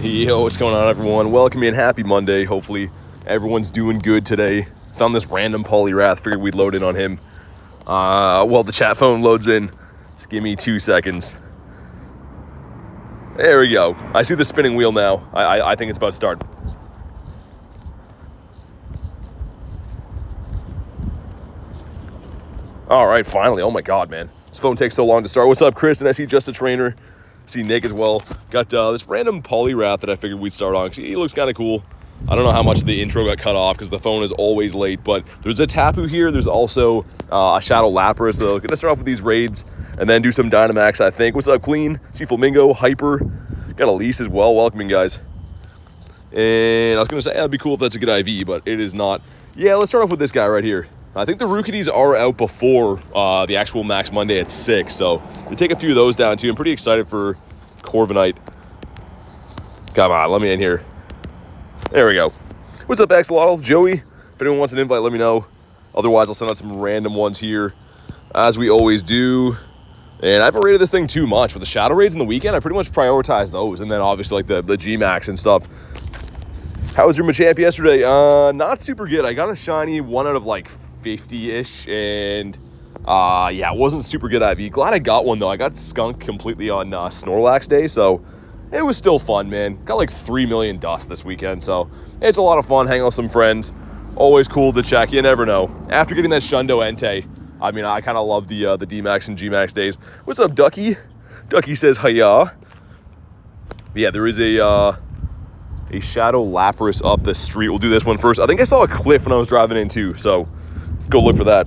Yo, what's going on, everyone? Welcome in. Happy Monday. Hopefully, everyone's doing good today. Found this random Polyrath. Figured we'd load in on him. Well, the chat phone loads in. Just give me 2 seconds. There we go. I see the spinning wheel now. I think it's about to start. All right, finally. Oh my God, man. This phone takes so long to start. What's up, Chris? And I see Just a Trainer. See Nick as well. Got this random Polyrath that I figured we'd start on. He looks kind of cool. I don't know how much of the intro got cut off because the phone is always late, but there's a Tapu here. There's also a Shadow Lapras. So gonna start off with these raids and then do some Dynamax, I think. What's up, Clean? See Flamingo, Hyper. Got Elise as well. Welcoming, guys. And I was gonna say that'd be cool if that's a good IV, but it is not. Yeah, let's start off with this guy right here. I think the Rookidees are out before the actual Max Monday at 6, so we take a few of those down too. I'm pretty excited for Corviknight. Come on, let me in here. There we go. What's up, Axolotl? Joey? If anyone wants an invite, let me know. Otherwise, I'll send out some random ones here, as we always do. And I haven't rated this thing too much. With the Shadow Raids in the weekend, I pretty much prioritize those. And then obviously like the G-Max and stuff. How was your Machamp yesterday? Not super good. I got a shiny 1 out of like 50-ish, and yeah, it wasn't super good IV. Glad I got one though. I got skunked completely on Snorlax Day, so it was still fun, man. Got like 3 million dust this weekend, so it's a lot of fun hanging out with some friends. Always cool to check. You never know. After getting that Shundo Entei, I mean, I kind of love the D-Max and G-Max days. What's up, Ducky? Ducky says hiya. Yeah, there is a Shadow Lapras up the street. We'll do this one first. I think I saw a cliff when I was driving in too, so go look for that.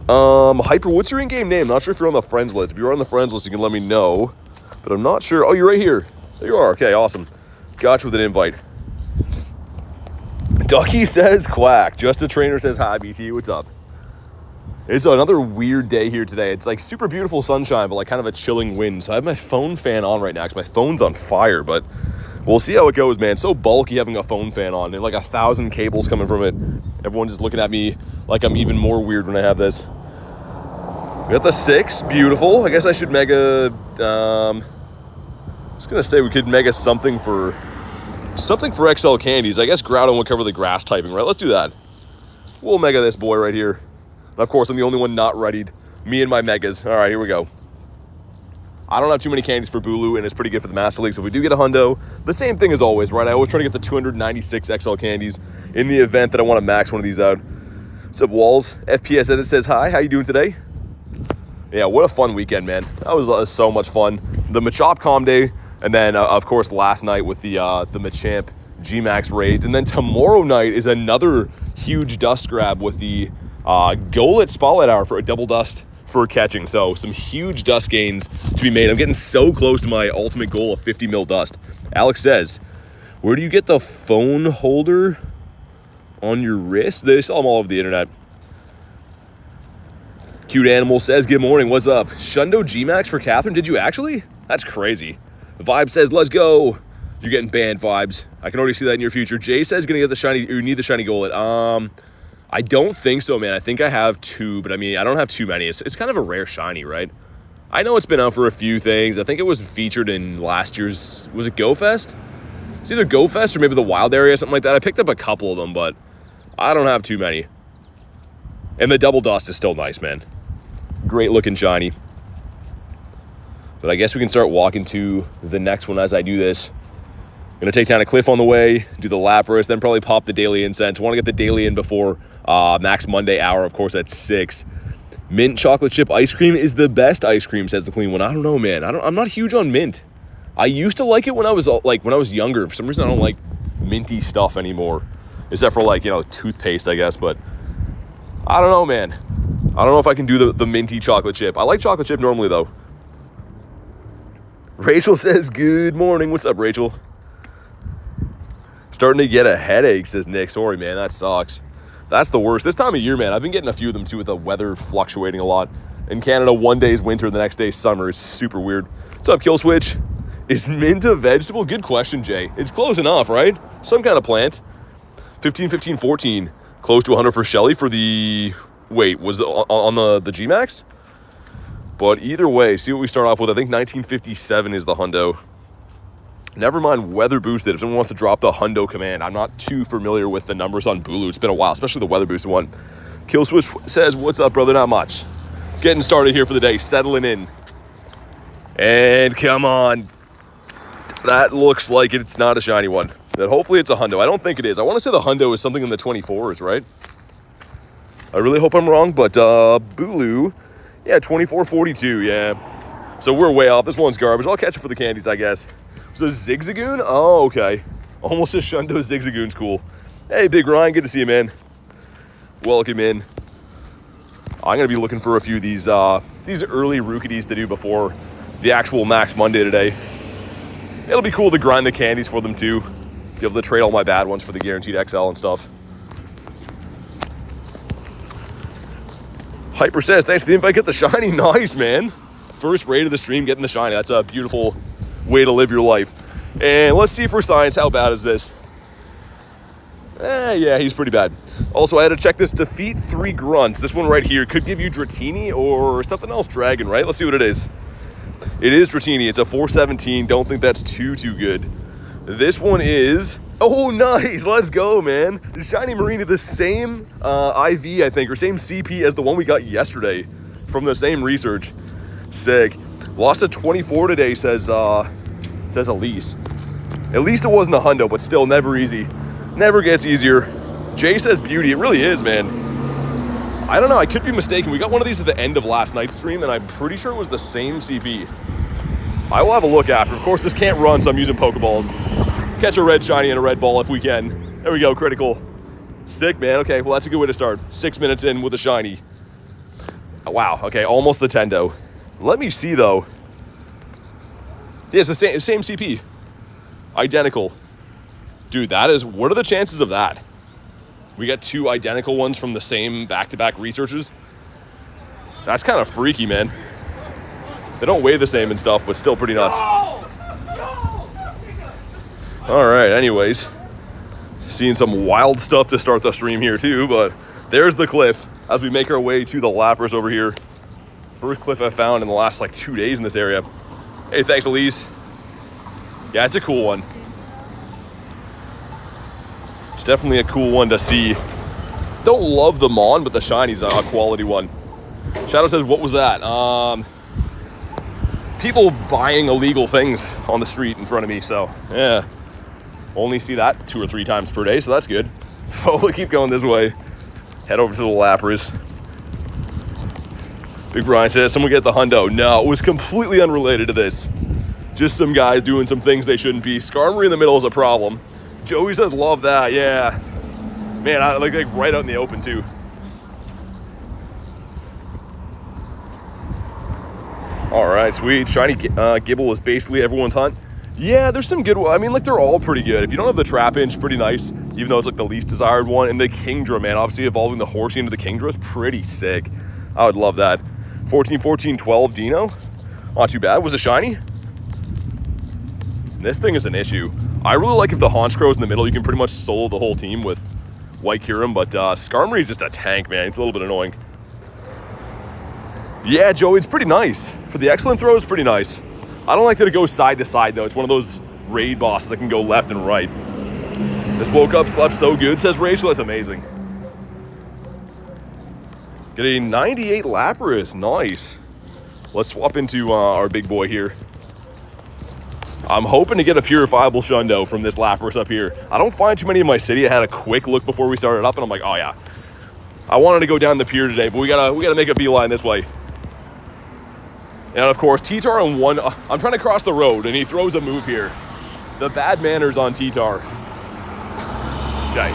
Hyper, what's your in-game name? Not sure if you're on the friends list. If you're on the friends list, you can let me know, but I'm not sure. Oh, you're right here. There you are. Okay, awesome. Got you with an invite. Ducky says quack. Just a Trainer says hi, BT. What's up? It's another weird day here today. It's like super beautiful sunshine, but like kind of a chilling wind. So I have my phone fan on right now because my phone's on fire, but we'll see how it goes, man. It's so bulky having a phone fan on and like 1,000 cables coming from it. Everyone's just looking at me like I'm even more weird when I have this. We got the 6, beautiful. I guess I should mega, I was gonna say we could mega something for XL candies. I guess Groudon would cover the grass typing, right? Let's do that. We'll mega this boy right here. And of course, I'm the only one not readied. Me and my megas. All right, here we go. I don't have too many candies for Bulu, and it's pretty good for the Master League. So if we do get a hundo, the same thing as always, right? I always try to get the 296 XL candies in the event that I want to max one of these out. What's up, Walls? FPS Edit says hi. How you doing today? Yeah, what a fun weekend, man. That was so much fun. The Machop Calm Day, and then, of course, last night with the Machamp G-Max raids. And then tomorrow night is another huge dust grab with the goal at Spotlight Hour for a double dust for catching. So some huge dust gains to be made. I'm getting so close to my ultimate goal of 50 mil dust. Alex says, where do you get the phone holder on your wrist? They sell them all over the internet. Cute Animal says, good morning, what's up? Shundo G-Max for Catherine, did you actually? That's crazy. Vibe says, let's go. You're getting banned, Vibes. I can already see that in your future. Jay says, gonna get the shiny, you need the shiny gullet. I don't think so, man. I think I have 2, but I mean, I don't have too many. It's kind of a rare shiny, right? I know it's been out for a few things. I think it was featured in last year's, was it Go Fest? It's either Go Fest or maybe the Wild Area, something like that. I picked up a couple of them, but I don't have too many. And the double dust is still nice, man. Great looking shiny. But I guess we can start walking to the next one as I do this. Gonna take down a cliff on the way, do the Lapras, then probably pop the daily incense. Want to get the daily in before Max Monday hour, of course, at 6. Mint chocolate chip ice cream is the best ice cream, says the clean one. I don't know, man. I'm not huge on mint. I used to like it when I was younger. For some reason, I don't like minty stuff anymore, except for like, you know, toothpaste, I guess. But I don't know, man. I don't know if I can do the minty chocolate chip. I like chocolate chip normally, though. Rachel says, good morning. What's up, Rachel? Starting to get a headache, says Nick. Sorry, man. That sucks. That's the worst. This time of year, man, I've been getting a few of them, too, with the weather fluctuating a lot. In Canada, one day's winter, the next day's summer. It's super weird. What's up, Kill Switch? Is mint a vegetable? Good question, Jay. It's close enough, right? Some kind of plant. 15, 15, 14. Close to 100 for Shelly for the... Wait, was it on the G-Max? But either way, see what we start off with. I think 1957 is the hundo. Never mind weather boosted. If someone wants to drop the hundo command, I'm not too familiar with the numbers on Bulu. It's been a while, especially the weather boosted one. Kill Switch says, what's up, brother? Not much. Getting started here for the day, settling in. And come on. That looks like it's not a shiny one. That hopefully it's a hundo. I don't think it is. I want to say the hundo is something in the 24s, right? I really hope I'm wrong, but Bulu, yeah, 2442, yeah. So we're way off. This one's garbage. I'll catch it for the candies, I guess. So Zigzagoon? Oh, okay. Almost a Shundo Zigzagoon's cool. Hey, Big Ryan, good to see you, man. Welcome in. I'm going to be looking for a few of these early Rookidees to do before the actual Max Monday today. It'll be cool to grind the candies for them, too. Be able to trade all my bad ones for the guaranteed XL and stuff. Hyper says, thanks for the invite. Get the shiny. Nice, man. First raid of the stream, getting the shiny. That's a beautiful way to live your life. And let's see for science, how bad is this? Yeah, he's pretty bad. Also, I had to check this. Defeat 3 grunts. This one right here could give you Dratini or something else dragon, right? Let's see what it is. It is Dratini. It's a 417. Don't think that's too good. This one is... Oh, nice. Let's go, man. The shiny Marina, the same IV, I think, or same CP as the one we got yesterday from the same research. Sick. Lost a 24 today, says Elise. At least it wasn't a hundo, but still never easy. Never gets easier. Jay says beauty. It really is, man. I don't know. I could be mistaken. We got one of these at the end of last night's stream, and I'm pretty sure it was the same CP. I will have a look after. Of course, this can't run, so I'm using Pokeballs. Catch a red shiny and a red ball if we can. There we go. Critical. Sick, man. Okay, well, that's a good way to start. 6 minutes in with a shiny. Wow. Okay, almost the Tendo. Let me see, though. Yeah, it's the same CP. Identical. Dude, that is... What are the chances of that? We got 2 identical ones from the same back-to-back researchers. That's kind of freaky, man. They don't weigh the same and stuff, but still pretty nuts. All right, anyways. Seeing some wild stuff to start the stream here, too, but there's the cliff as we make our way to the lappers over here. First cliff I found in the last, 2 days in this area. Hey, thanks, Elise. Yeah, it's a cool one. It's definitely a cool one to see. Don't love the Mon, but the shiny's a quality one. Shadow says, what was that? People buying illegal things on the street in front of me, so, yeah. Only see that 2 or 3 times per day, so that's good. We'll keep going this way. Head over to the lappers. Big Brian says, someone get the hundo. No, it was completely unrelated to this. Just some guys doing some things they shouldn't be. Skarmory in the middle is a problem. Joey says, love that, yeah. Man, I like right out in the open, too. All right, sweet. Shiny Gibble is basically everyone's hunt. Yeah, there's some good ones. I mean, they're all pretty good. If you don't have the Trap Inch, pretty nice, even though it's the least desired one. And the Kingdra, man, obviously evolving the Horsey into the Kingdra is pretty sick. I would love that. 14, 14, 12 Dino. Not too bad. Was it shiny? This thing is an issue. I really like if the Honchkrow's in the middle, you can pretty much solo the whole team with White Kyurem, but Skarmory is just a tank, man. It's a little bit annoying. Yeah, Joey, it's pretty nice. For the excellent throw, it's pretty nice. I don't like that it goes side to side, though. It's one of those raid bosses that can go left and right. Just woke up, slept so good, says Rachel. That's amazing. Getting 98 Lapras. Nice. Let's swap into our big boy here. I'm hoping to get a purifiable Shundo from this Lapras up here. I don't find too many in my city. I had a quick look before we started up, and I'm like, oh, yeah. I wanted to go down the pier today, but we gotta make a beeline this way. And, of course, T-Tar on one... I'm trying to cross the road, and he throws a move here. The bad manners on T-Tar. Okay.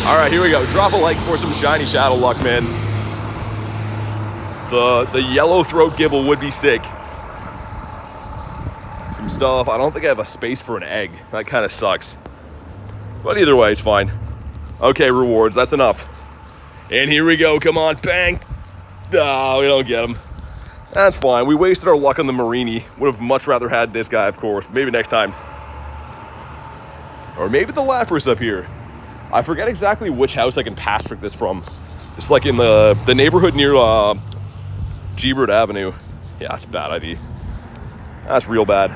All right, here we go. Drop a like for some shiny Shadow luck, man. The yellow throat Gibble would be sick. Some stuff. I don't think I have a space for an egg. That kind of sucks. But either way, it's fine. Okay, rewards. That's enough. And here we go. Come on. Bang. No, we don't get him. That's fine. We wasted our luck on the Marini. Would have much rather had this guy, of course. Maybe next time. Or maybe the Lapras up here. I forget exactly which house I can pass trick this from. It's like in the neighborhood near Gebert Avenue. Yeah, that's a bad idea. That's real bad.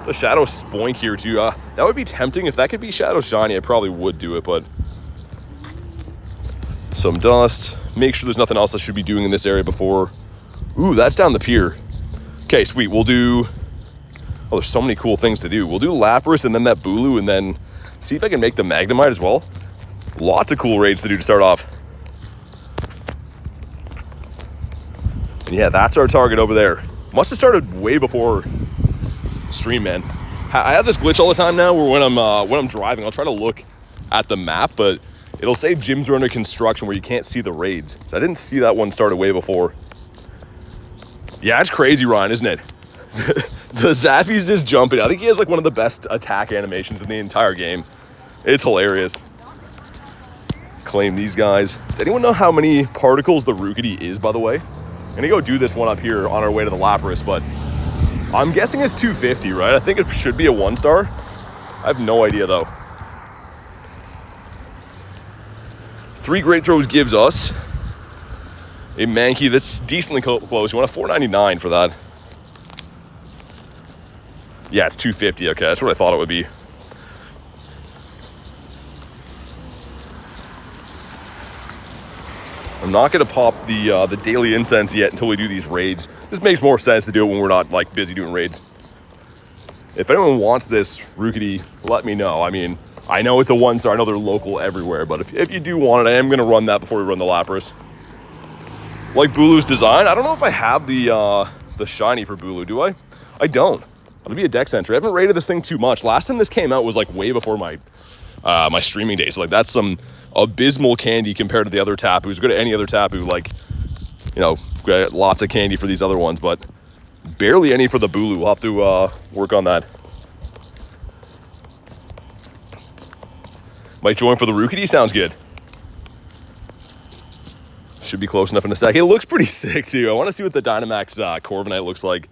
The Shadow Spoink here too. That would be tempting. If that could be Shadow Shiny, I probably would do it, but some dust. Make sure there's nothing else I should be doing in this area before. Ooh, that's down the pier. Okay, sweet. We'll do... Oh, there's so many cool things to do. We'll do Lapras and then that Bulu and then see if I can make the Magnemite as well. Lots of cool raids to do to start off. And yeah, that's our target over there. Must have started way before stream, man. I have this glitch all the time now where when I'm driving, I'll try to look at the map, but it'll say gyms are under construction where you can't see the raids. So I didn't see that one started way before. Yeah, it's crazy, Ryan, isn't it? The Zappy's just jumping. I think he has like one of the best attack animations in the entire game. It's hilarious. Claim these guys. Does anyone know how many particles the Rookidee is, by the way? I'm gonna go do this one up here on our way to the Lapras, but I'm guessing it's 250, right? I think it should be a 1-star. I have no idea though. 3 Great Throws gives us a Mankey that's decently close. You want a 499 for that. Yeah, it's 250. Okay, that's what I thought it would be. I'm not going to pop the daily incense yet until we do these raids. This makes more sense to do it when we're not like busy doing raids. If anyone wants this Rookidee, let me know. I mean, I know it's a 1-star. I know they're local everywhere, but if you do want it, I am going to run that before we run the Lapras. Like Bulu's design, I don't know if I have the shiny for Bulu, do I? I don't. It'll be a deck entry. I haven't rated this thing too much. Last time this came out was like way before my my streaming days. So like that's some abysmal candy compared to the other Tapus. Go to any other Tapu, like, you know, lots of candy for these other ones, but barely any for the Bulu. We'll have to work on that. Might join for the Rookidee. Sounds good. Should be close enough in a sec. It looks pretty sick too. I want to see what the Dynamax Corviknight looks like.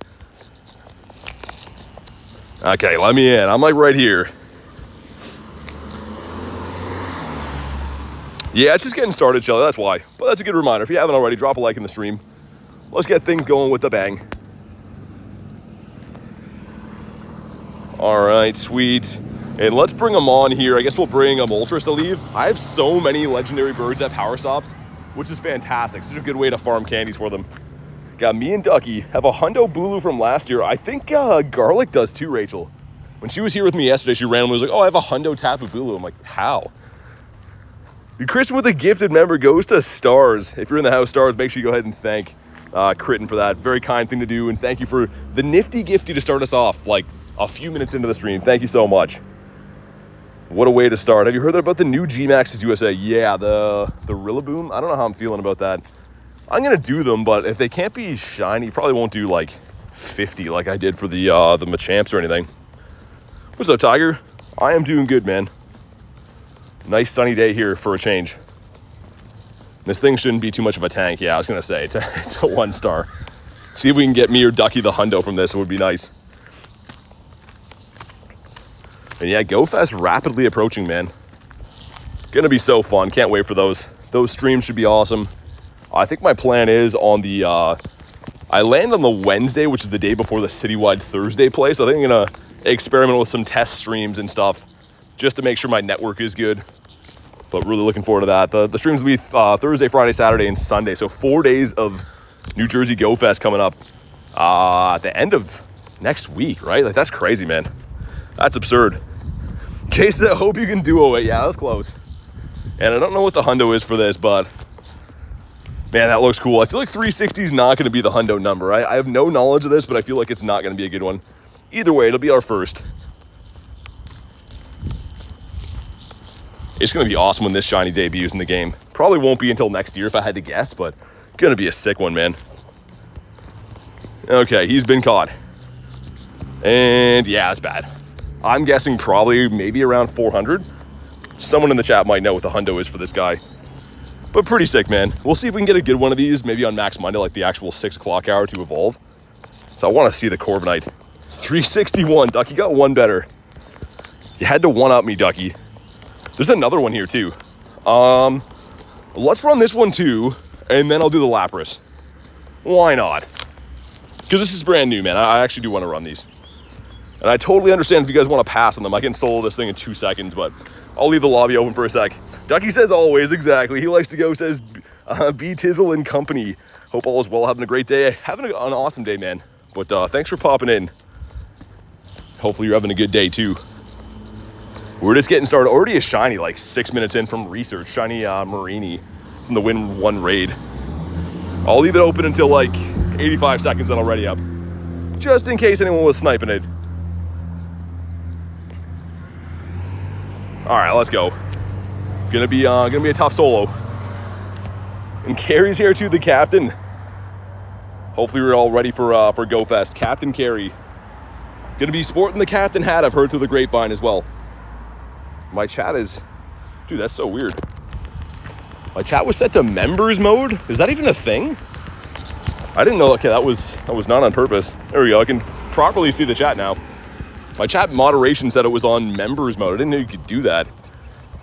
Okay, let me in. I'm like right here. Yeah, it's just getting started, Shelly. That's why. But that's a good reminder. If you haven't already, drop a like in the stream. Let's get things going with the bang. All right, sweet. And let's bring them on here. I guess we'll bring Ultras to leave. I have so many legendary birds at Power Stops, which is fantastic. Such a good way to farm candies for them. Got me and Ducky. Have a Hundo Bulu from last year. I think Garlic does too, Rachel. When she was here with me yesterday, she randomly was like, oh, I have a Hundo Tapu Bulu. I'm like, how? The Christian with a gifted member goes to Stars. If you're in the house, Stars, make sure you go ahead and thank Critten for that. Very kind thing to do. And thank you for the nifty gifty to start us off like a few minutes into the stream. Thank you so much. What a way to start. Have you heard about the new G-Maxes USA? Yeah, the Rillaboom. I don't know how I'm feeling about that. I'm going to do them, but if they can't be shiny, probably won't do like 50 like I did for the Machamps or anything. What's up, Tiger? I am doing good, man. Nice sunny day here for a change. This thing shouldn't be too much of a tank. Yeah, I was going to say, it's a 1-star. See if we can get me or Ducky the Hundo from this. It would be nice. And yeah, Go Fest rapidly approaching, man. Gonna be so fun. Can't wait for those. Those streams should be awesome. I think my plan is on the, I land on the Wednesday, which is the day before the citywide Thursday play. So I think I'm going to experiment with some test streams and stuff just to make sure my network is good. But really looking forward to that. The streams will be Thursday, Friday, Saturday, and Sunday. So 4 days of New Jersey Go Fest coming up at the end of next week, right? Like, that's crazy, man. That's absurd. Jason, I hope you can duo it. Yeah, that was close. And I don't know what the Hundo is for this, but man, that looks cool. I feel like 360 is not going to be the Hundo number. I have no knowledge of this, but I feel like it's not going to be a good one. Either way, it'll be our first. It's going to be awesome when this shiny debuts in the game. Probably won't be until next year if I had to guess, but going to be a sick one, man. Okay, he's been caught. And yeah, that's bad. I'm guessing probably maybe around 400. Someone in the chat might know what the Hundo is for this guy. But pretty sick, man. We'll see if we can get a good one of these, maybe on Max Monday, like the actual 6 o'clock hour to evolve. So I want to see the Corviknight. 361. Ducky got one better. You had to one-up me, Ducky. There's another one here, too. Let's run this one, too, and then I'll do the Lapras. Why not? Because this is brand new, man. I actually do want to run these. And I totally understand if you guys want to pass on them. I can solo this thing in 2 seconds, but I'll leave the lobby open for a sec. Ducky says always, exactly. He likes to go, says, be Tizzle and company. Hope all is well, having a great day. Having an awesome day, man. But thanks for popping in. Hopefully you're having a good day, too. We're just getting started. Already a shiny, like 6 minutes in from research. Shiny Marini from the Win 1 raid. I'll leave it open until like 85 seconds, then I'll ready up. Just in case anyone was sniping it. All right, let's go. Gonna be a tough solo. And Carrie's here too, the captain. Hopefully we're all ready for Go Fest. Captain Carrie. Gonna be sporting the captain hat, I've heard through the grapevine as well. My chat is, dude, that's so weird. My chat was set to members mode. Is that even a thing? I didn't know. Okay, that was not on purpose. There we go. I can properly see the chat now. My chat moderation said it was on members mode. I didn't know you could do that.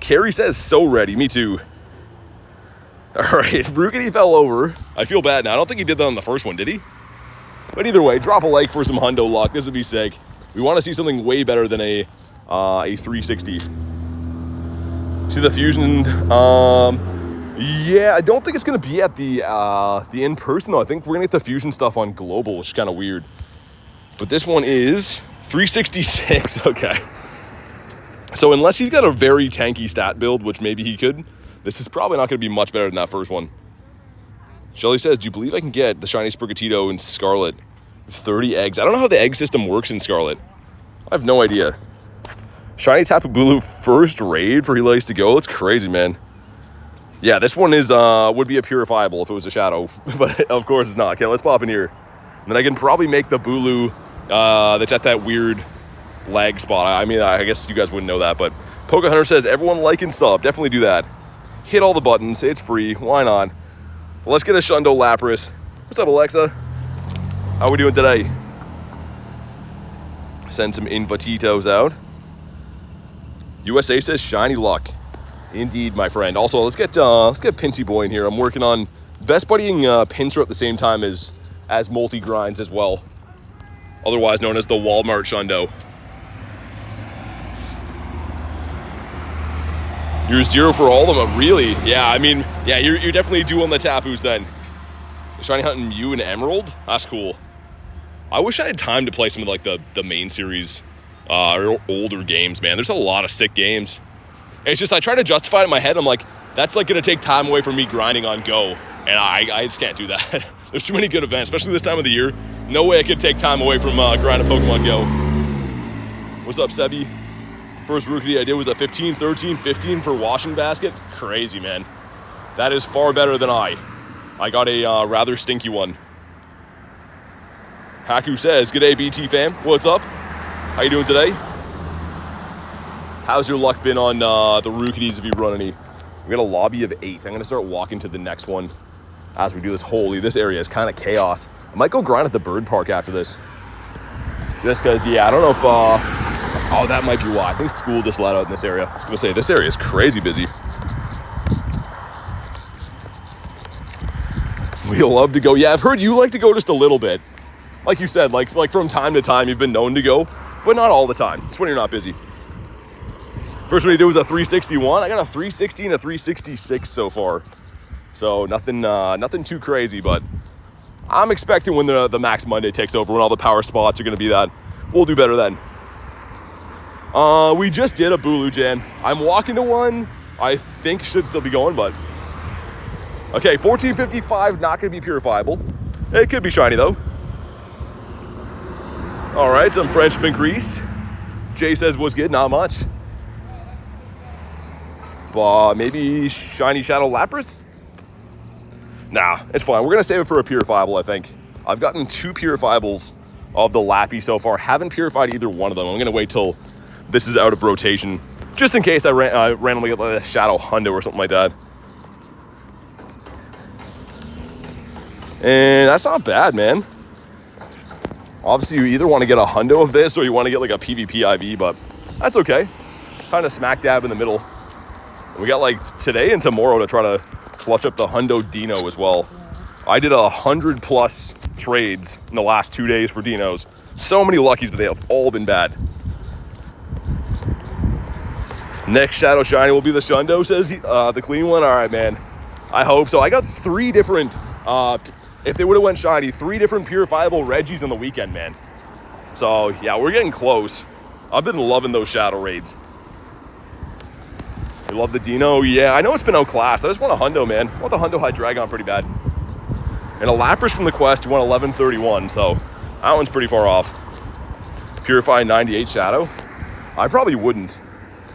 Carrie says, so ready. Me too. All right, Rookidee fell over. I feel bad now. I don't think he did that on the first one, did he? But either way, drop a like for some hundo luck. This would be sick. We want to see something way better than a 360. See the fusion? Yeah, I don't think it's gonna be at the in-person though. I think we're gonna get the fusion stuff on global, which is kind of weird. But this one is 366. Okay. So unless he's got a very tanky stat build, which maybe he could, this is probably not gonna be much better than that first one. Shelly says, do you believe I can get the shiny Sprigatito in Scarlet with 30 eggs? I don't know how the egg system works in Scarlet. I have no idea. Shiny Tapu Bulu first raid for He Likes to Go. That's crazy, man. Yeah, this one is would be a purifiable if it was a shadow, but of course it's not. Okay, let's pop in here. And then I can probably make the Bulu that's at that weird lag spot. I mean, I guess you guys wouldn't know that, but Poke Hunter says, everyone like and sub. Definitely do that. Hit all the buttons. It's free. Why not? Well, let's get a Shundo Lapras. What's up, Alexa? How are we doing today? Send some invititos out. USA says shiny luck. Indeed, my friend. Also, let's get Pinchy Boy in here. I'm working on best buddying Pinsir at the same time as multi-grinds as well. Otherwise known as the Walmart Shundo. You're 0 for all of them, really? Yeah, I mean, yeah, you're definitely due on the Tapus then. Shiny hunting Mew and Emerald? That's cool. I wish I had time to play some of like the main series or older games, man. There's a lot of sick games. It's just I try to justify it in my head. I'm like, that's like gonna take time away from me grinding on Go, and I just can't do that. There's too many good events, especially this time of the year. No way I could take time away from grinding Pokemon Go. What's up, Sebi? First Rookidee I did was a 15, 13, 15 for washing basket. Crazy, man. That is far better than I got a rather stinky one. Haku says, "G'day, BT fam. What's up? How you doing today? How's your luck been on the Rookidees if you run any?" We got a lobby of 8. I'm gonna start walking to the next one as we do this. Holy, this area is kind of chaos. I might go grind at the bird park after this. Just because, yeah, I don't know if, oh, that might be why. I think school just let out in this area. I was gonna say, this area is crazy busy. We love to go. Yeah, I've heard you like to go just a little bit. Like you said, like from time to time, you've been known to go, but not all the time. It's when you're not busy. First one he did was a 361. I got a 360 and a 366 so far. So nothing too crazy, but I'm expecting when the Max Monday takes over, when all the power spots are going to be that, we'll do better then. We just did a Bulu Jan. I'm walking to one. I think should still be going, but okay, 1455, not going to be purifiable. It could be shiny though. All right, some friendship increase. Jay says, what's good? Not much. Maybe shiny Shadow Lapras? Nah, it's fine. We're gonna save it for a purifiable, I think. I've gotten 2 purifiables of the Lappy so far. Haven't purified either one of them. I'm gonna wait till this is out of rotation, just in case I randomly get like a Shadow Hundo or something like that. And that's not bad, man. Obviously, you either want to get a Hundo of this or you want to get like a PvP IV, but that's okay. Kind of smack dab in the middle. We got like today and tomorrow to try to clutch up the Hundo Dino as well. I did 100+ trades in the last 2 days for Dinos. So many luckies, but they have all been bad. Next Shadow Shiny will be the Shundo, says the clean one. All right, man. I hope so. I got 3 different, if they would have went shiny, 3 different purifiable Reggies on the weekend, man. So, yeah, we're getting close. I've been loving those Shadow raids. You love the Dino? Yeah, I know it's been outclassed. I just want a Hundo, man. I want the Hundo Hydreigon pretty bad. And a Lapras from the Quest, you want 1131, so that one's pretty far off. Purify 98 Shadow? I probably wouldn't.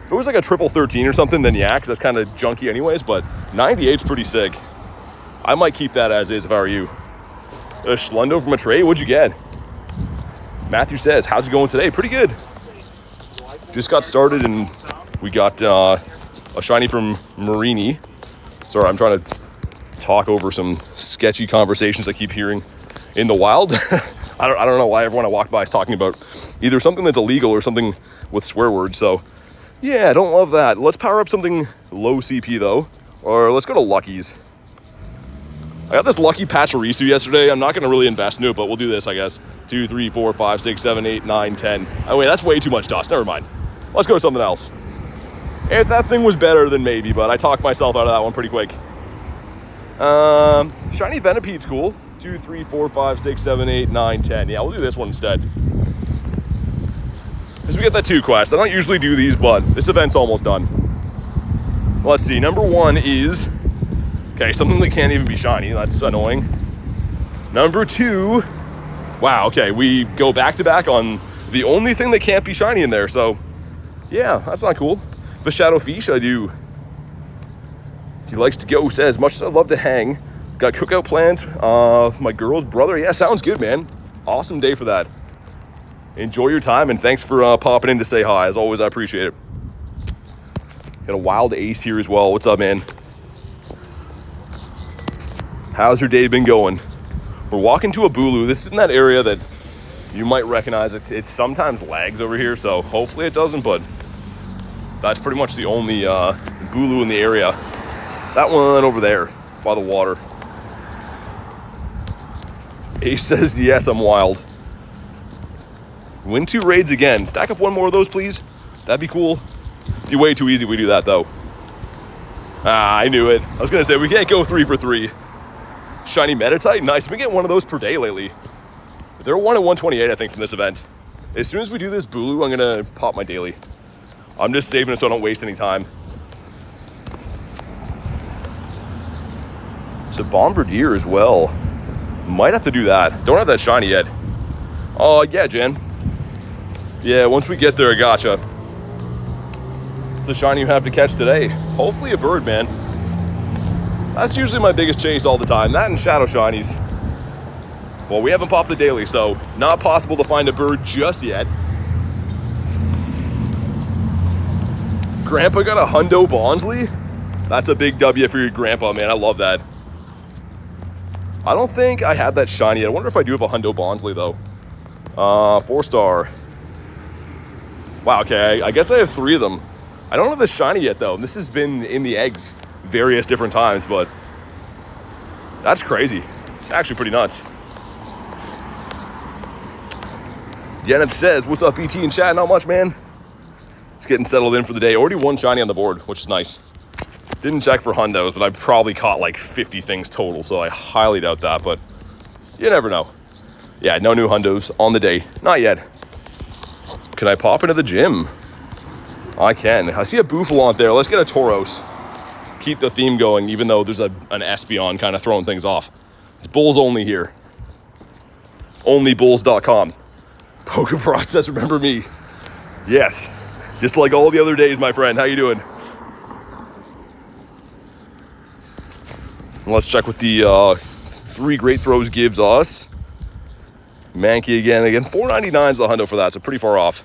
If it was like a triple 13 or something, then yeah, because that's kind of junky anyways, but 98's pretty sick. I might keep that as is if I were you. A Schlundo from a tray? What'd you get? Matthew says, how's it going today? Pretty good. Just got started and we got a shiny from Marini. Sorry, I'm trying to talk over some sketchy conversations I keep hearing in the wild. I don't know why everyone I walk by is talking about either something that's illegal or something with swear words. So yeah, I don't love that. Let's power up something low CP though, or let's go to Lucky's. I got this Lucky Pachirisu yesterday. I'm not going to really invest into it, but we'll do this, I guess. 2, 3, 4, 5, 6, 7, 8, 9, 10. Oh wait, that's way too much dust. Never mind. Let's go to something else. If that thing was better, then maybe, but I talked myself out of that one pretty quick. Shiny Venipede's cool. 2, 3, 4, 5, 6, 7, 8, 9, 10. Yeah, we'll do this one instead. Because we get that 2 quest. I don't usually do these, but this event's almost done. Let's see. Number 1 is... Okay, something that can't even be shiny. That's annoying. Number 2... Wow, okay. We go back-to-back on the only thing that can't be shiny in there. So, yeah, that's not cool. The Shadow Fish, I do. He likes to go, says, much as I'd love to hang. Got cookout plans. My girl's brother. Yeah, sounds good, man. Awesome day for that. Enjoy your time, and thanks for popping in to say hi. As always, I appreciate it. Got a Wild Ace here as well. What's up, man? How's your day been going? We're walking to a Bulu. This is in that area that you might recognize. It sometimes lags over here, so hopefully it doesn't, but that's pretty much the only Bulu in the area. That one over there by the water. Ace says, yes, I'm wild. Win 2 raids again. Stack up 1 more of those, please. That'd be cool. It'd be way too easy if we do that, though. Ah, I knew it. I was going to say, we can't go 3 for 3. Shiny Meditite? Nice. I've been getting one of those per day lately. They're 1 at 128, I think, from this event. As soon as we do this Bulu, I'm going to pop my daily. I'm just saving it so I don't waste any time. It's a Bombardier as well. Might have to do that. Don't have that shiny yet. Oh, yeah, Jen. Yeah, once we get there, I gotcha. It's the shiny you have to catch today. Hopefully a bird, man. That's usually my biggest chase all the time. That and Shadow Shinies. Well, we haven't popped the daily, so not possible to find a bird just yet. Grandpa got a Hundo Bonsley? That's a big W for your grandpa, man. I love that. I don't think I have that shiny yet. I wonder if I do have a Hundo Bonsley, though. 4-star. Wow, okay. I guess I have 3 of them. I don't have the shiny yet, though. This has been in the eggs various different times, but that's crazy. It's actually pretty nuts. Yeneth says, what's up, BT in chat? Not much, man. Just getting settled in for the day. Already 1 shiny on the board, which is nice. Didn't check for hundos, but I've probably caught like 50 things total, so I highly doubt that, but you never know. Yeah, no new hundos on the day. Not yet. Can I pop into the gym? I can. I see a Bouffalont there. Let's get a Tauros. Keep the theme going, even though there's an Espeon kind of throwing things off. It's Bulls only here. Onlybulls.com. Pokeprot says, remember me. Yes. Just like all the other days, my friend. How you doing? Let's check what the 3 great throws gives us. Mankey again. $4.99 is the hundo for that, so pretty far off.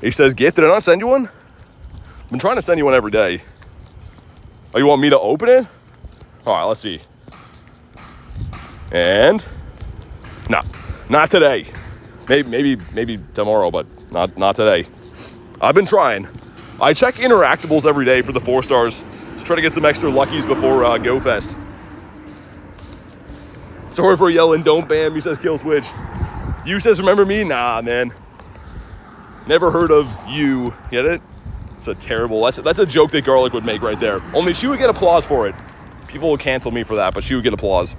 He says, Git, did I not send you one? I've been trying to send you one every day. Oh, you want me to open it? All right, let's see. And no, not today. Maybe tomorrow, but not today. I've been trying. I check interactables every day for the 4 stars. Let's try to get some extra luckies before Go Fest. Sorry for yelling, don't ban me, says Kill Switch. You says remember me? Nah, man. Never heard of you. Get it? It's a terrible, that's a joke that Garlic would make right there. Only she would get applause for it. People will cancel me for that, but she would get applause.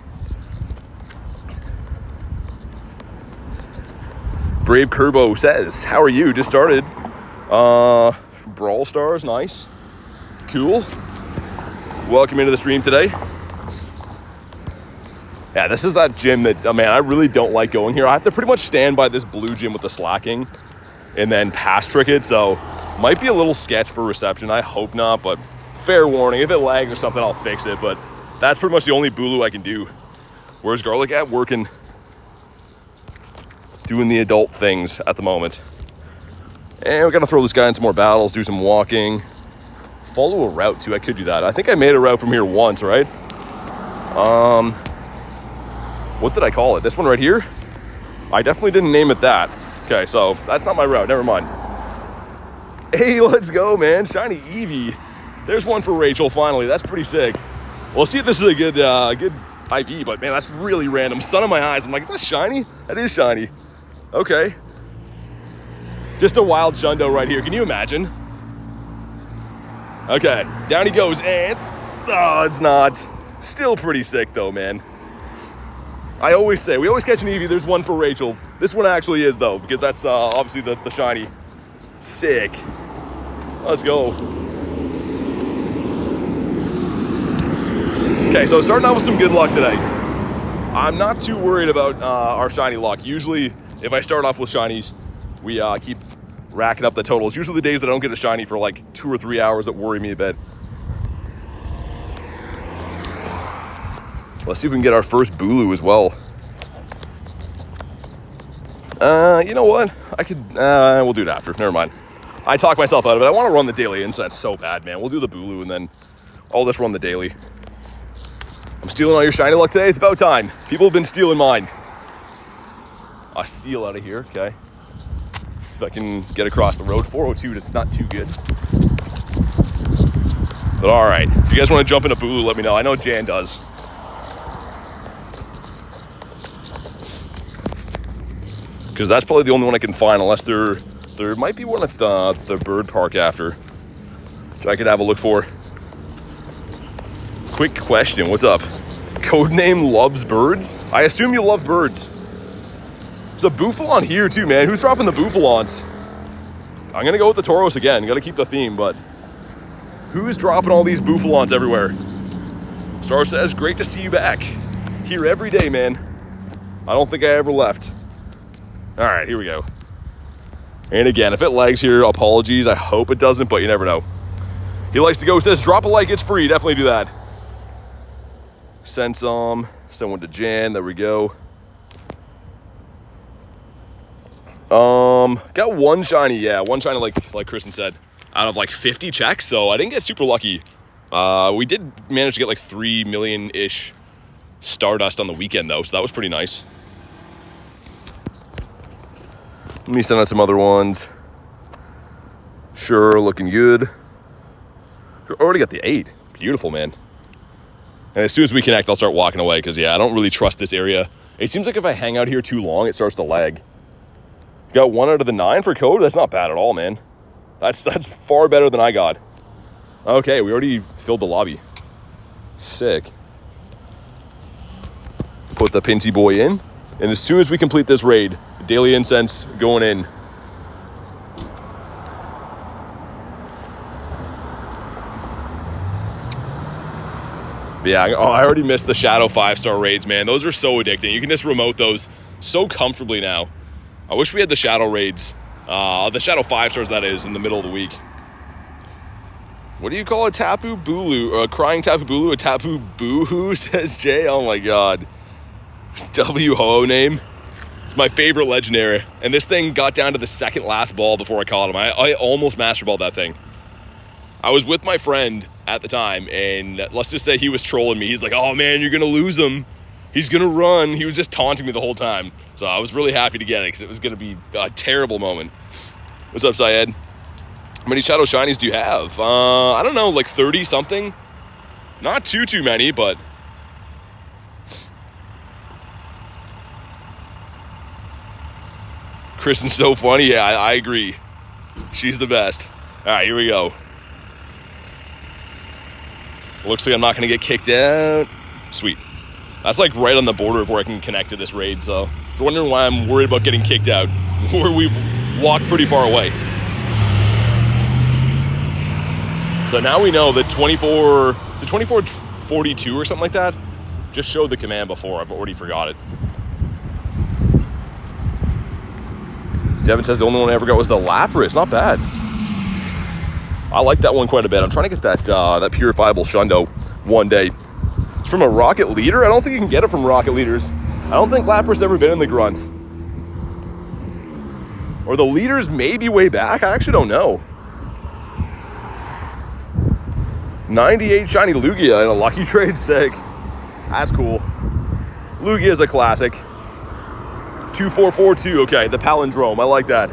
Brave Kerbo says, how are you? Just started. Brawl Stars, nice. Cool. Welcome into the stream today. Yeah, this is that gym that, man, I really don't like going here. I have to pretty much stand by this blue gym with the slacking and then pass trick it, so might be a little sketch for reception. I hope not, but fair warning. If it lags or something, I'll fix it, but that's pretty much the only Bulu I can do. Where's Garlic at? Working, doing the adult things at the moment. And we gotta throw this guy in some more battles, do some walking. Follow a route too, I could do that. I think I made a route from here once, right? What did I call it? This one right here? I definitely didn't name it that. Okay, so that's not my route, never mind. Hey, let's go, man. Shiny Eevee. There's one for Rachel, finally. That's pretty sick. We'll see if this is a good IV, but man, that's really random. Sun in my eyes. I'm like, is that shiny? That is shiny. Okay. Just a wild Shundo right here. Can you imagine? Okay, down he goes, and oh, it's not. Still pretty sick though, man. I always say, we always catch an Eevee, there's one for Rachel. This one actually is though, because that's obviously the shiny. Sick. Let's go. Okay, so starting out with some good luck today. I'm not too worried about our shiny luck. Usually, if I start off with shinies, we keep racking up the totals. Usually the days that I don't get a shiny for like 2 or 3 hours that worry me a bit. Let's see if we can get our first Bulu as well. You know what? I could, we'll do it after. Never mind. I talked myself out of it. I want to run the daily incense so bad, man. We'll do the Bulu and then I'll just run the daily. I'm stealing all your shiny luck today. It's about time. People have been stealing mine. I steal out of here, okay. See if I can get across the road. 402, that's not too good. But all right, if you guys want to jump into Bulu, let me know. I know Jan does. Because that's probably the only one I can find, unless there might be one at the bird park after, which I could have a look for. Quick question, what's up? Codename loves birds? I assume you love birds. There's a Bouffalant here too, man. Who's dropping the Bouffalants? I'm gonna go with the Tauros again. Gotta keep the theme, but who's dropping all these Bouffalants everywhere? Star says, great to see you back. Here every day, man. I don't think I ever left. All right, here we go. And again, if it lags here, apologies. I hope it doesn't, but you never know. He likes to go, says, drop a like, it's free. Definitely do that. Send some. Send one to Jan. There we go. Got one shiny. Yeah, one shiny, like Kristen said, out of like 50 checks. So I didn't get super lucky. We did manage to get like 3 million-ish Stardust on the weekend, though. So that was pretty nice. Let me send out some other ones. Sure, looking good. Already got the 8. Beautiful, man. And as soon as we connect, I'll start walking away because, yeah, I don't really trust this area. It seems like if I hang out here too long, it starts to lag. Got 1 out of the 9 for code? That's not bad at all, man. That's far better than I got. Okay, we already filled the lobby. Sick. Put the Pinsy boy in. And as soon as we complete this raid, daily incense going in. Yeah, I already missed the Shadow 5-star raids, man. Those are so addicting. You can just remote those so comfortably now. I wish we had the Shadow raids. The Shadow 5-stars, that is, in the middle of the week. What do you call a Tapu Bulu? Or a crying Tapu Bulu? A Tapu Boo-hoo, says Jay? Oh my god. W-ho-ho name. It's my favorite legendary. And this thing got down to the second last ball before I caught him. I almost master balled that thing. I was with my friend at the time, and let's just say he was trolling me. He's like, oh man, you're gonna lose him. He's gonna run. He was just taunting me the whole time. So I was really happy to get it because it was gonna be a terrible moment. What's up, Syed? How many Shadow Shinies do you have? I don't know, like 30 something. Not too many, but Kristen's so funny. Yeah, I agree. She's the best. All right, here we go. Looks like I'm not going to get kicked out. Sweet. That's like right on the border of where I can connect to this raid. So if you're wondering why I'm worried about getting kicked out, where we walked pretty far away. So now we know that 2442 or something like that just showed the command before. I've already forgot it. Devin says the only one I ever got was the Lapras. Not bad. I like that one quite a bit. I'm trying to get that that purifiable Shundo one day. It's from a Rocket Leader? I don't think you can get it from Rocket Leaders. I don't think Lapras ever been in the grunts. Or the leaders maybe way back. I actually don't know. 98 shiny Lugia in a lucky trade. Sick. That's cool. Lugia is a classic. 2442. Okay, the palindrome. I like that.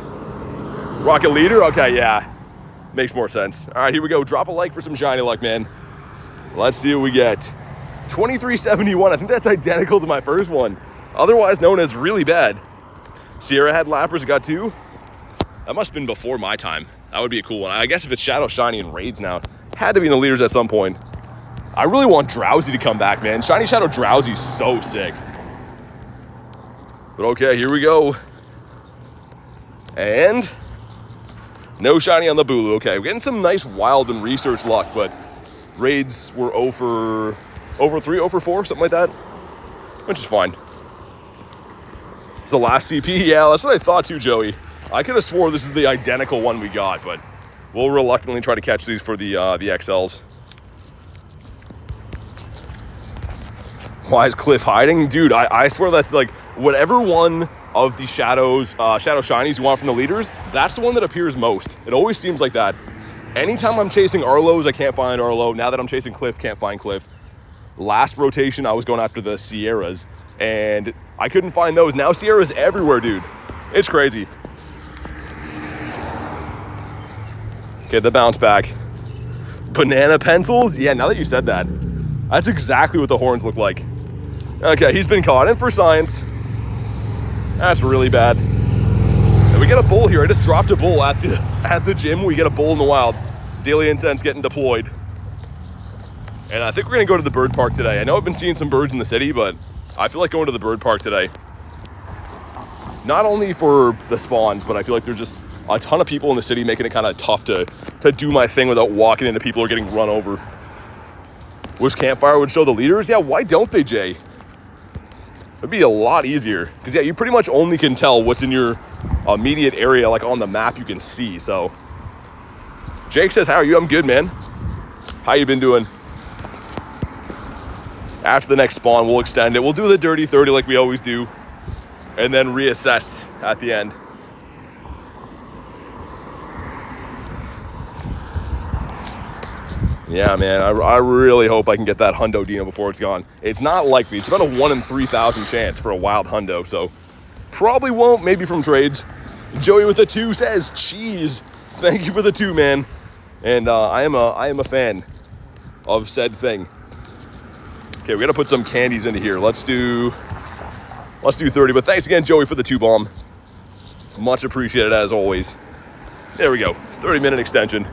Rocket Leader? Okay, yeah. Makes more sense. All right, here we go. Drop a like for some shiny luck, man. Let's see what we get. 2371. I think that's identical to my first one. Otherwise known as really bad. Sierra had Lapras, got 2. That must have been before my time. That would be a cool one. I guess if it's Shadow Shiny and Raids now, had to be in the leaders at some point. I really want Drowsy to come back, man. Shiny Shadow Drowsy is so sick. But okay, here we go. And no shiny on the Bulu. Okay, we're getting some nice wild and research luck, but raids were 0 for 3, 0 for 4, something like that, which is fine. It's the last CP. Yeah, that's what I thought too, Joey. I could have swore this is the identical one we got, but we'll reluctantly try to catch these for the XLs. Why is Cliff hiding? Dude, I swear that's like whatever one of the shadow shinies you want from the leaders, that's the one that appears most. It always seems like that. Anytime I'm chasing Arlos, I can't find Arlo. Now that I'm chasing Cliff, can't find Cliff. Last rotation, I was going after the Sierras, and I couldn't find those. Now Sierra's everywhere, dude. It's crazy. Okay, the bounce back. Banana pencils? Yeah, now that you said that, that's exactly what the horns look like. Okay, he's been caught in for science. That's really bad. And we get a bull here. I just dropped a bull at the gym. We get a bull in the wild. Daily Incense getting deployed. And I think we're going to go to the bird park today. I know I've been seeing some birds in the city, but I feel like going to the bird park today. Not only for the spawns, but I feel like there's just a ton of people in the city making it kind of tough to do my thing without walking into people or getting run over. Wish Campfire would show the leaders? Yeah, why don't they, Jay? It'd be a lot easier. Because, yeah, you pretty much only can tell what's in your immediate area, like on the map you can see, so. Jake says, how are you? I'm good, man. How you been doing? After the next spawn, we'll extend it. We'll do the dirty 30 like we always do, and then reassess at the end. Yeah, man, I really hope I can get that Hundo Dino before it's gone. It's not likely. It's about a 1 in 3,000 chance for a wild Hundo, so probably won't, maybe from trades. Joey with the 2 says, cheese. Thank you for the 2, man. And I am a fan of said thing. Okay, we got to put some candies into here. Let's do 30, but thanks again, Joey, for the 2 bomb. Much appreciated, as always. There we go, 30-minute extension.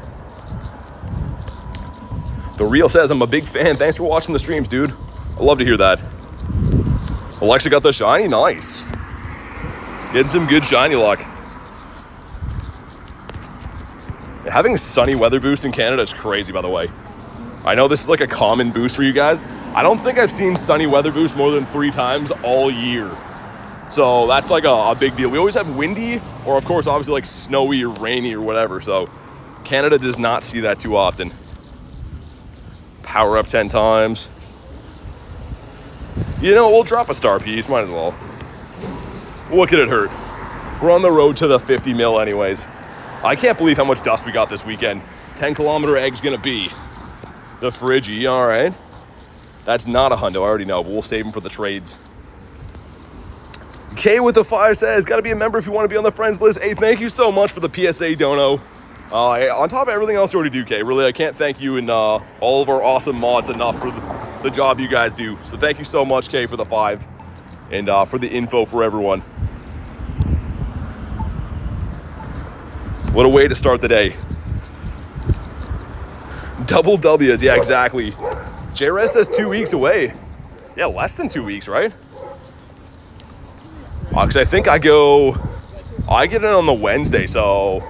The Real says, I'm a big fan. Thanks for watching the streams, dude. I love to hear that. Alexa got the shiny. Nice. Getting some good shiny luck. Having sunny weather boost in Canada is crazy, by the way. I know this is like a common boost for you guys. I don't think I've seen sunny weather boost more than 3 times all year. So that's like a big deal. We always have windy, or of course, obviously like snowy or rainy or whatever. So Canada does not see that too often. Power up 10 times. You know, we'll drop a star piece, might as well. What could it hurt? We're on the road to the 50 mil anyways. I can't believe how much dust we got this weekend. 10-kilometer egg's gonna be the Friggy, all right. That's not a hundo, I already know, but we'll save them for the trades. K with the 5 says, gotta be a member if you want to be on the friends list. Hey, thank you so much for the PSA dono. On top of everything else you already do, Kay, really, I can't thank you and all of our awesome mods enough for the job you guys do. So thank you so much, Kay, for the 5 and for the info for everyone. What a way to start the day. Double W's, yeah, exactly. JRS says 2 weeks away. Yeah, less than 2 weeks, right? Because I think I get in on the Wednesday, so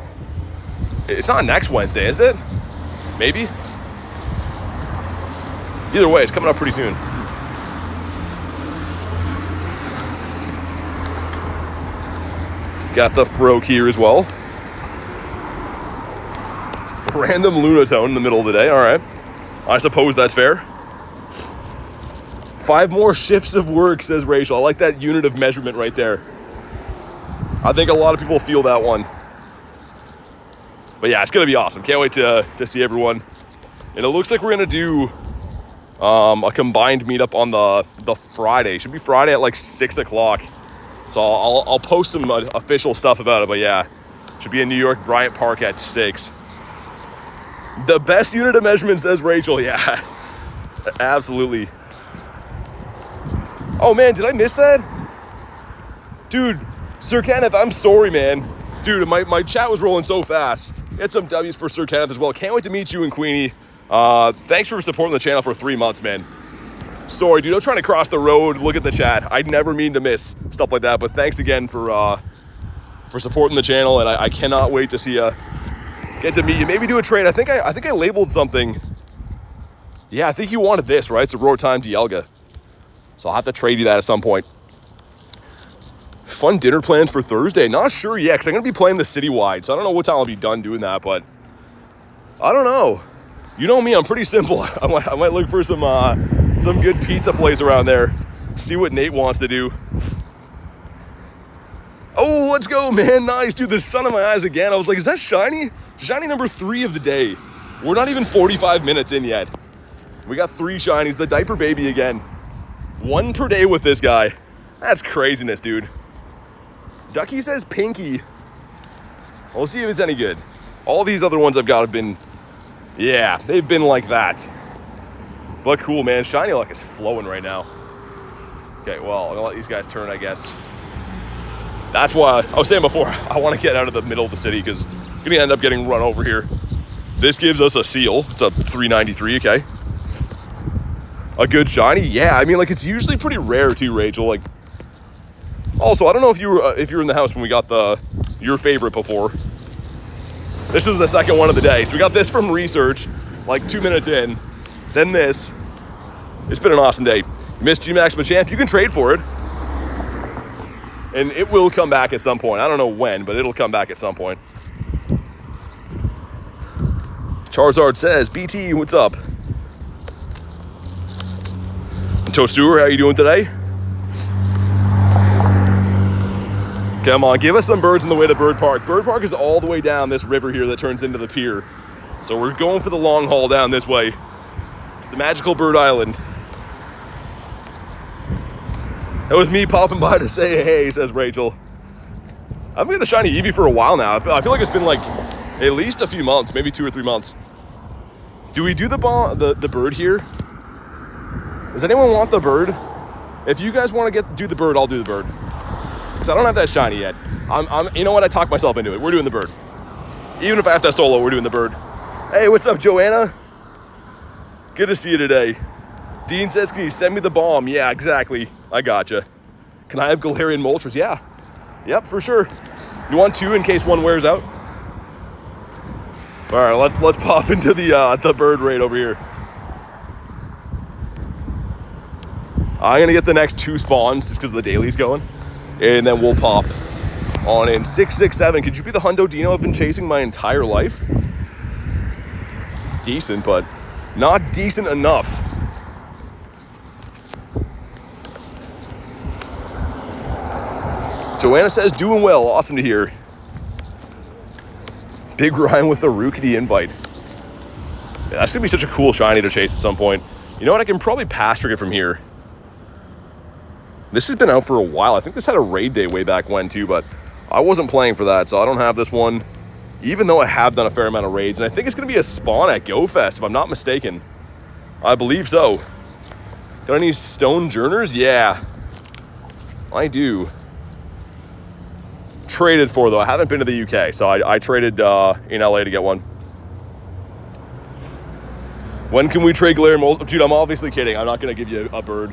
it's not next Wednesday, is it? Maybe? Either way, it's coming up pretty soon. Got the Froak here as well. Random Lunatone in the middle of the day, all right. I suppose that's fair. 5 more shifts of work, says Rachel. I like that unit of measurement right there. I think a lot of people feel that one. But yeah, it's gonna be awesome. Can't wait to see everyone. And it looks like we're gonna do a combined meetup on the Friday. Should be Friday at like 6 o'clock. So I'll post some official stuff about it, but yeah, should be in New York, Bryant Park at 6. The best unit of measurement, says Rachel. Yeah, absolutely. Oh man, did I miss that? Dude, Sir Kenneth, I'm sorry, man. Dude, my chat was rolling so fast. Get some W's for Sir Kenneth as well. Can't wait to meet you and Queenie. Thanks for supporting the channel for 3 months, man. Sorry, dude, I'm trying to cross the road, look at the chat. I'd never mean to miss stuff like that, but thanks again for supporting the channel, and I cannot wait to see you, get to meet you. Maybe do a trade. I think I labeled something. Yeah, I think you wanted this, right? It's a Roar Time Dialga. So I'll have to trade you that at some point. Fun dinner plans for Thursday. Not sure yet, because I'm going to be playing the citywide, so I don't know what time I'll be done doing that, but I don't know. You know me, I'm pretty simple. I might look for some good pizza place around there. See what Nate wants to do. Oh, let's go, man. Nice, dude. The sun in my eyes again. I was like, is that shiny? Shiny number 3 of the day. We're not even 45 minutes in yet. We got 3 shinies. The diaper baby again. 1 per day with this guy. That's craziness, dude. Ducky says pinky. We'll see if it's any good. All these other ones I've got have been, yeah, they've been like that. But cool, man. Shiny luck is flowing right now. Okay, well, I'm gonna let these guys turn, I guess. That's why I was saying before, I want to get out of the middle of the city because I'm gonna end up getting run over here. This gives us a seal. It's a 393, okay. A good shiny, yeah. I mean, like, it's usually pretty rare too, Rachel. Like, also, I don't know if you were in the house when we got your favorite before. This is the second one of the day. So we got this from research, like 2 minutes in. Then this. It's been an awesome day. Missed DYNAMAX Machamp. You can trade for it. And it will come back at some point. I don't know when, but it'll come back at some point. Charizard says, BT, what's up? Tosuer, how you doing today? Come on, give us some birds on the way to Bird Park. Bird Park is all the way down this river here that turns into the pier. So we're going for the long haul down this way. To the magical Bird Island. That was me popping by to say hey, says Rachel. I've been a shiny Eevee for a while now. I feel like it's been like at least a few months, maybe 2 or 3 months. Do we do the bird here? Does anyone want the bird? If you guys want to do the bird, I'll do the bird. Because I don't have that shiny yet. You know what? I talked myself into it. We're doing the bird. Even if I have to solo, we're doing the bird. Hey, what's up, Joanna? Good to see you today. Dean says, can you send me the bomb? Yeah, exactly. I gotcha. Can I have Galarian Moltres? Yeah. Yep, for sure. You want 2 in case one wears out? All right, let's pop into the bird raid over here. I'm gonna get the next 2 spawns just because the daily's going, and then we'll pop on in 667. Could you be the Hundo Dino I've been chasing my entire life? Decent, but not decent enough. Joanna says, doing well. Awesome to hear. Big Ryan with the Rookidee invite. Yeah, that's gonna be such a cool shiny to chase at some point. You know what? I can probably pass trick it from here. This has been out for a while. I think this had a raid day way back when too, but I wasn't playing for that, so I don't have this one, even though I have done a fair amount of raids. And I think it's gonna be a spawn at Go Fest, if I'm not mistaken. I believe so. Got any Stone Journers? Yeah, I do. traded for, though. I haven't been to the UK, so I traded in LA to get one. When can we trade Galarian Moltres? Dude, I'm obviously kidding. I'm not going to give you a bird.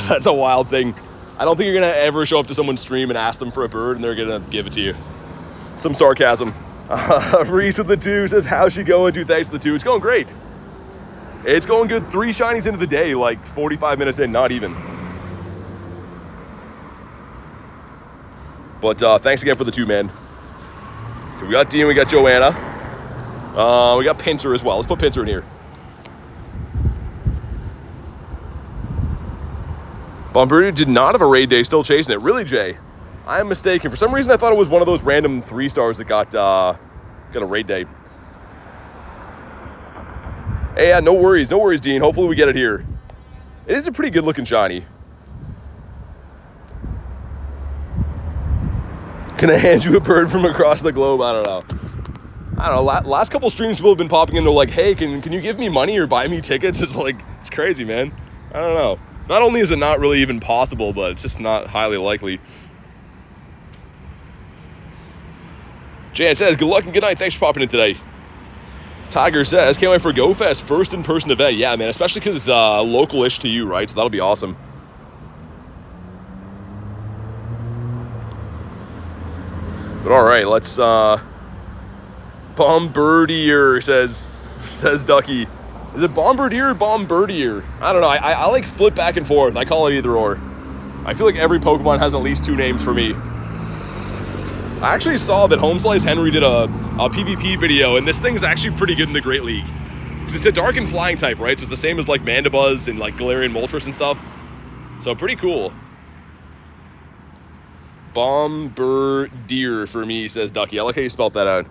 That's a wild thing. I don't think you're going to ever show up to someone's stream and ask them for a bird and they're going to give it to you. Some sarcasm. Reese with the 2 says, how's she going? Dude, thanks to the 2. It's going great. It's going good. 3 shinies into the day, like 45 minutes in, not even. But thanks again for the 2, man. Okay, we got Dean, we got Joanna. We got Pinsir as well. Let's put Pinsir in here. Bombardier did not have a raid day, still chasing it. Really, Jay? I am mistaken. For some reason, I thought it was one of those random 3-stars that got a raid day. Hey, yeah, no worries, Dean. Hopefully we get it here. It is a pretty good-looking shiny. Can I hand you a bird from across the globe? I don't know. Last couple streams, people have been popping in. They're like, hey, can you give me money or buy me tickets? It's like, it's crazy, man. I don't know. Not only is it not really even possible, but it's just not highly likely. Jan says, good luck and good night. Thanks for popping in today. Tiger says, can't wait for GoFest, first in-person event. Yeah, man, especially because it's local-ish to you, right? So that'll be awesome. But all right, let's... Bombardier, says Ducky. Is it Bombardier or Bombardier? I don't know. I like flip back and forth. I call it either or. I feel like every Pokemon has at least 2 names for me. I actually saw that Homeslice Henry did a PvP video, and this thing's actually pretty good in the Great League. It's a dark and flying type, right? So it's the same as like Mandibuzz and like Galarian Moltres and stuff. So pretty cool. Bombardier for me, says Ducky. I like how you spelled that out.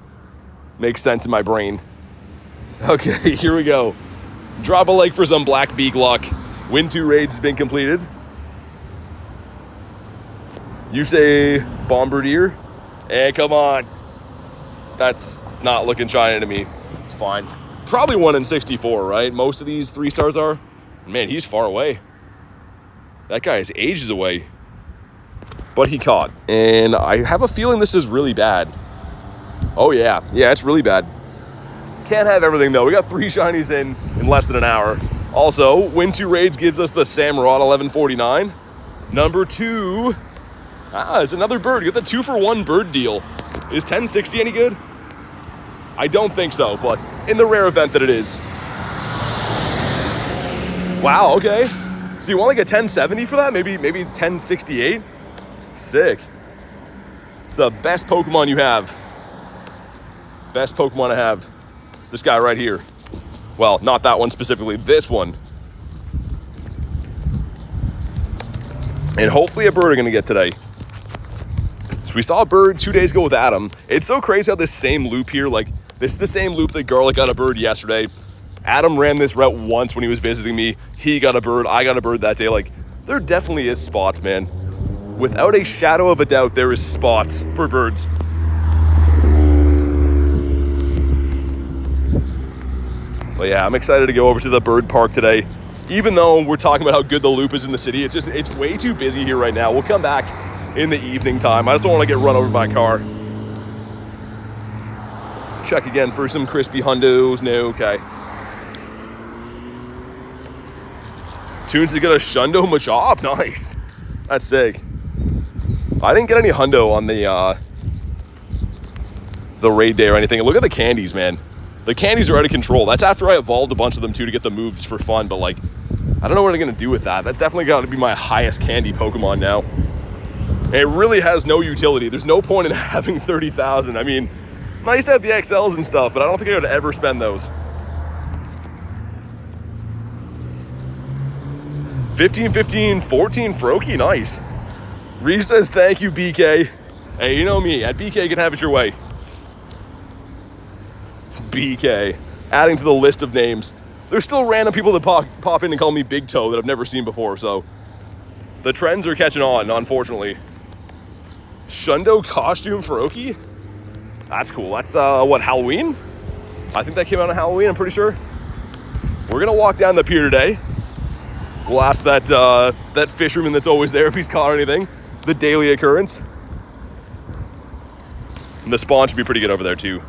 Makes sense in my brain. Okay, here we go. Drop a like for some Black Beak luck. Win 2 raids has been completed. You say Bombardier? Hey, come on. That's not looking shiny to me. It's fine. Probably 1 in 64, right? Most of these 3-stars are. Man, he's far away. That guy is ages away. But he caught. And I have a feeling this is really bad. Oh, yeah. Yeah, it's really bad. Can't have everything, though. We got 3 shinies in less than an hour. Also, win 2 raids gives us the Samurott 1149. Number 2. It's another bird. You get the 2-for-1 bird deal. Is 1060 any good? I don't think so, but in the rare event that it is. Wow, okay. So you want like a 1070 for that? Maybe 1068? Sick. It's the best Pokemon you have. Best Pokemon I have. This guy right here. Well, not that one specifically, this one. And hopefully a bird are gonna get today. So we saw a bird 2 days ago with Adam. It's so crazy how this same loop here, like this is the same loop that Garlic got a bird yesterday. Adam ran this route once when he was visiting me. He got a bird, I got a bird that day. Like, there definitely is spots, man. Without a shadow of a doubt, there is spots for birds. But yeah, I'm excited to go over to the bird park today. Even though we're talking about how good the loop is in the city, it's way too busy here right now. We'll come back in the evening time. I just don't want to get run over by a car. Check again for some crispy hundos. No, okay. Tunes to get a Shundo Machop. Nice. That's sick. I didn't get any hundo on the raid day or anything. Look at the candies, man. The candies are out of control. That's after I evolved a bunch of them too to get the moves for fun, but like, I don't know what I'm gonna do with that. That's definitely got to be my highest candy Pokemon now. And it really has no utility. There's no point in having 30,000. I mean, nice to have the XLs and stuff, but I don't think I would ever spend those. 15, 15, 14 Froakie, nice. Reese says, thank you, BK. Hey, you know me, at BK can have it your way. BK, adding to the list of names. There's still random people that pop in and call me Big Toe that I've never seen before, so the trends are catching on, unfortunately. Shundo costume Froakie? That's cool. That's, what, Halloween? I think that came out on Halloween, I'm pretty sure. We're gonna walk down the pier today. We'll ask that fisherman that's always there if he's caught anything. The daily occurrence. And the spawn should be pretty good over there too.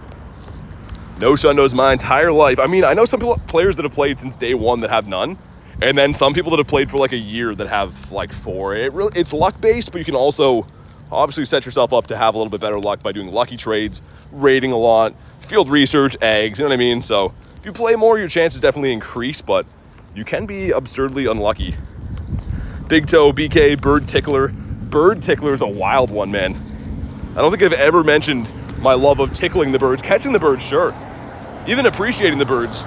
No shundos my entire life. I mean, I know some players that have played since day one that have none. And then some people that have played for like a year that have like 4. It's luck-based, but you can also obviously set yourself up to have a little bit better luck by doing lucky trades, raiding a lot, field research, eggs, you know what I mean? So if you play more, your chances definitely increase, but you can be absurdly unlucky. Big Toe, BK, Bird Tickler. Bird Tickler is a wild one, man. I don't think I've ever mentioned my love of tickling the birds. Catching the birds, sure. Even appreciating the birds.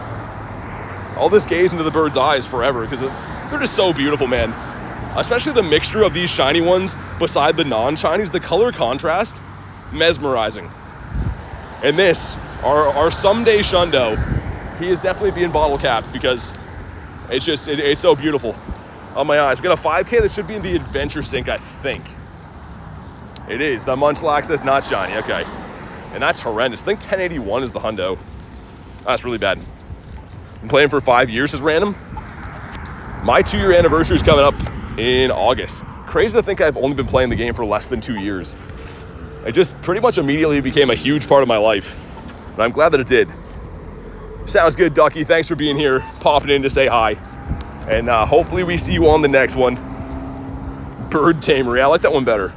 I'll just gaze into the bird's eyes forever because they're just so beautiful, man. Especially the mixture of these shiny ones beside the non-shinies, the color contrast, mesmerizing. And this, our someday shundo, he is definitely being bottle capped because it's so beautiful on my eyes. We got a 5K that should be in the adventure sync, I think. It is, the Munchlax that's not shiny, okay. And that's horrendous. I think 1081 is the hundo. That's really bad. Been playing for 5 years is random. My 2-year anniversary is coming up in August. Crazy to think I've only been playing the game for less than 2 years. It just pretty much immediately became a huge part of my life. And I'm glad that it did. Sounds good, Ducky. Thanks for being here, popping in to say hi. And hopefully we see you on the next one. Bird Tamery, I like that one better.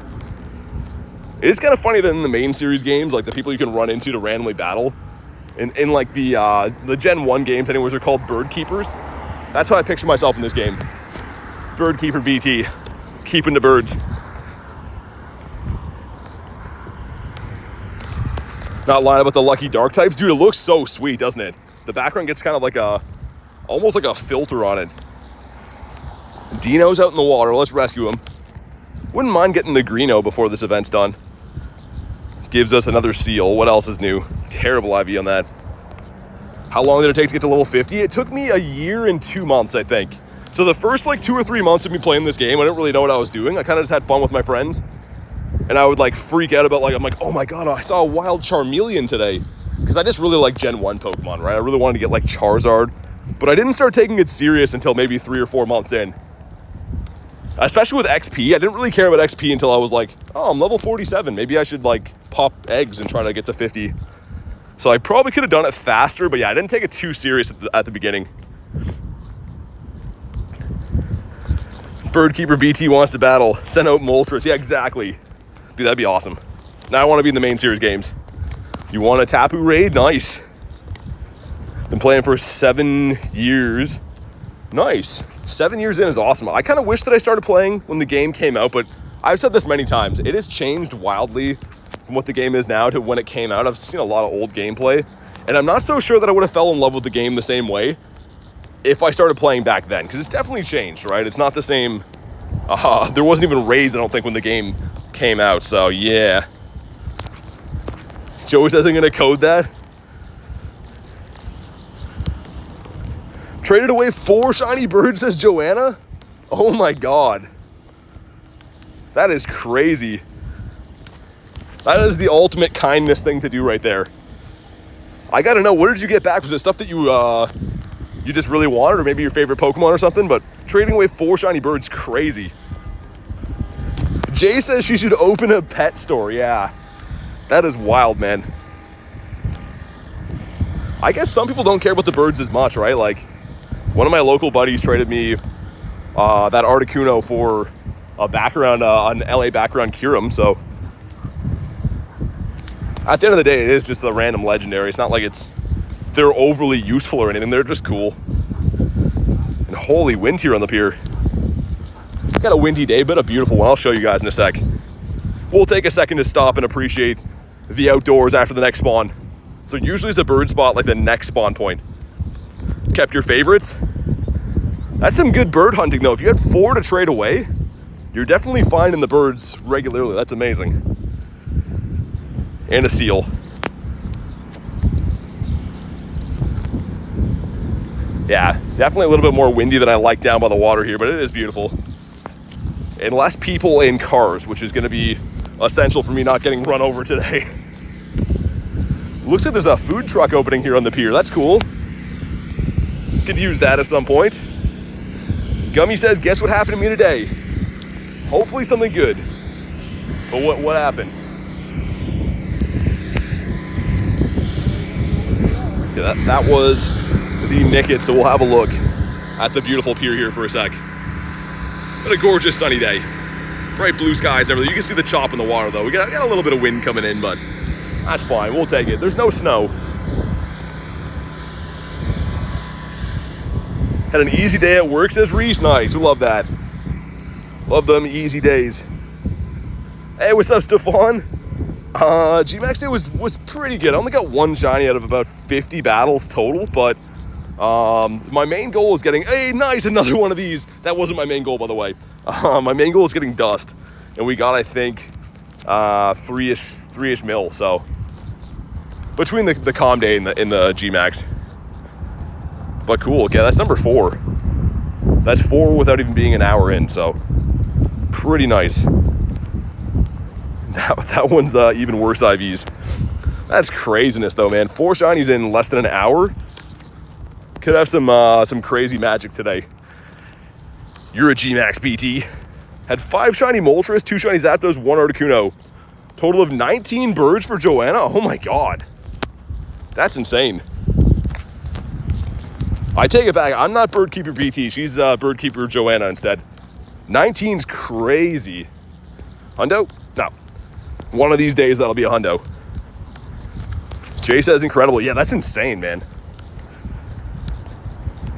It is kind of funny that in the main series games, like the people you can run into to randomly battle, in like the Gen 1 games, anyways, are called Bird Keepers. That's how I picture myself in this game. Bird Keeper BT, keeping the birds. Not lying about the lucky dark types. Dude, it looks so sweet, doesn't it? The background gets kind of like almost like a filter on it. Dino's out in the water, let's rescue him. Wouldn't mind getting the Greeno before this event's done. Gives us another seal. What else is new? Terrible IV on that. How long did it take to get to level 50? It took me a year and 2 months, I think. So the first like 2 or 3 months of me playing this game, I didn't really know what I was doing. I kind of just had fun with my friends. And I would like freak out about I'm like, oh my God, I saw a wild Charmeleon today. Because I just really like Gen 1 Pokemon, right? I really wanted to get like Charizard. But I didn't start taking it serious until maybe 3 or 4 months in. Especially with XP, I didn't really care about XP until I was like, oh, I'm level 47. Maybe I should like pop eggs and try to get to 50. So I probably could have done it faster, but yeah, I didn't take it too serious at the beginning. Birdkeeper BT wants to battle. Send out Moltres. Yeah, exactly. Dude, that'd be awesome. Now I want to be in the main series games. You want a Tapu raid? Nice. Been playing for 7 years. Nice. 7 years in is awesome. I kind of wish that I started playing when the game came out, but I've said this many times. It has changed wildly from what the game is now to when it came out. I've seen a lot of old gameplay, and I'm not so sure that I would have fell in love with the game the same way if I started playing back then, because it's definitely changed, right? It's not the same. There wasn't even raids, I don't think, when the game came out, so yeah. Joey says I'm going to code that. Traded away 4 shiny birds, says Joanna. Oh my God. That is crazy. That is the ultimate kindness thing to do right there. I gotta know, what did you get back? Was it stuff that you just really wanted, or maybe your favorite Pokemon or something? But trading away 4 shiny birds, crazy. Jay says she should open a pet store. Yeah, that is wild, man. I guess some people don't care about the birds as much, right? Like, one of my local buddies traded me that Articuno for a background, an LA background Kyurem, so at the end of the day, it is just a random legendary. It's not like they're overly useful or anything. They're just cool. And holy wind here on the pier. Got a windy day, but a beautiful one. I'll show you guys in a sec. We'll take a second to stop and appreciate the outdoors after the next spawn. So usually it's a bird spot like the next spawn point. Kept your favorites. That's some good bird hunting though. If you had 4 to trade away, you're definitely finding the birds regularly. That's amazing. And a seal. Yeah, definitely a little bit more windy than I like down by the water here, but it is beautiful. And less people in cars, which is going to be essential for me not getting run over today. Looks like there's a food truck opening here on the pier. That's cool. Could use that at some point. Gummy says, guess what happened to me today? Hopefully something good. But what happened? Yeah, that was the Nicket, so we'll have a look at the beautiful pier here for a sec. But a gorgeous sunny day. Bright blue skies, everything. You can see the chop in the water, though. We got a little bit of wind coming in, but that's fine. We'll take it. There's no snow. Had an easy day at work, says Reese. Nice. We love that. Love them easy days. Hey, what's up, Stefan? GMAX day was pretty good. I only got one shiny out of about 50 battles total, but my main goal is getting, hey, nice, another one of these. That wasn't my main goal, by the way. My main goal is getting dust, and we got, I think, three-ish mil. So between the calm day and the GMAX, but cool. Okay, that's number 4. That's 4 without even being an hour in. So pretty nice. That one's even worse IVs. That's craziness, though, man. 4 shinies in less than an hour. Could have some crazy magic today. You're a GMAX BT. Had 5 shiny Moltres, 2 shiny Zapdos, 1 Articuno. Total of 19 birds for Joanna. Oh my god. That's insane. I take it back. I'm not Birdkeeper BT. She's Birdkeeper Joanna instead. 19's crazy. Hundo? No. One of these days that'll be a hundo. Jay says incredible. Yeah, that's insane, man.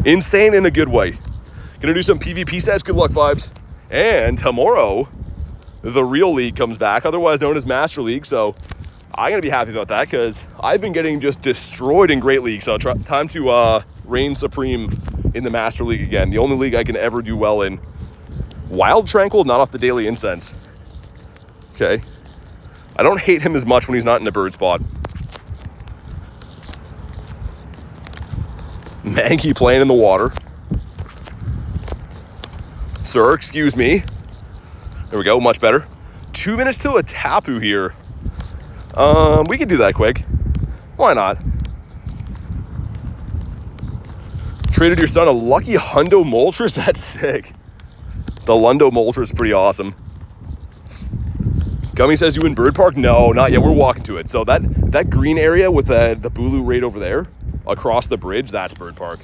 Insane in a good way. Gonna do some PvP sets. Good luck, vibes. And tomorrow, the real league comes back, otherwise known as Master League. So I'm gonna be happy about that because I've been getting just destroyed in Great League. So time to reign supreme in the Master League again. The only league I can ever do well in. Wild Tranquil, not off the daily incense. Okay. I don't hate him as much when he's not in a bird spot. Mankey playing in the water. Sir, excuse me. There we go, much better. 2 minutes till a Tapu here. We can do that quick. Why not? Traded your son a lucky Hundo Moltres? That's sick. The Lundo Moltres is pretty awesome. Gummy says you in Bird Park? No, not yet. We're walking to it. So that green area with the Bulu right over there, across the bridge, that's Bird Park.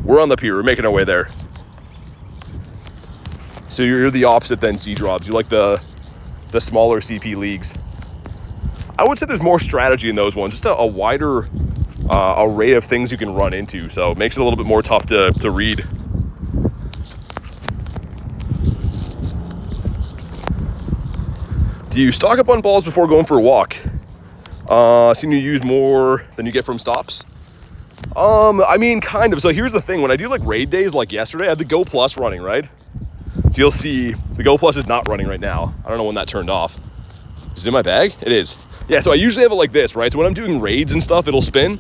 We're on the pier. We're making our way there. So you're the opposite than C-Drops. You like the smaller CP leagues. I would say there's more strategy in those ones. Just a wider array of things you can run into. So it makes it a little bit more tough to read. Do you stock up on balls before going for a walk? Seem you use more than you get from stops? I mean, kind of. So here's the thing. When I do like raid days like yesterday, I had the Go Plus running, right? So you'll see the Go Plus is not running right now. I don't know when that turned off. Is it in my bag? It is. Yeah, so I usually have it like this, right? So when I'm doing raids and stuff, it'll spin.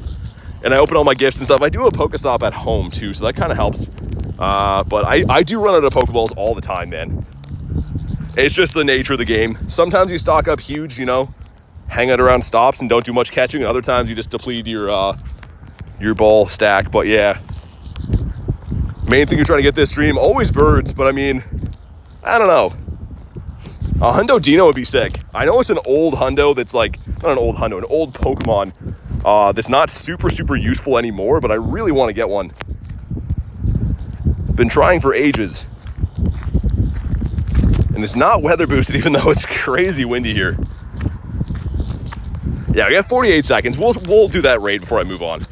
And I open all my gifts and stuff. I do a Pokestop at home too, so that kind of helps. But I do run out of Pokeballs all the time, man. It's just the nature of the game. Sometimes you stock up huge, you know, hang out around stops and don't do much catching. And other times you just deplete your ball stack. But yeah, main thing you're trying to get this stream, always birds. But I mean, I don't know. A Hundo Dino would be sick. I know it's an old Hundo that's like, not an old Hundo, an old Pokemon that's not super, super useful anymore. But I really want to get one. Been trying for ages. And it's not weather boosted, even though it's crazy windy here. Yeah, we got 48 seconds. We'll do that raid before I move on.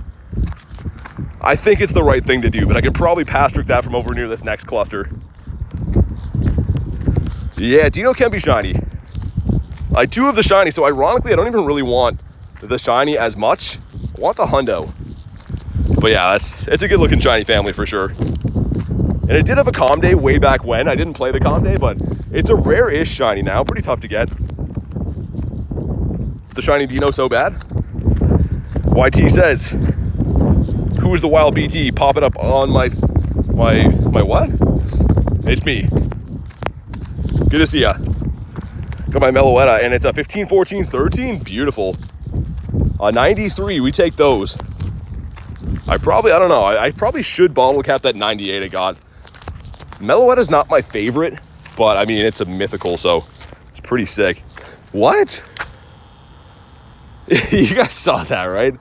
I think it's the right thing to do, but I can probably pass trick that from over near this next cluster. Yeah, Dino can be shiny. I do have the shiny, so ironically, I don't even really want the shiny as much. I want the Hundo. But yeah, it's a good looking shiny family for sure. And it did have a calm day way back when. I didn't play the calm day, but it's a rare-ish shiny now. Pretty tough to get. The shiny Dino so bad? YT says, who is the wild BT? Pop it up on my what? It's me. Good to see ya. Got my Meloetta, and it's a 15, 14, 13. Beautiful. 93, we take those. I don't know. I probably should bottle cap that 98 I got. Meloetta's not my favorite, but I mean, it's a mythical, so it's pretty sick. What? You guys saw that, right?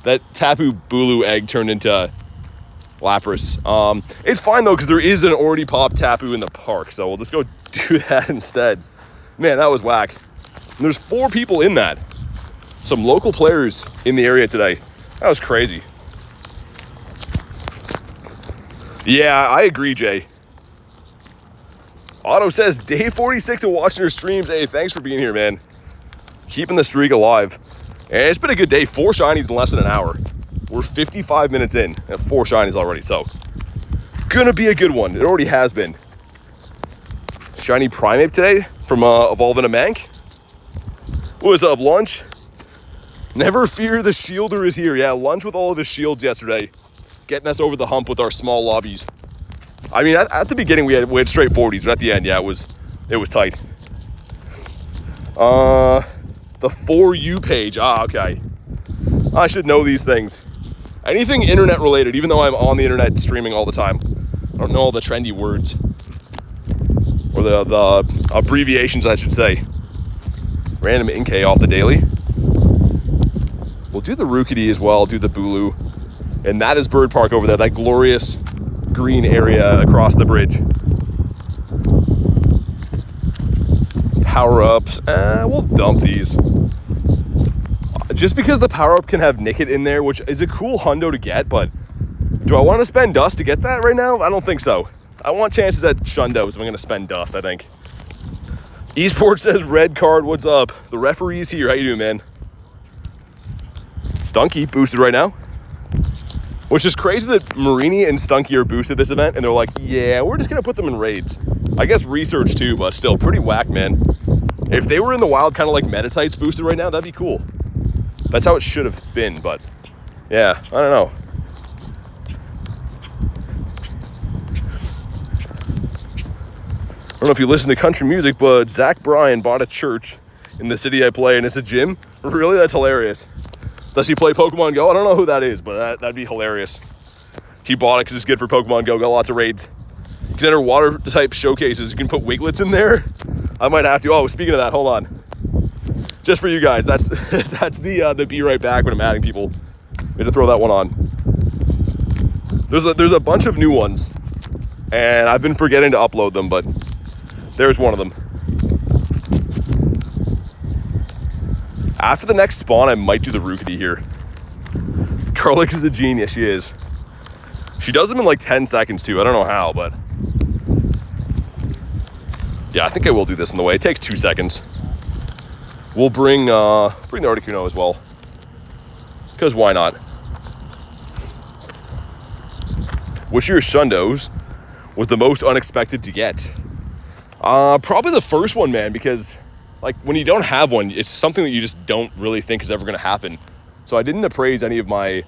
That Tapu Bulu egg turned into Lapras. It's fine though, because there is an already popped Tapu in the park, so we'll just go do that instead. Man, that was whack. And there's 4 people in that. Some local players in the area today. That was crazy. Yeah, I agree, Jay. Otto says, day 46 of watching your streams. Hey, thanks for being here, man. Keeping the streak alive. And it's been a good day. 4 shinies in less than an hour. We're 55 minutes in and 4 shinies already, so gonna be a good one. It already has been. Shiny Primeape today from Evolving a Mank. What's up, Lunch? Never fear, the shielder is here. Yeah, Lunch with all of his shields yesterday, getting us over the hump with our small lobbies. I mean, at the beginning we had straight 40s, but at the end, yeah, it was tight. The For You page. Okay. I should know these things. Anything internet related, even though I'm on the internet streaming all the time. I don't know all the trendy words. Or the abbreviations, I should say. Random Inkay off the daily. We'll do the Rookidee as well, do the Bulu. And that is Bird Park over there, that glorious green area across the bridge. Power-ups, we'll dump these. Just because the power-up can have Nickit in there, which is a cool hundo to get, but do I want to spend dust to get that right now? I don't think so. I want chances at Shundos if I'm going to spend dust, I think. Esports says, red card, what's up? The referee's here, how you doing, man? Stunky boosted right now. Which is crazy that Marini and Stunky are boosted this event, and they're like, yeah, we're just going to put them in raids. I guess research too, but still pretty whack, man. If they were in the wild, kind of like Metatites boosted right now, that'd be cool. That's how it should have been, but yeah, I don't know. I don't know if you listen to country music, but Zach Bryan bought a church in the city I play, and it's a gym. Really? That's hilarious. Does he play Pokemon GO? I don't know who that is, but that'd be hilarious. He bought it because it's good for Pokemon GO. Got lots of raids. You can enter water type showcases. You can put Wiglets in there. I might have to. Oh, speaking of that, hold on. Just for you guys, that's the be right back when I'm adding people. We had to throw that one on. There's a bunch of new ones, and I've been forgetting to upload them, but there's one of them. After the next spawn, I might do the Rookidee here. Garlic is a genius, she is. She does them in like 10 seconds too. I don't know how, but yeah, I think I will do this in the way. It takes 2 seconds. We'll bring the Articuno as well, because why not? Which of your Shundos was the most unexpected to get? Probably the first one, man, because like when you don't have one, it's something that you just don't really think is ever going to happen. So I didn't appraise any of my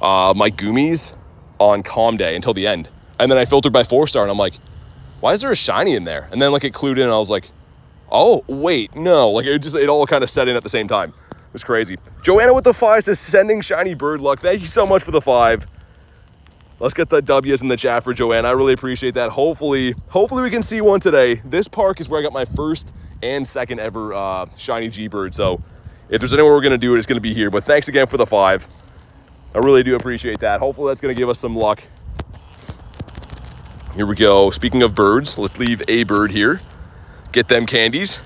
my Goomies on Calm Day until the end. And then I filtered by 4-star and I'm like, why is there a shiny in there? And then like it clued in and I was like, oh, wait, no. Like it all kind of set in at the same time. It was crazy. Joanna with the 5 says, sending shiny bird luck. Thank you so much for the 5. Let's get the W's in the chat for Joanna. I really appreciate that. Hopefully we can see one today. This park is where I got my first and second ever shiny G-Bird. So if there's anywhere we're going to do it, it's going to be here. But thanks again for the 5. I really do appreciate that. Hopefully that's going to give us some luck. Here we go. Speaking of birds, let's leave a bird here. Get them candies.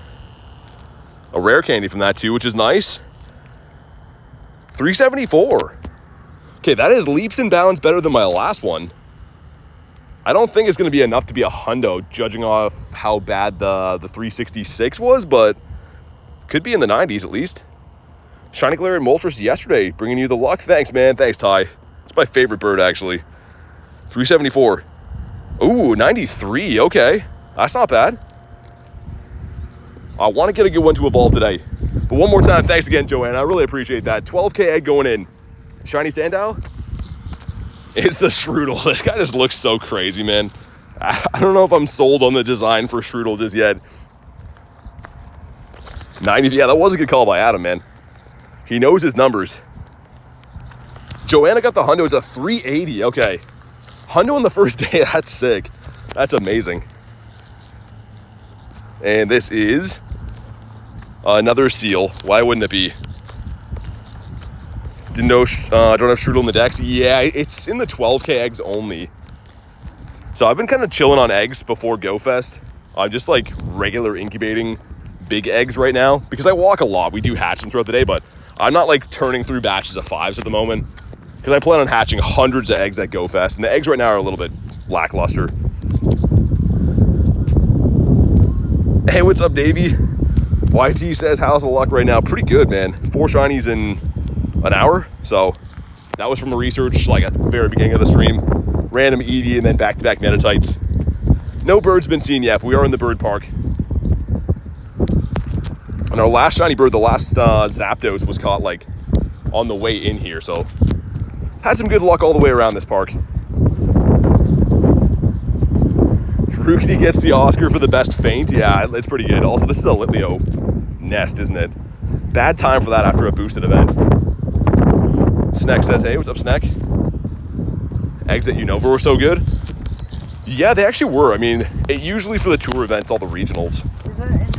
A rare candy from that too, which is nice. 374. Okay, that is leaps and bounds better than my last one. I don't think it's going to be enough to be a hundo, judging off how bad the 366 was, but could be in the 90s at least. Shiny Galarian Moltres yesterday, bringing you the luck. Thanks, man. Thanks, Ty. It's my favorite bird, actually. 374. Ooh, 93. Okay. That's not bad. I want to get a good one to evolve today. But one more time, thanks again, Joanna. I really appreciate that. 12K egg going in. Shiny Sandow? It's the Strudel. This guy just looks so crazy, man. I don't know if I'm sold on the design for Strudel just yet. 90, yeah, that was a good call by Adam, man. He knows his numbers. Joanna got the hundo. It's a 380. Okay. Hundo on the first day. That's sick. That's amazing. And this is another seal. Why wouldn't it be? Didn't know, don't have strudel in the decks. Yeah, it's in the 12K eggs only. So I've been kind of chilling on eggs before Go Fest. I'm just like regular incubating big eggs right now because I walk a lot. We do hatch them throughout the day, but I'm not like turning through batches of 5s at the moment because I plan on hatching hundreds of eggs at Go Fest, and the eggs right now are a little bit lackluster. Hey, what's up, Davey? YT says, how's the luck right now? Pretty good, man. 4 shinies in an hour. So that was from a research like at the very beginning of the stream. Random ED and then back-to-back Metatites. No birds been seen yet, but we are in the bird park. And our last shiny bird, the last Zapdos, was caught like on the way in here. So had some good luck all the way around this park. Rookidee gets the Oscar for the best feint. Yeah, it's pretty good. Also, this is a Litleo nest, isn't it? Bad time for that after a boosted event. Sneck says, hey, what's up, Sneck? Eggs at Unova were so good. Yeah, they actually were. I mean, usually for the tour events, all the regionals. Is that in the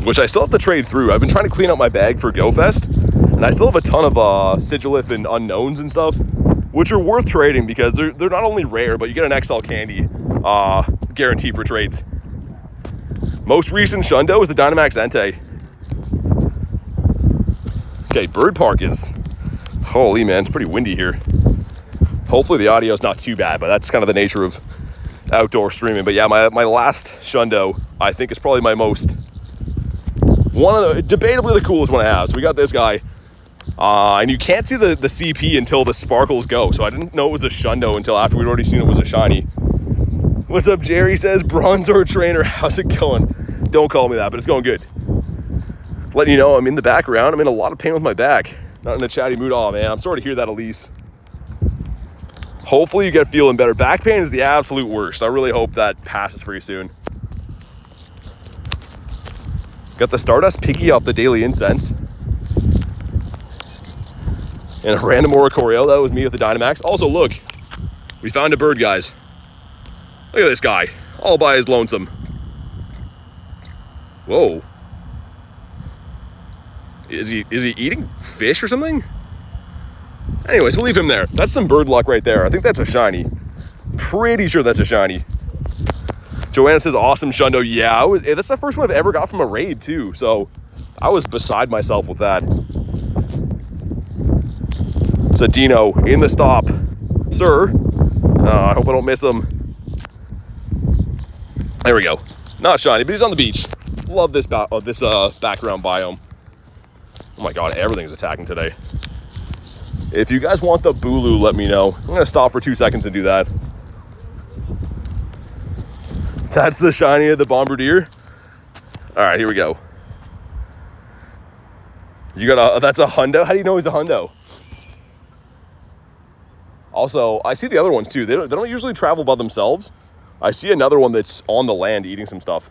which I still have to trade through. I've been trying to clean out my bag for Go Fest, and I still have a ton of Sigilith and Unknowns and stuff, which are worth trading because they're not only rare, but you get an XL candy guarantee for trades. Most recent Shundo is the Dynamax Entei. Okay, Bird Park is, holy man, it's pretty windy here. Hopefully the audio is not too bad, but that's kind of the nature of outdoor streaming. But yeah, my last Shundo, I think, is probably my most, one of the, debatably the coolest one I have. So we got this guy. And you can't see the CP until the sparkles go. So I didn't know it was a Shundo until after we'd already seen it was a shiny. What's up, Jerry says, Bronzor Trainer, how's it going? Don't call me that, but it's going good. Letting you know I'm in the background. I'm in a lot of pain with my back. Not in a chatty mood. Oh man, I'm sorry to hear that, Elise. Hopefully you get feeling better. Back pain is the absolute worst. I really hope that passes for you soon. Got the Stardust Piggy off the Daily Incense. And a random Oricorio. That was me with the Dynamax. Also, look. We found a bird, guys. Look at this guy. All by his lonesome. Whoa. Is he eating fish or something? Anyways, we'll leave him there. That's some bird luck right there. I think that's a shiny. Pretty sure that's a shiny. Joanna says, awesome Shundo. Yeah, that's the first one I've ever got from a raid, too. So I was beside myself with that. So Dino in the stop. Sir. I hope I don't miss him. There we go. Not shiny, but he's on the beach. Love this background biome. Oh my god, everything's attacking today. If you guys want the Bulu, let me know. I'm going to stop for 2 seconds and do that. That's the shiny of the Bombardier. All right, here we go. You got that's a hundo? How do you know he's a hundo? Also, I see the other ones too. They don't usually travel by themselves. I see another one that's on the land eating some stuff.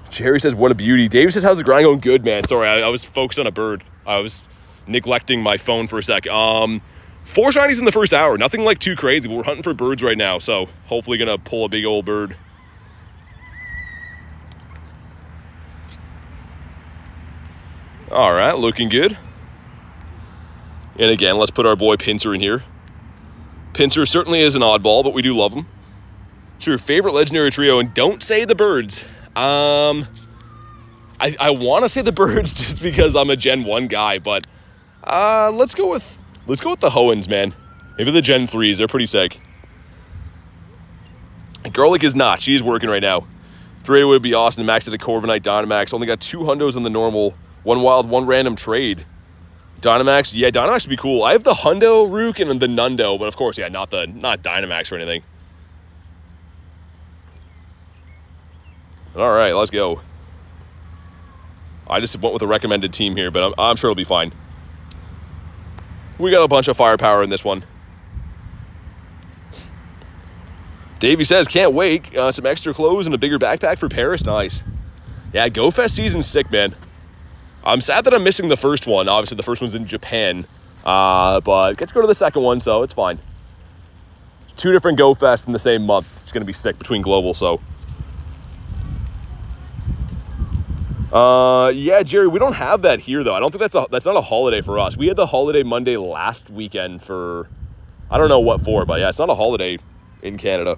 Jerry says, what a beauty. Dave says, how's the grind going? Good, man. Sorry, I was focused on a bird. I was neglecting my phone for a sec. 4 shinies in the first hour. Nothing like too crazy, but we're hunting for birds right now, so hopefully gonna pull a big old bird. All right, looking good. And again, let's put our boy Pinsir in here. Pinsir certainly is an oddball, but we do love him. It's your favorite legendary trio, and don't say the birds. I want to say the birds just because I'm a Gen 1 guy, but let's go with the Hoenns, man. Maybe the Gen 3s. They're pretty sick. Garlic is not. She's working right now. 3 would be awesome. Maxed at a Corviknight Dynamax. Only got 2 hundos in the normal. 1 wild, 1 random trade. Dynamax. Yeah, Dynamax would be cool. I have the Hundo Rook and the Nundo, but of course, yeah, not Dynamax or anything. All right, let's go. I just went with a recommended team here, but I'm sure it'll be fine. We got a bunch of firepower in this one. Davey says, can't wait. Some extra clothes and a bigger backpack for Paris. Nice. Yeah, Go Fest season's sick, man. I'm sad that I'm missing the first one. Obviously, the first one's in Japan. But get to go to the second one, so it's fine. 2 different Go Fests in the same month. It's going to be sick between global, so. Yeah, Jerry, we don't have that here, though. I don't think that's not a holiday for us. We had the holiday Monday last weekend for, I don't know what for, but yeah, it's not a holiday in Canada.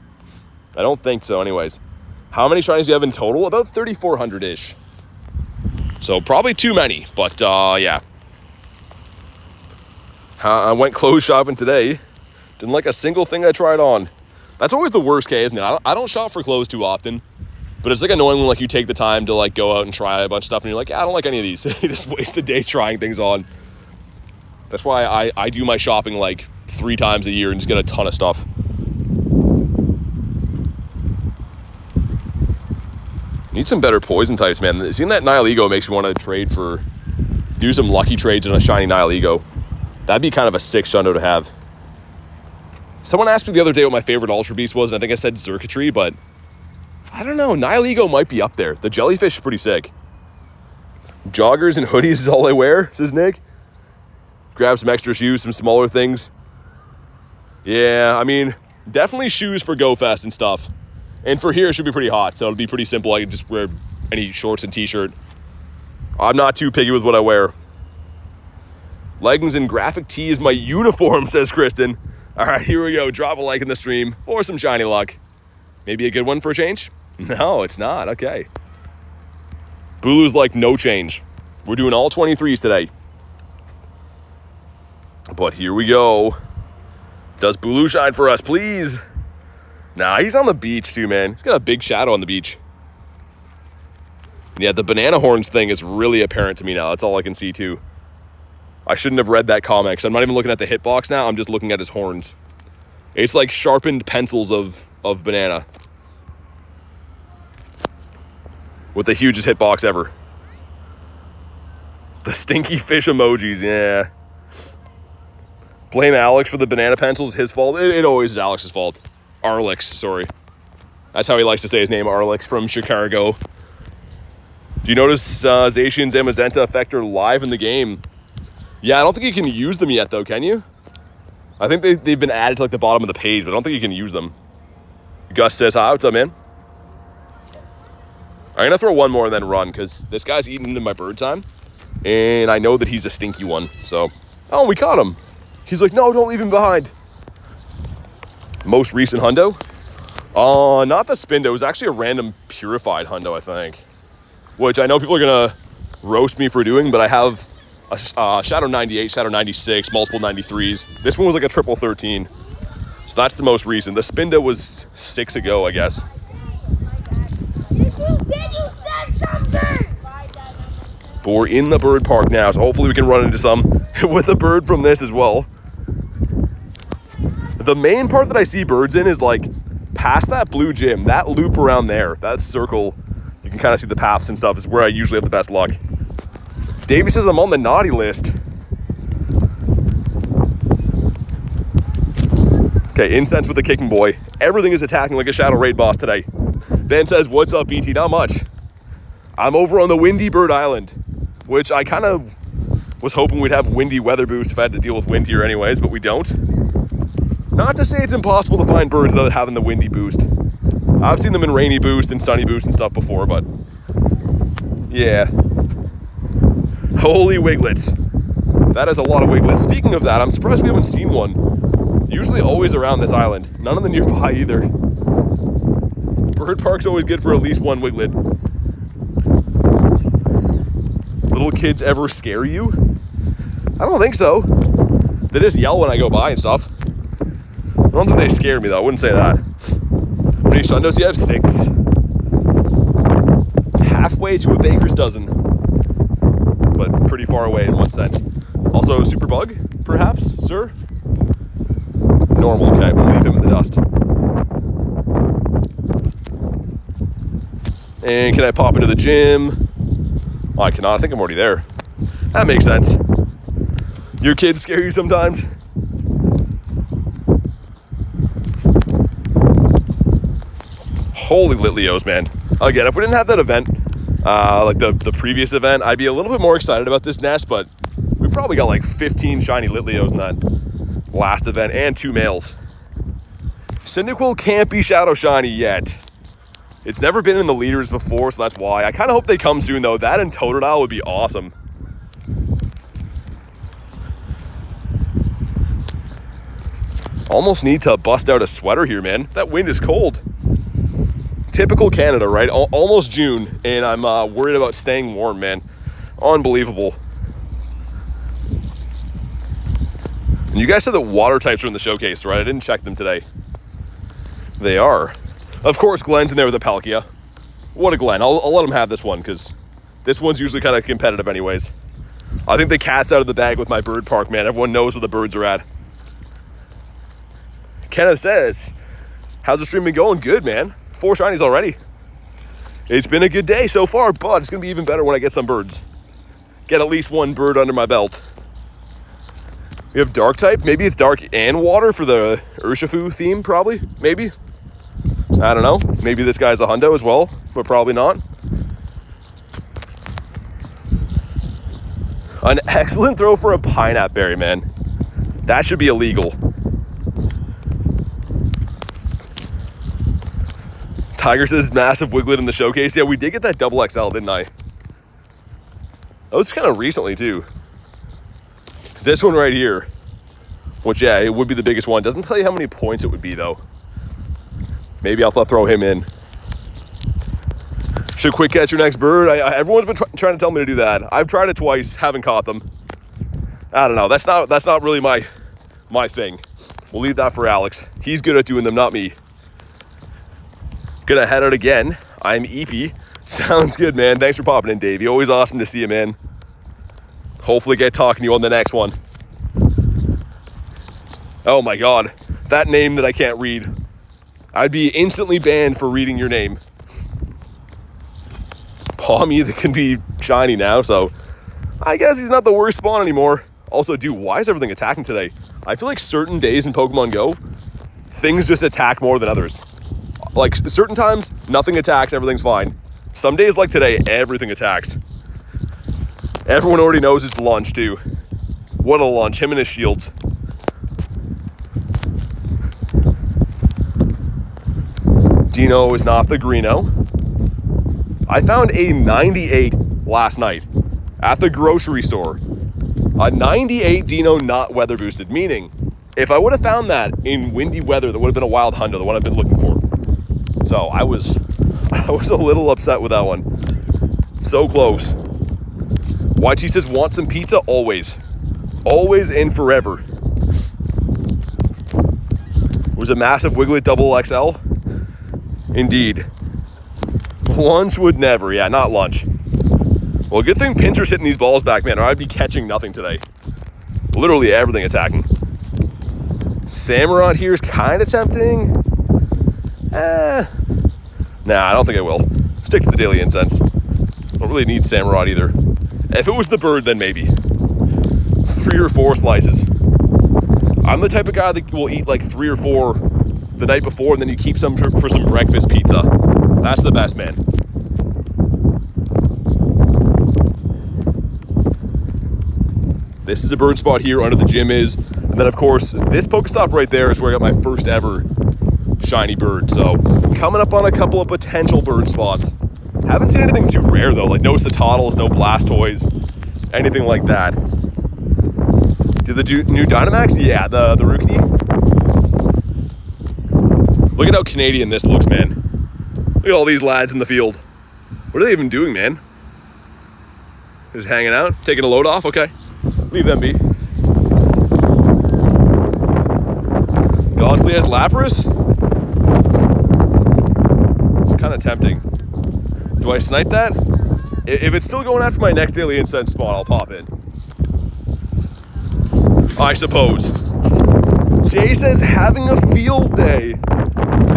I don't think so anyways. How many shinies do you have in total? About 3,400-ish. So probably too many, but yeah. I went clothes shopping today. Didn't like a single thing I tried on. That's always the worst case, isn't it? I don't shop for clothes too often. But it's like annoying when like you take the time to like go out and try a bunch of stuff and you're like, yeah, I don't like any of these. You just waste a day trying things on. That's why I do my shopping like 3 times a year and just get a ton of stuff. Need some better poison types, man. Seeing that Nihilego makes me want to do some lucky trades in a shiny Nihilego. That'd be kind of a sick shundo to have. Someone asked me the other day what my favorite Ultra Beast was, and I think I said Xurkitree, but I don't know. Nihilego might be up there. The jellyfish is pretty sick. Joggers and hoodies is all I wear, says Nick. Grab some extra shoes, some smaller things. Yeah, I mean, definitely shoes for Go Fest and stuff. And for here, it should be pretty hot, so it'll be pretty simple. I can just wear any shorts and t-shirt. I'm not too picky with what I wear. Leggings and graphic tee is my uniform, says Kristen. All right, here we go. Drop a like in the stream or some shiny luck. Maybe a good one for a change? No, it's not. Okay. Bulu's like no change. We're doing all 23s today. But here we go. Does Bulu shine for us, please? Nah, he's on the beach too, man. He's got a big shadow on the beach. Yeah, the banana horns thing is really apparent to me now. That's all I can see too. I shouldn't have read that comment because I'm not even looking at the hitbox now. I'm just looking at his horns. It's like sharpened pencils of banana. With the hugest hitbox ever. The stinky fish emojis, yeah. Blame Alex for the banana pencils, his fault. It always is Alex's fault. Arlix, sorry. That's how he likes to say his name, Arlix from Chicago. Do you notice Zacian's and Magenta Effector live in the game? Yeah, I don't think you can use them yet though, can you? I think they've been added to like the bottom of the page, but I don't think you can use them. Gus says, hi, what's up, man? I'm gonna throw one more and then run, because this guy's eating into my bird time. And I know that he's a stinky one, so. Oh, we caught him. He's like, no, don't leave him behind. Most recent hundo? Not the Spindo. It was actually a random purified hundo, I think. Which I know people are gonna roast me for doing, but I have a Shadow 98, Shadow 96, multiple 93s. This one was like a triple 13. So that's the most recent. The Spindo was 6 ago, I guess. But we're in the bird park now, so hopefully we can run into some with a bird from this as well. The main part that I see birds in is like past that blue gym, that loop around there, that circle. You can kind of see the paths and stuff is where I usually have the best luck. Davey says I'm on the naughty list. Okay, incense with the kicking boy. Everything is attacking like a shadow raid boss today. Ben says, what's up, BT? Not much. I'm over on the Windy Bird Island, which I kind of was hoping we'd have windy weather boost if I had to deal with wind here anyways, but we don't. Not to say it's impossible to find birds without having the windy boost. I've seen them in rainy boost and sunny boost and stuff before, but yeah. Holy Wiglets. That is a lot of Wiglets. Speaking of that, I'm surprised we haven't seen one. Usually always around this island. None of the nearby either. Bird Park's always good for at least one Wiglet. Little kids ever scare you? I don't think so. They just yell when I go by and stuff. I don't think they scare me though, I wouldn't say that. How many shundos do you have? 6. Halfway to a baker's dozen. But pretty far away in one sense. Also, super bug, perhaps, sir? Normal, okay, we'll leave him in the dust. And can I pop into the gym? Oh, I cannot, I think I'm already there. That makes sense. Your kids scare you sometimes? Holy Litleos, man. Again, if we didn't have that event, like the previous event, I'd be a little bit more excited about this nest, but we probably got like 15 shiny Litleos in that last event and 2 males. Cyndaquil can't be Shadow Shiny yet. It's never been in the leaders before, so that's why. I kind of hope they come soon, though. That and Totodile would be awesome. Almost need to bust out a sweater here, man. That wind is cold. Typical Canada, right? Almost June, and I'm worried about staying warm, man. Unbelievable. And you guys said that water types are in the showcase, right? I didn't check them today. They are. Of course, Glenn's in there with a Palkia. What a Glenn. I'll let him have this one, because this one's usually kind of competitive anyways. I think the cat's out of the bag with my bird park, man. Everyone knows where the birds are at. Kenneth says, how's the stream been going? Good, man. 4 shinies already. It's been a good day so far, but it's going to be even better when I get some birds. Get at least 1 bird under my belt. We have dark type. Maybe it's dark and water for the Urshifu theme, probably. Maybe. I don't know. Maybe this guy's a hundo as well, but probably not. An excellent throw for a pineapple berry, man. That should be illegal. Tiger says massive Wiglet in the showcase. Yeah, we did get that double XL, didn't I? That was kind of recently, too. This one right here, which, yeah, it would be the biggest one. Doesn't tell you how many points it would be, though. Maybe I'll throw him in. Should quick catch your next bird. Everyone's been trying to tell me to do that. I've tried it twice, haven't caught them. I don't know. That's not really my thing. We'll leave that for Alex. He's good at doing them, not me. Gonna head out again. I'm EP. Sounds good, man. Thanks for popping in, Davey. Always awesome to see you, man. Hopefully get talking to you on the next one. Oh my God. That name that I can't read. I'd be instantly banned for reading your name. Palmy that can be shiny now, so I guess he's not the worst spawn anymore. Also, dude, why is everything attacking today? I feel like certain days in Pokemon Go, things just attack more than others. Like, certain times, nothing attacks, everything's fine. Some days like today, everything attacks. Everyone already knows it's lunch, too. What a lunch, him and his shields. Dino is not the Greeno. I found a 98 last night at the grocery store. A 98 Dino not weather boosted, meaning if I would have found that in windy weather, that would have been a wild hundo, the one I've been looking for. So I was a little upset with that one. So close. YT says, want some pizza? Always. Always and forever. Was a massive Wiglet double XL? Indeed. Lunch would never. Yeah, not lunch. Well, good thing Pincher's hitting these balls back, man, or I'd be catching nothing today. Literally everything attacking. Samurott here is kind of tempting. Nah, I don't think I will. Stick to the daily incense. Don't really need Samurott either. If it was the bird, then maybe. 3 or 4 slices. I'm the type of guy that will eat like 3 or 4 the night before, and then you keep some for some breakfast pizza. That's the best, man. This is a bird spot here under the gym is. And then, of course, this Pokestop right there is where I got my first ever shiny bird. So, coming up on a couple of potential bird spots. Haven't seen anything too rare, though. Like, no Satottles, no Blastoise, anything like that. Did the new Dynamax? Yeah, the Rookidee. Look at how Canadian this looks, man. Look at all these lads in the field. What are they even doing, man? Just hanging out? Taking a load off? Okay. Leave them be. Godsley has Lapras? It's kind of tempting. Do I snipe that? If it's still going after my next daily incense spawn, I'll pop in. I suppose. Jay says having a field day.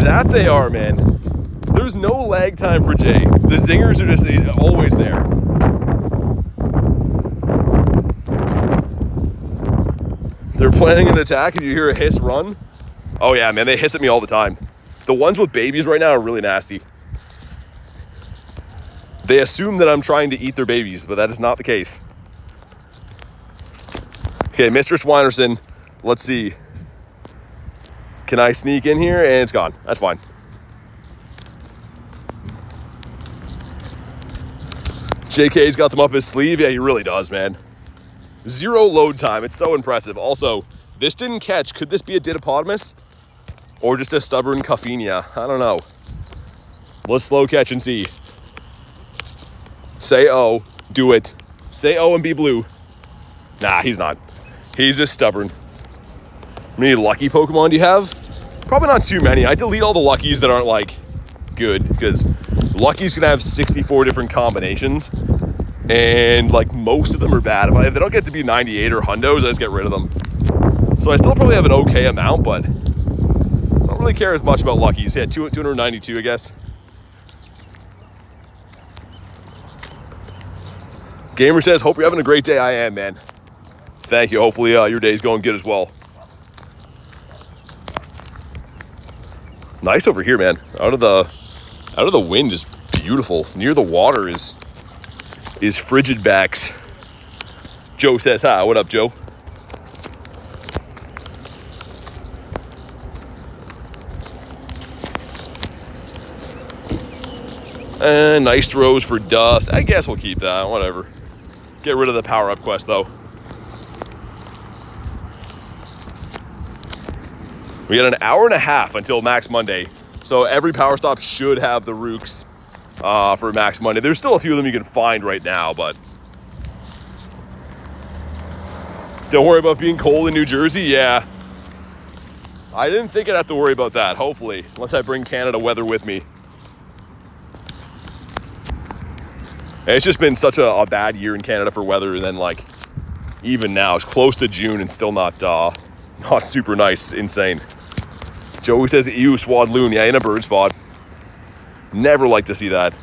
That they are, man. There's no lag time for Jay. The zingers are just always there. They're planning an attack and you hear a hiss run. Oh yeah, man, they hiss at me all the time. The ones with babies right now are really nasty. They assume that I'm trying to eat their babies, but that is not the case. Okay, Mistress Winerson, let's see. Can I sneak in here? And it's gone. That's fine. JK's got them up his sleeve. Yeah, he really does, man. 0 load time. It's so impressive. Also, this didn't catch. Could this be a Ditopotamus? Or just a stubborn Cuffinia? I don't know. Let's slow catch and see. Say oh. Do it. Say oh and be blue. Nah, he's not. He's just stubborn. How many lucky Pokemon do you have? Probably not too many. I delete all the luckies that aren't, like, good, because luckies can have 64 different combinations, and, like, most of them are bad. If they don't get to be 98 or hundos, I just get rid of them. So I still probably have an okay amount, but I don't really care as much about luckies. Yeah, 292, I guess. Gamer says, hope you're having a great day. I am, man. Thank you. Hopefully your day's going good as well. Nice over here, man. Out of the wind is beautiful. Near the water is frigid backs. Joe says hi. What up, Joe? And nice throws for dust. I guess we'll keep that. Whatever. Get rid of the power-up quest, though. We got an hour and a half until Max Monday. So every power stop should have the Rooks for Max Monday. There's still a few of them you can find right now, but don't worry about being cold in New Jersey. Yeah. I didn't think I'd have to worry about that, hopefully, unless I bring Canada weather with me. It's just been such a bad year in Canada for weather, and then, like, even now, it's close to June and still not super nice. Insane. Joey says, ew, Swadloon. Yeah, in a bird spot. Never like to see that.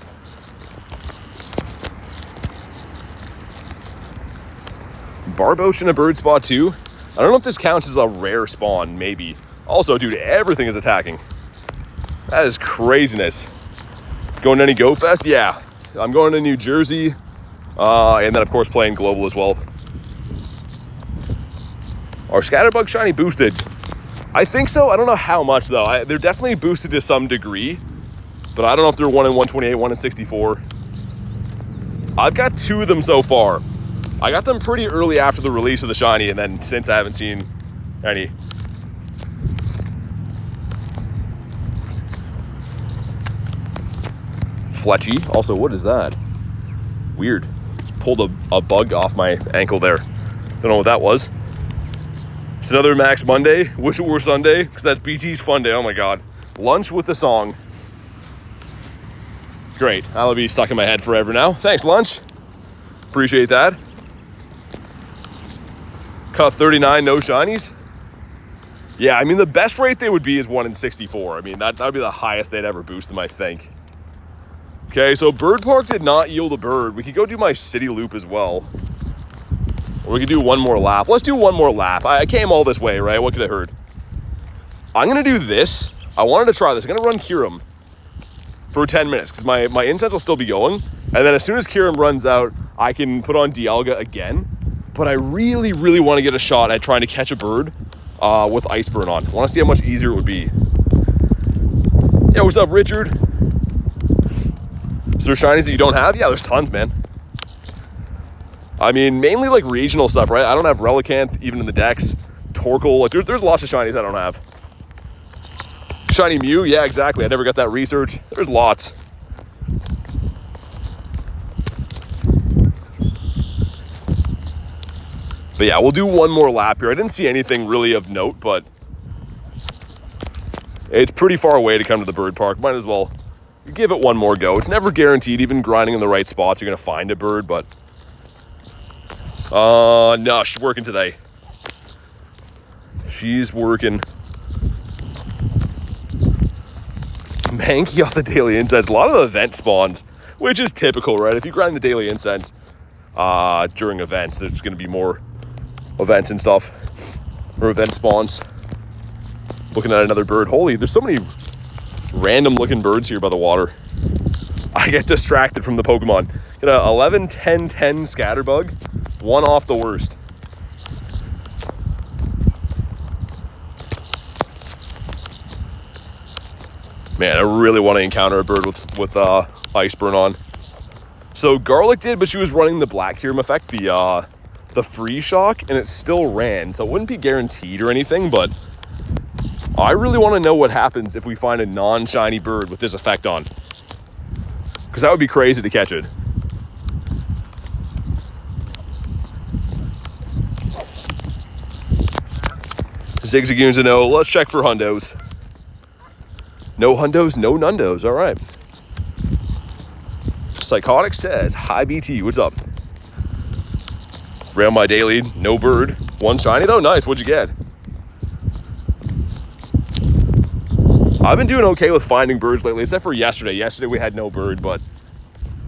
Barboach in a bird spot, too? I don't know if this counts as a rare spawn, maybe. Also, dude, everything is attacking. That is craziness. Going to any Go Fest? Yeah. I'm going to New Jersey, and then, of course, playing Global as well. Are Scatterbug Shiny boosted? I think so. I don't know how much, though. They're definitely boosted to some degree, but I don't know if they're 1 in 128, 1 in 64. I've got 2 of them so far. I got them pretty early after the release of the Shiny, and then since I haven't seen any. Fletchy. Also, what is that? Weird. Pulled a bug off my ankle there. Don't know what that was. It's another Max Monday. Wish it were Sunday, because that's BT's fun day. Oh my god. Lunch with the song. Great. That'll be stuck in my head forever now. Thanks, Lunch. Appreciate that. Cut 39, no shinies. Yeah, I mean, the best rate they would be is 1 in 64. I mean, that would be the highest they'd ever boost them, I think. Okay, so Bird Park did not yield a bird. We could go do my city loop as well. Or we could do one more lap. Let's do one more lap. I came all this way, right? What could have heard? I'm going to do this. I wanted to try this. I'm going to run Kyurem for 10 minutes because my incense will still be going. And then as soon as Kyurem runs out, I can put on Dialga again. But I really, really want to get a shot at trying to catch a bird with Iceburn on. I want to see how much easier it would be. Yeah, what's up, Richard? Is there shinies that you don't have? Yeah, there's tons, man. I mean, mainly like regional stuff, right? I don't have Relicanth even in the decks. Torkoal, like there's lots of shinies I don't have. Shiny Mew, yeah, exactly. I never got that research. There's lots. But yeah, we'll do one more lap here. I didn't see anything really of note, but it's pretty far away to come to the bird park. Might as well give it one more go. It's never guaranteed, even grinding in the right spots, you're going to find a bird, but no, she's working today. She's working. Mankey off the daily incense. A lot of event spawns, which is typical, right? If you grind the daily incense during events, there's going to be more events and stuff, or event spawns. Looking at another bird. Holy, there's so many random looking birds here by the water. I get distracted from the Pokemon. Get a 11, 10, 10 Scatterbug. One off the worst. Man, I really want to encounter a bird with Iceburn on. So Garlic did, but she was running the Black Serum effect, the free shock, and it still ran. So it wouldn't be guaranteed or anything, but I really want to know what happens if we find a non-shiny bird with this effect on. Because that would be crazy to catch it. Zigzagoon's a no. Let's check for hundos. No hundos, no nundos. All right. Psychotic says, hi BT, what's up? Ran my daily, no bird. One shiny though, nice, what'd you get? I've been doing okay with finding birds lately, except for yesterday. Yesterday we had no bird, but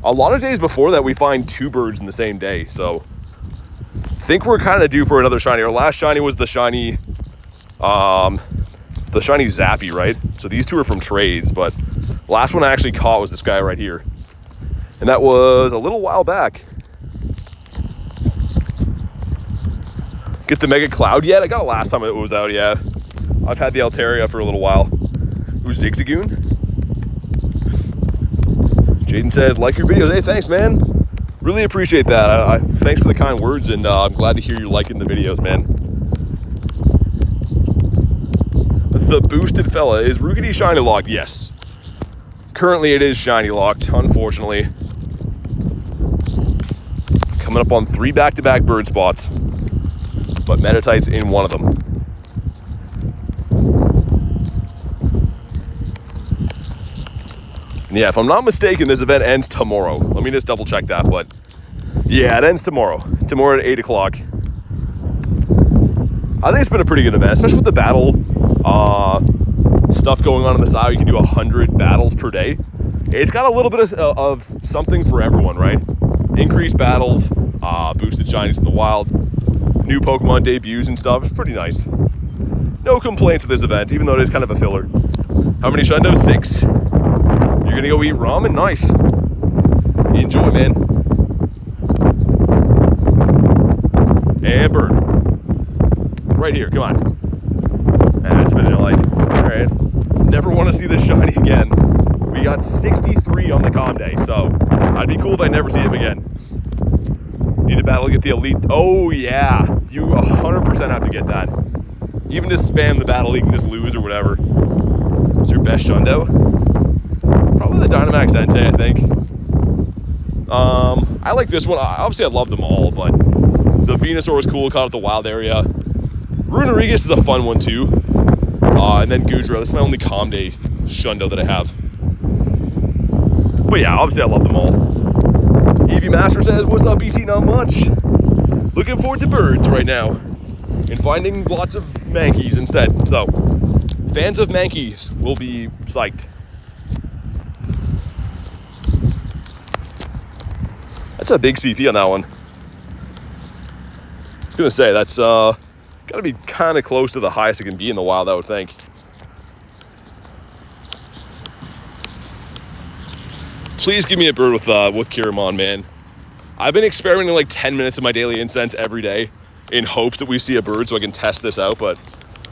a lot of days before that we find 2 birds in the same day, so I think we're kind of due for another shiny. Our last shiny was the shiny Zappy, right? So these 2 are from trades, but last one I actually caught was this guy right here. And that was a little while back. Get the Mega Cloud yet? I got it last time it was out, yeah. I've had the Altaria for a little while. Who's Zigzagoon? Jaden said, like your videos. Hey, thanks, man. Really appreciate that. Thanks for the kind words, and I'm glad to hear you liking the videos, man. The boosted fella. Is Rookidee shiny locked? Yes. Currently it is shiny locked, unfortunately. Coming up on 3 back-to-back bird spots, but Metatite's in one of them. And yeah, if I'm not mistaken, this event ends tomorrow. Let me just double check that, but yeah, it ends tomorrow. Tomorrow at 8 o'clock. I think it's been a pretty good event, especially with the battle stuff going on the side. You can do 100 battles per day. It's got a little bit of something for everyone, right? Increased battles, boosted shinies in the wild, new Pokemon debuts and stuff. It's pretty nice. No complaints with this event, even though it is kind of a filler. How many Shundos? 6. You're gonna go eat ramen? Nice. Enjoy, man. And bird. Right here, come on. That's vanilla light. Alright. Never want to see this shiny again. We got 63 on the comm day, so I'd be cool if I never see him again. Need a battle to get the elite. Oh yeah, you 100% have to get that. Even just spam the battle, you can just lose or whatever. It's your best Shundo? Probably the Dynamax Entei, I think. I like this one. Obviously I love them all, but the Venusaur was cool, caught at the wild area. Runerigus is a fun one too. And then Goodra, that's my only comm day Shundo that I have. But yeah, obviously I love them all. Eevee Master says, what's up, BT? Not much. Looking forward to birds right now. And finding lots of Mankeys instead. So, fans of Mankeys will be psyched. That's a big CP on that one. I was gonna say, that's gotta be kind of close to the highest it can be in the wild, I would think. Please give me a bird with Kiramon, man. I've been experimenting like 10 minutes of my daily incense every day in hopes that we see a bird so I can test this out, but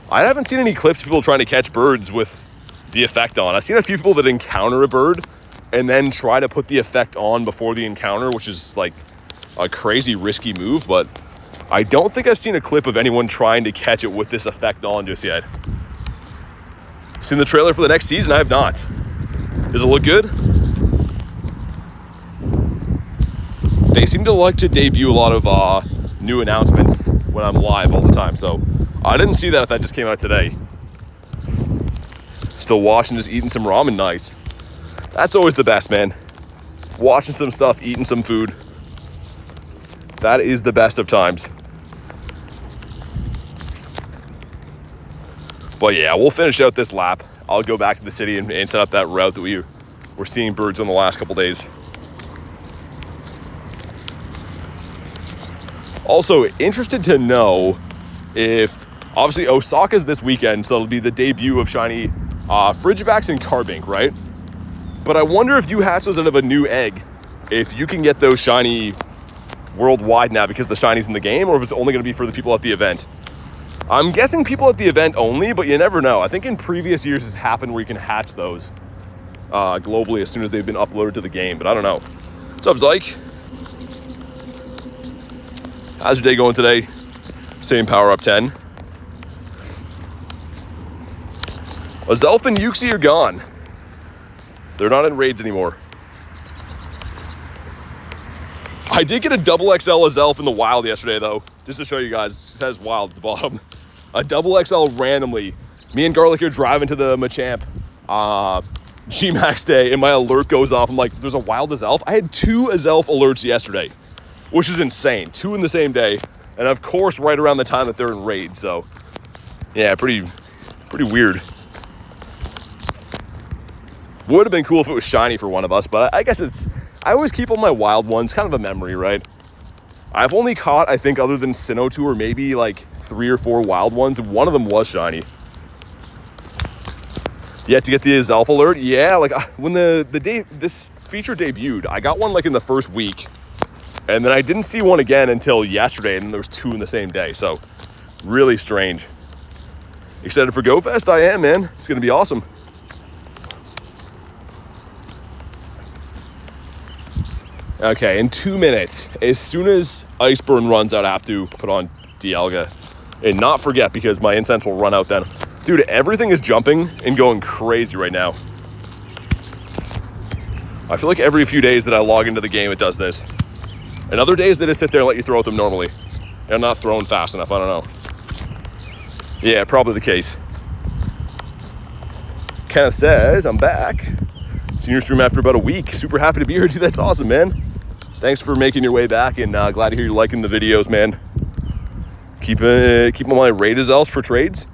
I haven't seen any clips of people trying to catch birds with the effect on. I've seen a few people that encounter a bird and then try to put the effect on before the encounter, which is like a crazy risky move, but I don't think I've seen a clip of anyone trying to catch it with this effect on just yet. Seen the trailer for the next season? I have not. Does it look good? They seem to like to debut a lot of new announcements when I'm live all the time, so I didn't see that if that just came out today. Still watching, just eating some ramen, nice. That's always the best, man. Watching some stuff, eating some food. That is the best of times. But yeah, we'll finish out this lap. I'll go back to the city and set up that route that we were seeing birds on the last couple days. Also, interested to know if, obviously Osaka's this weekend, so it'll be the debut of shiny Frigivax and Carbink, right? But I wonder if you hatch those out of a new egg, if you can get those shiny worldwide now because the shiny's in the game, or if it's only going to be for the people at the event. I'm guessing people at the event only, but you never know. I think in previous years it's happened where you can hatch those globally as soon as they've been uploaded to the game, but I don't know. What's up, Zyke? How's your day going today? Same power up 10. Azelf and Yuxi are gone. They're not in raids anymore. I did get a double XL Azelf in the wild yesterday, though. Just to show you guys, it says wild at the bottom. A double XL randomly. Me and Garlic are driving to the Machamp G-Max day, and my alert goes off. I'm like, there's a wild Azelf? I had 2 Azelf alerts yesterday, which is insane. 2 in the same day. And of course, right around the time that they're in raid. So, yeah, pretty weird. Would have been cool if it was shiny for one of us, but I guess I always keep all my wild ones, kind of a memory, right? I've only caught, I think, other than Sinnoh 2, or maybe like 3 or 4 wild ones, and one of them was shiny. Yet to get the Azelf alert, yeah, like when the day this feature debuted, I got one like in the first week, and then I didn't see one again until yesterday, and then there was 2 in the same day, so really strange. Excited for Go Fest? I am, man. It's gonna be awesome. Okay, in 2 minutes, as soon as Iceburn runs out, I have to put on Dialga. And not forget, because my incense will run out then. Dude, everything is jumping and going crazy right now. I feel like every few days that I log into the game, it does this. And other days, they just sit there and let you throw at them normally. And I'm not throwing fast enough, I don't know. Yeah, probably the case. Kenneth says, I'm back. Seen your stream after about a week. Super happy to be here, dude. That's awesome, man. Thanks for making your way back, and glad to hear you're liking the videos, man. Keep all my raid Azelfs for trades.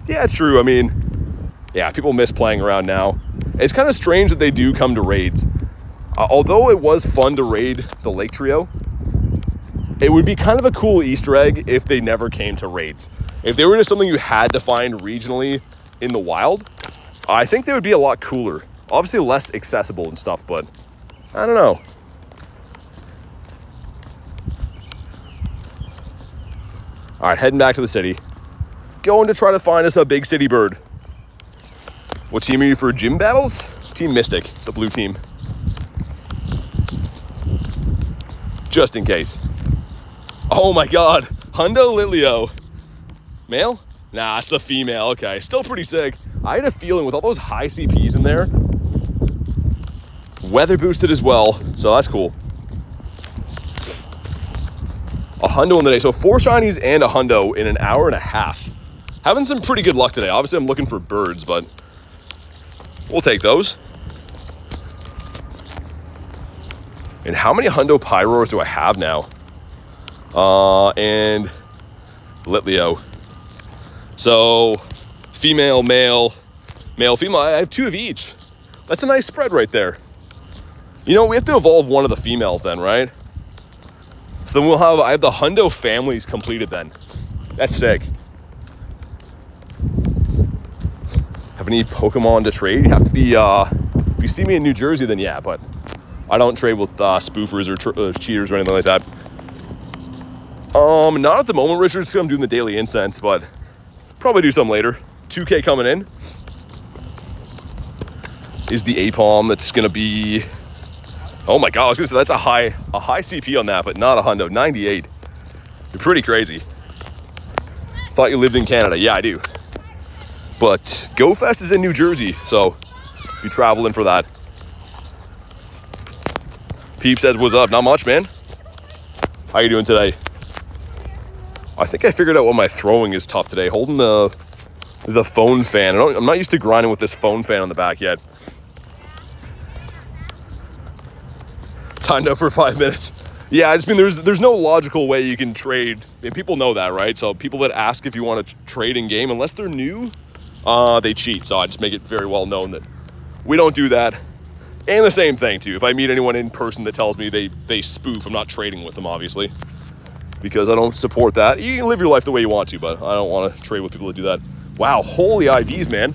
Yeah, true. I mean, yeah, people miss playing around now. It's kind of strange that they do come to raids. Although it was fun to raid the Lake Trio, it would be kind of a cool Easter egg if they never came to raids. If they were just something you had to find regionally in the wild, I think they would be a lot cooler. Obviously less accessible and stuff, but I don't know. All right, heading back to the city. Going to try to find us a big city bird. What team are you for gym battles? Team Mystic, the blue team. Just in case. Oh my God, Hundo Litleo. Male? Nah, it's the female, okay. Still pretty sick. I had a feeling with all those high CPs in there, weather boosted as well, so that's cool. A hundo in the day, so 4 shinies and a hundo in an hour and a half. Having some pretty good luck today. Obviously, I'm looking for birds, but we'll take those. And how many hundo Pyroars do I have now? And Litleo. So, female, male, male, female. I have 2 of each. That's a nice spread right there. You know, we have to evolve one of the females then, right? So then I have the hundo families completed then. That's sick. Have any Pokemon to trade? You have to be, if you see me in New Jersey, then yeah, but I don't trade with spoofers or cheaters or anything like that. Not at the moment, Richard, because I'm doing the daily incense, but probably do some later. 2K coming in. Is the Apom that's gonna be, oh my God, I was gonna say that's a high CP on that, but not a hundo, 98. You're pretty crazy. Thought you lived in Canada. Yeah, I do. But Go Fest is in New Jersey, so be traveling for that. Peep says, what's up? Not much, man. How you doing today? I think I figured out what my throwing is tough today. Holding the phone fan. I'm not used to grinding with this phone fan on the back yet. Timed out for 5 minutes. Yeah, I just mean there's no logical way you can trade. And people know that, right? So people that ask if you want to trade in game, unless they're new, they cheat. So I just make it very well known that we don't do that. And the same thing too. If I meet anyone in person that tells me they spoof, I'm not trading with them, obviously, because I don't support that. You can live your life the way you want to, but I don't want to trade with people that do that. Wow, holy IVs, man.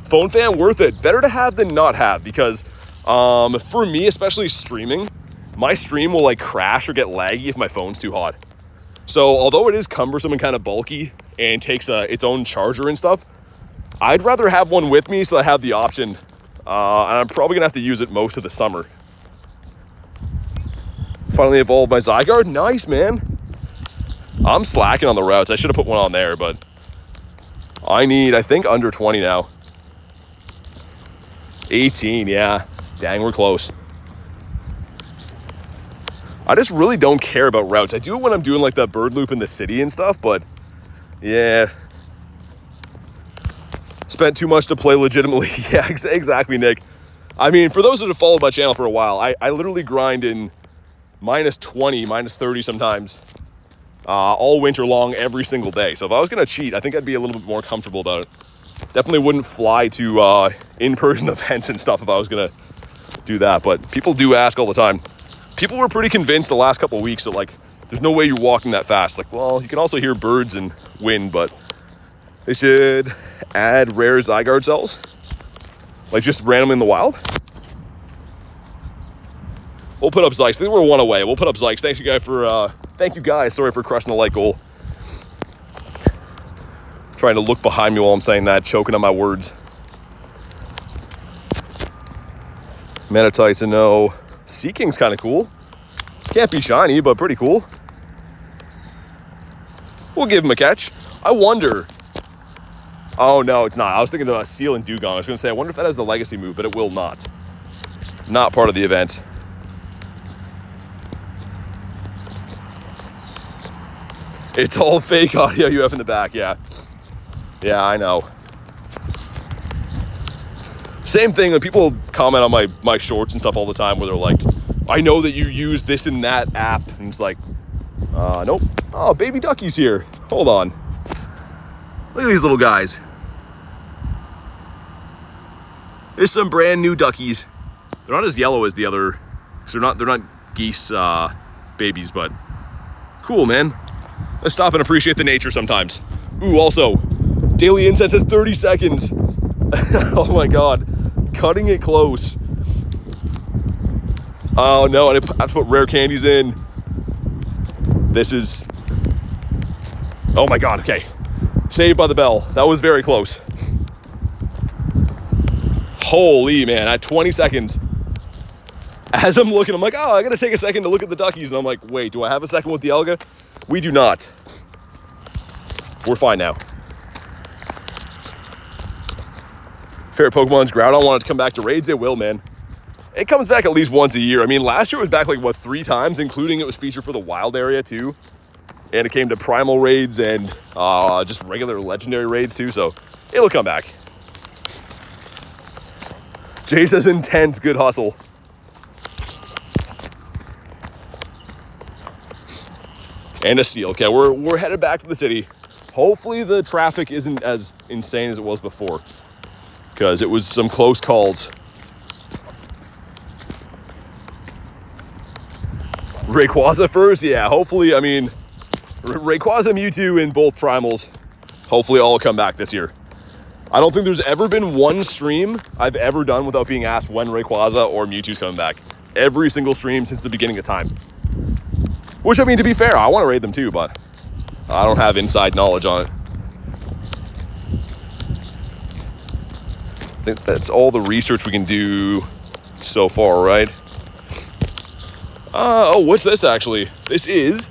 Phone fan, worth it. Better to have than not have, because for me, especially streaming, my stream will like crash or get laggy if my phone's too hot. So although it is cumbersome and kind of bulky and takes its own charger and stuff, I'd rather have one with me so I have the option. And I'm probably gonna have to use it most of the summer. finally evolved my Zygarde. Nice, man. I'm slacking on the routes. I should have put one on there, but I need, I think, under 20 now. 18, yeah. Dang, we're close. I just really don't care about routes. I do it when I'm doing like that bird loop in the city and stuff, but yeah. Spent too much to play legitimately. Yeah, exactly, Nick. I mean, for those that have followed my channel for a while, I literally grind in minus 20, minus 30 sometimes, all winter long, every single day. So if I was going to cheat, I think I'd be a little bit more comfortable about it. Definitely wouldn't fly to in-person events and stuff if I was going to do that. But people do ask all the time. People were pretty convinced the last couple of weeks that, like, there's no way you're walking that fast. Like, well, you can also hear birds and wind, but they should add rare Zygarde cells. Like, just randomly in the wild. We'll put up Zykes. I think we're one away. We'll put up Zykes. Thank you guys. Sorry for crushing the like goal. Trying to look behind me while I'm saying that, choking on my words. Manatite's a no. Seeking's kind of cool. Can't be shiny, but pretty cool. We'll give him a catch. I wonder. Oh, no, it's not. I was thinking of Seal and Dugong. I was going to say, I wonder if that has the legacy move, but it will not. Not part of the event. It's all fake audio you have in the back, yeah. Yeah, I know. Same thing when people comment on my shorts and stuff all the time where they're like, I know that you use this and that app. And it's like, nope. Oh, baby ducky's here. Hold on. Look at these little guys. There's some brand new duckies. They're not as yellow as the other, because they're not geese babies, but cool, man. Let's stop and appreciate the nature sometimes. Ooh, also, daily incense has 30 seconds. Oh my God, cutting it close. Oh no, I have to put rare candies in. This is, oh my God, okay. Saved by the bell. That was very close. Holy man, at 20 seconds. As I'm looking, I'm like, oh, I gotta take a second to look at the duckies. And I'm like, wait, do I have a second with the Elga? We do not. We're fine now. Favorite Pokemon's Groudon wanted to come back to raids. It will, man. It comes back at least once a year. I mean, last year it was back like, what, 3 times, including it was featured for the wild area too. And it came to primal raids and just regular legendary raids too, so it'll come back. Jay says intense, good hustle. And a seal. Okay, we're headed back to the city. Hopefully the traffic isn't as insane as it was before, because it was some close calls. Rayquaza first? Yeah, hopefully, I mean, Rayquaza, Mewtwo in both primals, hopefully all come back this year. I don't think there's ever been one stream I've ever done without being asked when Rayquaza or Mewtwo's coming back. Every single stream since the beginning of time. Which, I mean, to be fair, I want to raid them too, but I don't have inside knowledge on it. I think that's all the research we can do so far, right? Oh, what's this actually? This is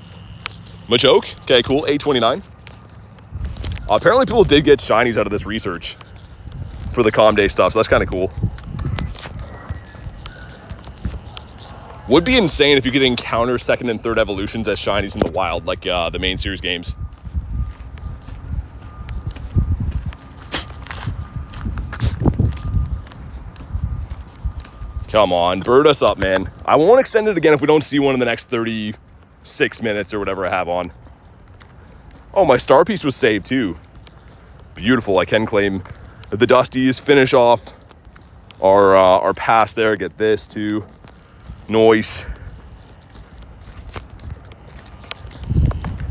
Machoke. Okay, cool. 829. Apparently people did get shinies out of this research for the Calm Day stuff, so that's kind of cool. Would be insane if you could encounter second and third evolutions as shinies in the wild, like the main series games. Come on, bird us up, man. I won't extend it again if we don't see one in the next 36 minutes or whatever I have on. Oh, my star piece was saved too. Beautiful. I can claim the Dusties, finish off our pass there, get this too. Noise.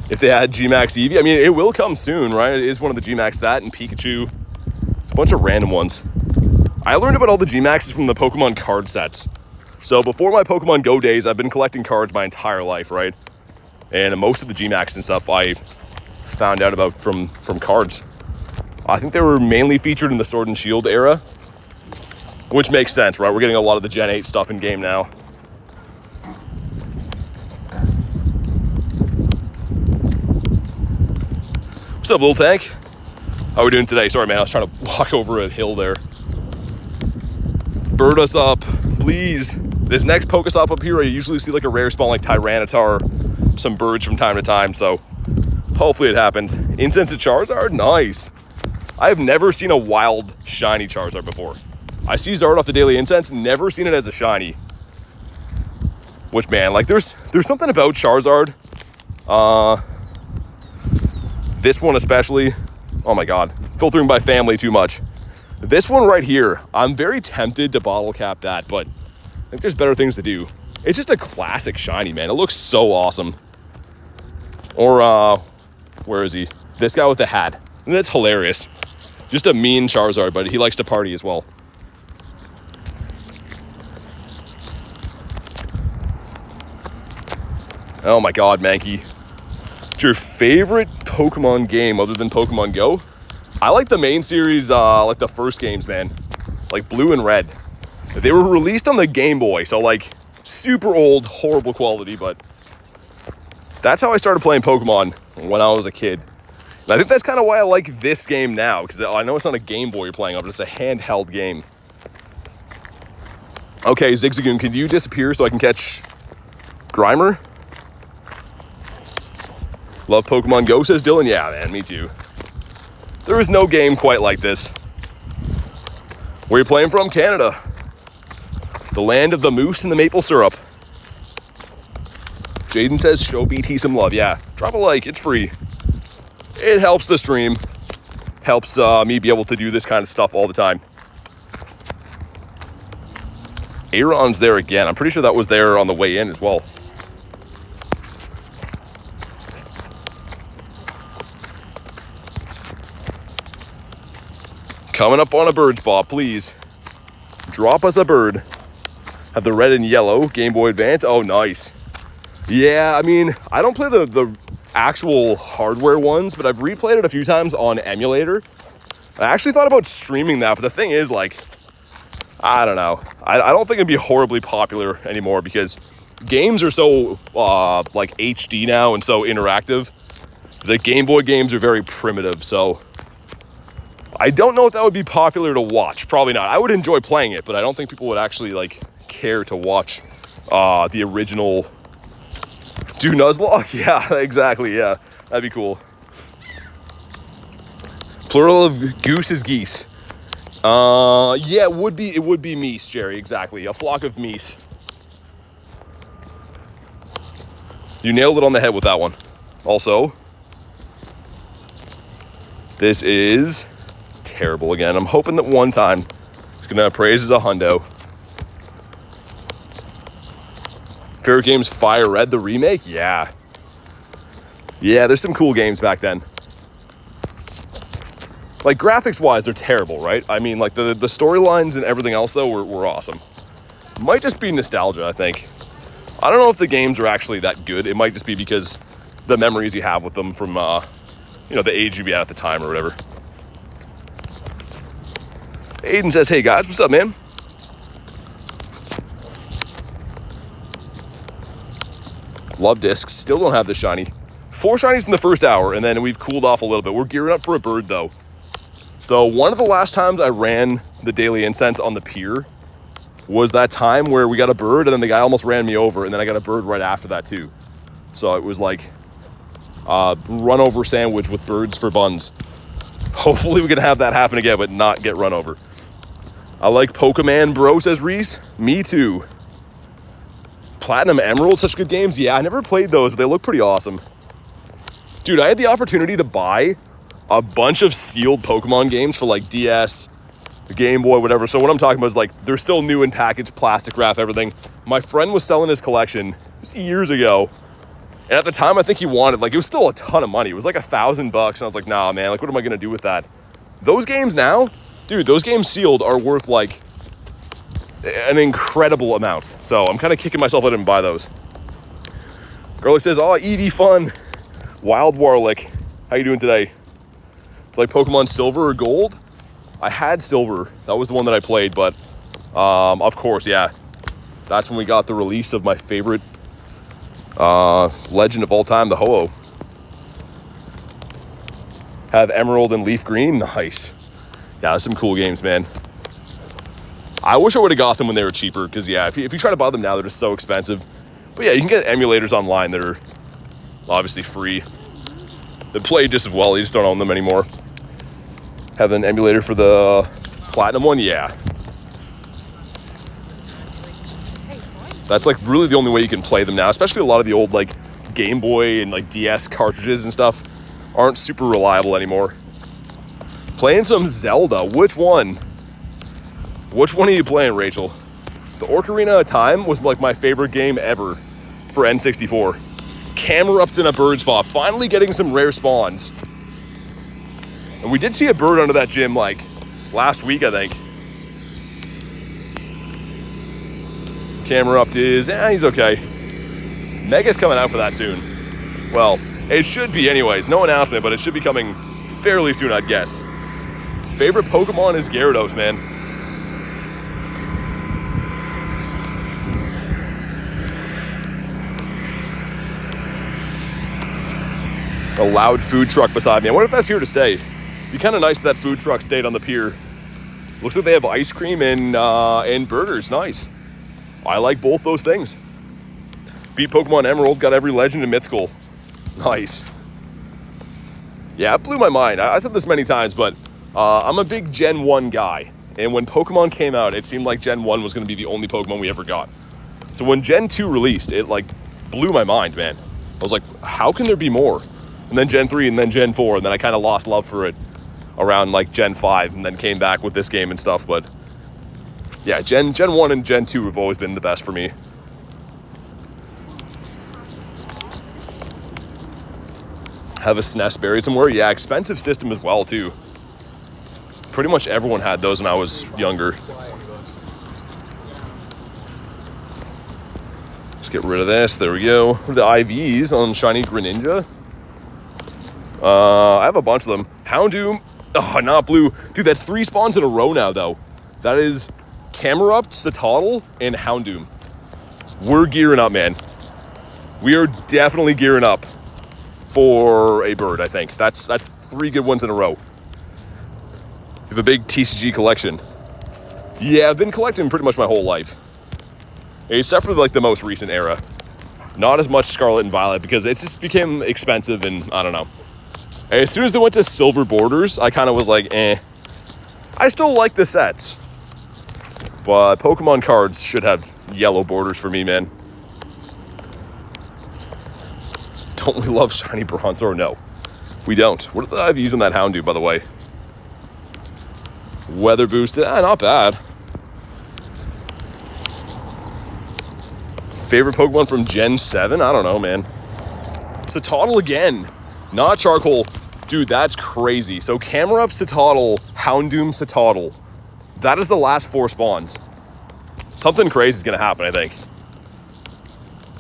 If they had G-Max Eevee, I mean, it will come soon, right? It is one of the G-Max, that and Pikachu. A bunch of random ones. I learned about all the G-Maxes from the Pokemon card sets. So before my Pokemon Go days, I've been collecting cards my entire life, right? And most of the G-Max and stuff I found out about from cards. I think they were mainly featured in the Sword and Shield era, which makes sense, right? We're getting a lot of the Gen 8 stuff in game now. What's up, little tank? How we doing today? Sorry, man, I was trying to walk over a hill there. Bird us up, please. This next Pokestop up here, I usually see like a rare spawn like Tyranitar, some birds from time to time, so hopefully it happens. Incense to Charizard, nice. I have never seen a wild shiny Charizard before. I see Zard off the Daily Incense, never seen it as a shiny. Which, man, like there's something about Charizard. This one especially, oh my God, filtering by family too much. This one right here, I'm very tempted to bottle cap that, but I think there's better things to do. It's just a classic shiny, man. It looks so awesome. Or, where is he? This guy with the hat. And that's hilarious. Just a mean Charizard, but he likes to party as well. Oh my God, Mankey. What's your favorite Pokemon game other than Pokemon GO? I like the main series, like the first games, man. Like Blue and Red. They were released on the Game Boy, so like super old, horrible quality, but that's how I started playing Pokemon when I was a kid. And I think that's kind of why I like this game now, because I know it's not a Game Boy you're playing on, but it's a handheld game. Okay, Zigzagoon, can you disappear so I can catch Grimer? Love Pokemon GO, says Dylan. Yeah, man, me too. There is no game quite like this. Where are you playing from? Canada. The land of the moose and the maple syrup. Jaden says, show BT some love. Yeah, drop a like, it's free. It helps the stream. Helps me be able to do this kind of stuff all the time. Aaron's there again. I'm pretty sure that was there on the way in as well. Coming up on a bird spot, please. Drop us a bird. Have the red and yellow Game Boy Advance. Oh, nice. Yeah, I mean, I don't play the actual hardware ones, but I've replayed it a few times on emulator. I actually thought about streaming that, but the thing is, like, I don't know. I don't think it'd be horribly popular anymore because games are so, like, HD now and so interactive. The Game Boy games are very primitive, so I don't know if that would be popular to watch. Probably not. I would enjoy playing it, but I don't think people would actually, like, care to watch the original Do Nuzlocke? Yeah, exactly, yeah. That'd be cool. Plural of goose is geese. Yeah, it would be meese, Jerry, exactly. A flock of meese. You nailed it on the head with that one. Also, this is terrible again. I'm hoping that one time it's gonna praise as a hundo. Favorite games, Fire Red, the remake? Yeah, there's some cool games back then. Like, graphics wise, they're terrible, right? I mean, like, the storylines and everything else, though, were awesome. Might just be nostalgia, I think. I don't know if the games are actually that good. It might just be because the memories you have with them from you know, the age you'd be at the time or whatever. Aiden says, hey guys, what's up, man? Love discs, still don't have the shiny. 4 shinies in the first hour, and then we've cooled off a little bit. We're gearing up for a bird, though. So one of the last times I ran the Daily Incense on the pier was that time where we got a bird, and then the guy almost ran me over, and then I got a bird right after that, too. So it was like run over sandwich with birds for buns. Hopefully we can have that happen again, but not get run over. I like Pokemon, bro, says Reese. Me too. Platinum Emerald, such good games. Yeah, I never played those, but they look pretty awesome. Dude, I had the opportunity to buy a bunch of sealed Pokemon games for like DS, the Game Boy, whatever. So what I'm talking about is like, they're still new in package, plastic wrap, everything. My friend was selling his collection years ago. And at the time, I think he wanted, like, it was still a ton of money. It was like $1,000. And I was like, nah, man, like, what am I going to do with that? Those games now, dude, those games sealed are worth like an incredible amount. So I'm kind of kicking myself I didn't buy those. Girlie says, oh, Eevee fun. Wild Warlick, how you doing today? Like Pokemon Silver or Gold? I had Silver. That was the one that I played, but of course, yeah. That's when we got the release of my favorite legend of all time, the Ho-Oh. Have Emerald and Leaf Green. Nice. Yeah, that's some cool games, man. I wish I would have got them when they were cheaper, because, yeah, if you try to buy them now, they're just so expensive. But, yeah, you can get emulators online that are obviously free. They play just as well. You just don't own them anymore. Have an emulator for the Platinum one? Yeah. That's, like, really the only way you can play them now, especially a lot of the old, like, Game Boy and, like, DS cartridges and stuff aren't super reliable anymore. Playing some Zelda. Which one? Which one are you playing, Rachel? The Ocarina of Time was like my favorite game ever for N64. Camerupt in a bird spot. Finally getting some rare spawns. And we did see a bird under that gym like last week, I think. Camerupt is, he's okay. Mega's coming out for that soon. Well, it should be anyways. No announcement, but it should be coming fairly soon, I'd guess. Favorite Pokemon is Gyarados, man. A loud food truck beside me. I wonder if that's here to stay. It'd be kind of nice if that food truck stayed on the pier. Looks like they have ice cream and burgers. Nice. I like both those things. Beat Pokemon Emerald. Got every legend and mythical. Nice. Yeah, it blew my mind. I said this many times, but I'm a big Gen 1 guy. And when Pokemon came out, it seemed like Gen 1 was going to be the only Pokemon we ever got. So when Gen 2 released, it like blew my mind, man. I was like, how can there be more? And then Gen 3 and then Gen 4, and then I kind of lost love for it around like Gen 5 and then came back with this game and stuff. But yeah, Gen 1 and Gen 2 have always been the best for me. Have a SNES buried somewhere? Yeah, expensive system as well, too. Pretty much everyone had those when I was younger. Let's get rid of this. There we go. The IVs on Shiny Greninja. I have a bunch of them. Houndoom. Oh, not blue. Dude, that's 3 spawns in a row now, though. That is Camerupt, Citadel, and Houndoom. We're gearing up, man. We are definitely gearing up for a bird, I think. That's 3 good ones in a row. You have a big TCG collection. Yeah, I've been collecting pretty much my whole life. Except for like the most recent era. Not as much Scarlet and Violet because it just became expensive and I don't know. As soon as they went to silver borders, I kind of was like, eh. I still like the sets. But Pokemon cards should have yellow borders for me, man. Don't we love Shiny Bronzor? No, we don't. What are the IVs on that Houndoom, by the way? Weather boosted? Not bad. Favorite Pokemon from Gen 7? I don't know, man. Citadel again. Not Charcoal. Dude, that's crazy. So Camerupt, Citadel, Houndoom, Citadel. That is the last 4 spawns. Something crazy is going to happen, I think.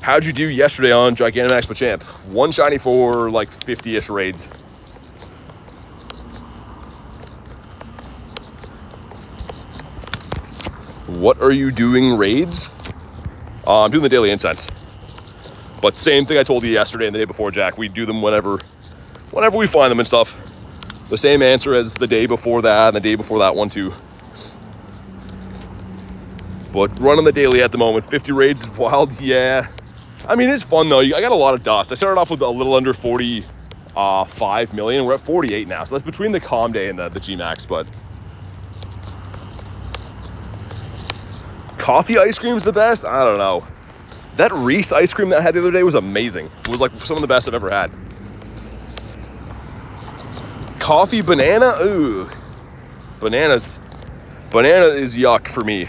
How'd you do yesterday on DYNAMAX Machamp? 1 shiny for like 50-ish raids. What are you doing raids? I'm doing the daily incense. But same thing I told you yesterday and the day before, Jack. We do them whenever we find them and stuff. The same answer as the day before that and the day before that one too. But running the daily at the moment, 50 raids is wild, yeah. I mean, it's fun though. I got a lot of dust. I started off with a little under 45 million. We're at 48 now. So that's between the Calm Day and the G-Max, but coffee ice cream's the best? I don't know. That Reese ice cream that I had the other day was amazing. It was like some of the best I've ever had. Coffee banana? Ooh. Banana is yuck for me.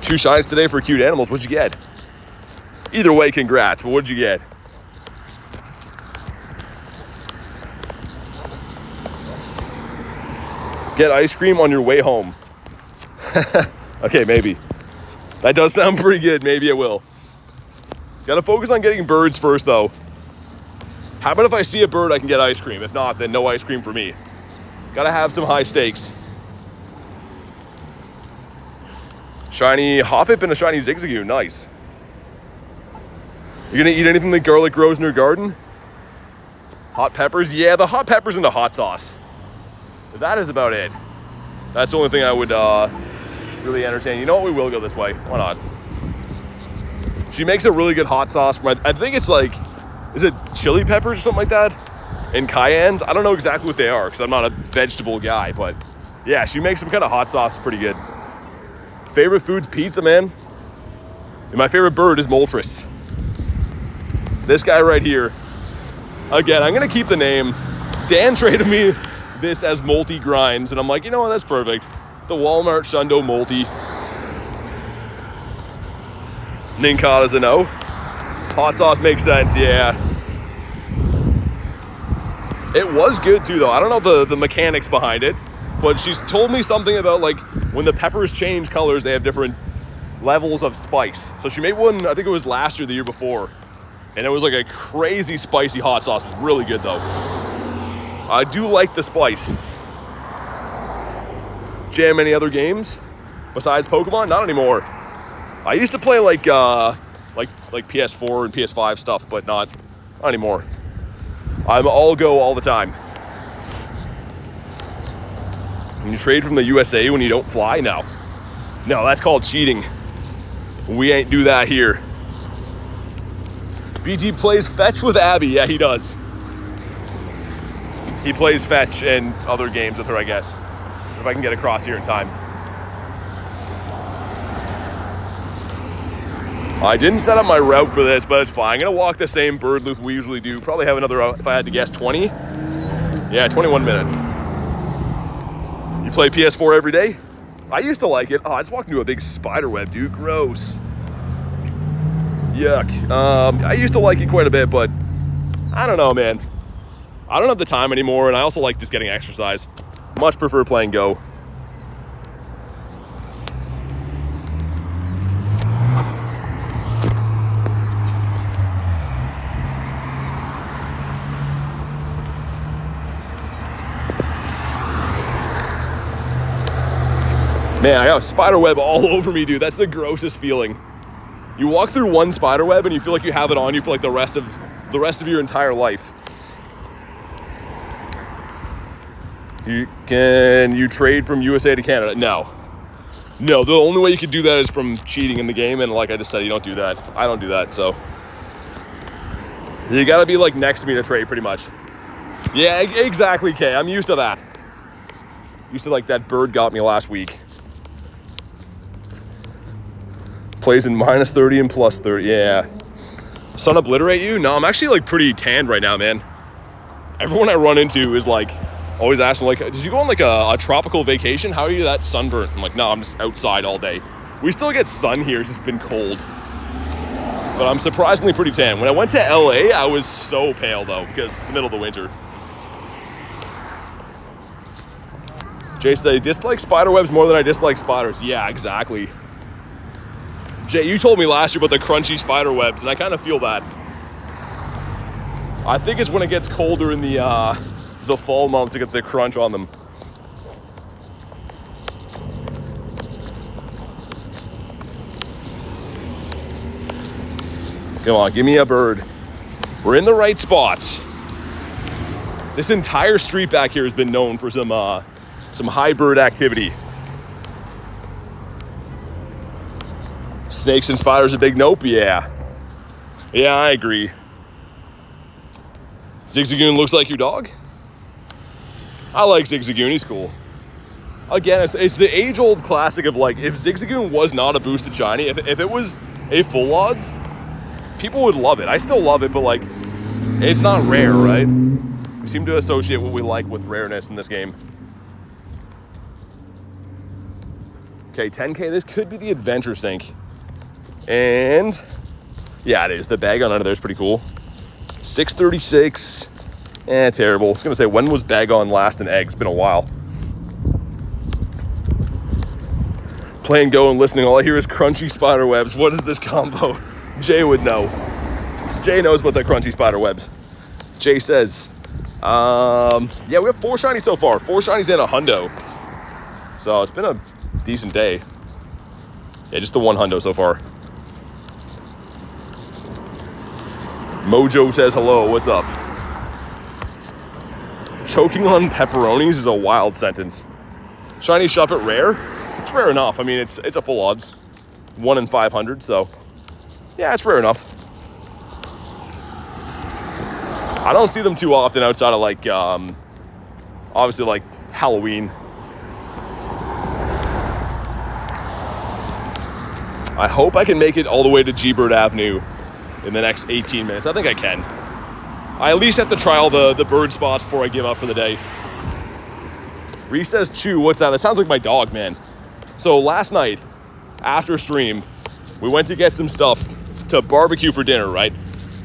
2 shines today for cute animals. What'd you get? Either way, congrats, but what'd you get? Get ice cream on your way home. Okay, maybe. That does sound pretty good. Maybe I will. Gotta focus on getting birds first, though. How about if I see a bird, I can get ice cream? If not, then no ice cream for me. Gotta have some high stakes. Shiny Hoppip and a shiny Zigzagoon. Nice. You gonna eat anything that garlic grows in your garden? Hot peppers? Yeah, the hot peppers and the hot sauce. That is about it. That's the only thing I would really entertain. You know what? We will go this way. Why not? She makes a really good hot sauce. I think it's like, is it chili peppers or something like that? And cayennes? I don't know exactly what they are because I'm not a vegetable guy, but yeah, she makes some kind of hot sauce pretty good. Favorite food's pizza, man. And my favorite bird is Moltres. This guy right here. Again, I'm gonna keep the name. Dan traded me this as Multi Grinds, and I'm like, you know what, that's perfect. The Walmart Shundo Multi. Ninkata's a no. Hot sauce makes sense, yeah. It was good too, though. I don't know the mechanics behind it, but she's told me something about like when the peppers change colors, they have different levels of spice. So she made one, I think it was last year, the year before, and it was like a crazy spicy hot sauce. It was really good though. I do like the spice. Jam any other games besides Pokemon? Not anymore. I used to play like PS4 and PS5 stuff, but not anymore. I'm all go all the time. Can you trade from the USA when you don't fly? No. No, that's called cheating. We ain't do that here. BG plays fetch with Abby. Yeah, he does. He plays fetch and other games with her, I guess. If I can get across here in time. I didn't set up my route for this, but it's fine. I'm gonna walk the same bird loop we usually do. Probably have another, if I had to guess, 20. Yeah, 21 minutes. You play PS4 every day? I used to like it. Oh, I just walked into a big spider web, dude. Gross. Yuck. I used to like it quite a bit, but I don't know, man. I don't have the time anymore, and I also like just getting exercise. Much prefer playing Go. Man, I got a spider web all over me, dude. That's the grossest feeling. You walk through one spider web and you feel like you have it on you for like the rest of your entire life. Can you trade from USA to Canada? No. No, the only way you could do that is from cheating in the game, and like I just said, you don't do that. I don't do that, so. You gotta be like next to me to trade, pretty much. Yeah, exactly, Kay. I'm used to that. Used to like that bird got me last week. Plays in minus 30 and plus 30, yeah. Sun obliterate you? No, I'm actually like pretty tanned right now, man. Everyone I run into is like, always asking like, did you go on like a tropical vacation? How are you that sunburnt? I'm like, no, I'm just outside all day. We still get sun here, it's just been cold. But I'm surprisingly pretty tan. When I went to LA, I was so pale though, because it's the middle of the winter. Jay said, I dislike spider webs more than I dislike spiders. Yeah, exactly. Jay, you told me last year about the crunchy spider webs, and I kind of feel that. I think it's when it gets colder in the fall months to get the crunch on them. Come on, give me a bird. We're in the right spots. This entire street back here has been known for some high bird activity. Snakes and spiders a big nope? Yeah. Yeah, I agree. Zigzagoon looks like your dog? I like Zigzagoon, he's cool. Again, it's the age-old classic of like, if Zigzagoon was not a boosted shiny, if it was a full odds, people would love it. I still love it, but like, it's not rare, right? We seem to associate what we like with rareness in this game. Okay, 10K, this could be the adventure sink. And yeah, it is. The bag on under there is pretty cool. 636. Terrible. I was gonna say, when was Bagon last in eggs? Been a while. Playing Go and listening, all I hear is crunchy spider webs. What is this combo? Jay would know. Jay knows about the crunchy spider webs. Jay says, yeah, we have 4 shinies so far. 4 shinies and a hundo. So it's been a decent day. Yeah, just the 1 hundo so far. Mojo says hello, what's up? Choking on pepperonis is a wild sentence. Shiny Shuppet rare? It's rare enough. I mean, it's a full odds. 1 in 500, so yeah, it's rare enough. I don't see them too often outside of like, obviously like Halloween. I hope I can make it all the way to G-Bird Avenue in the next 18 minutes. I think I can. I at least have to try all the bird spots before I give up for the day. Reese says, chew, what's that? That sounds like my dog, man. So last night, after stream, we went to get some stuff to barbecue for dinner, right?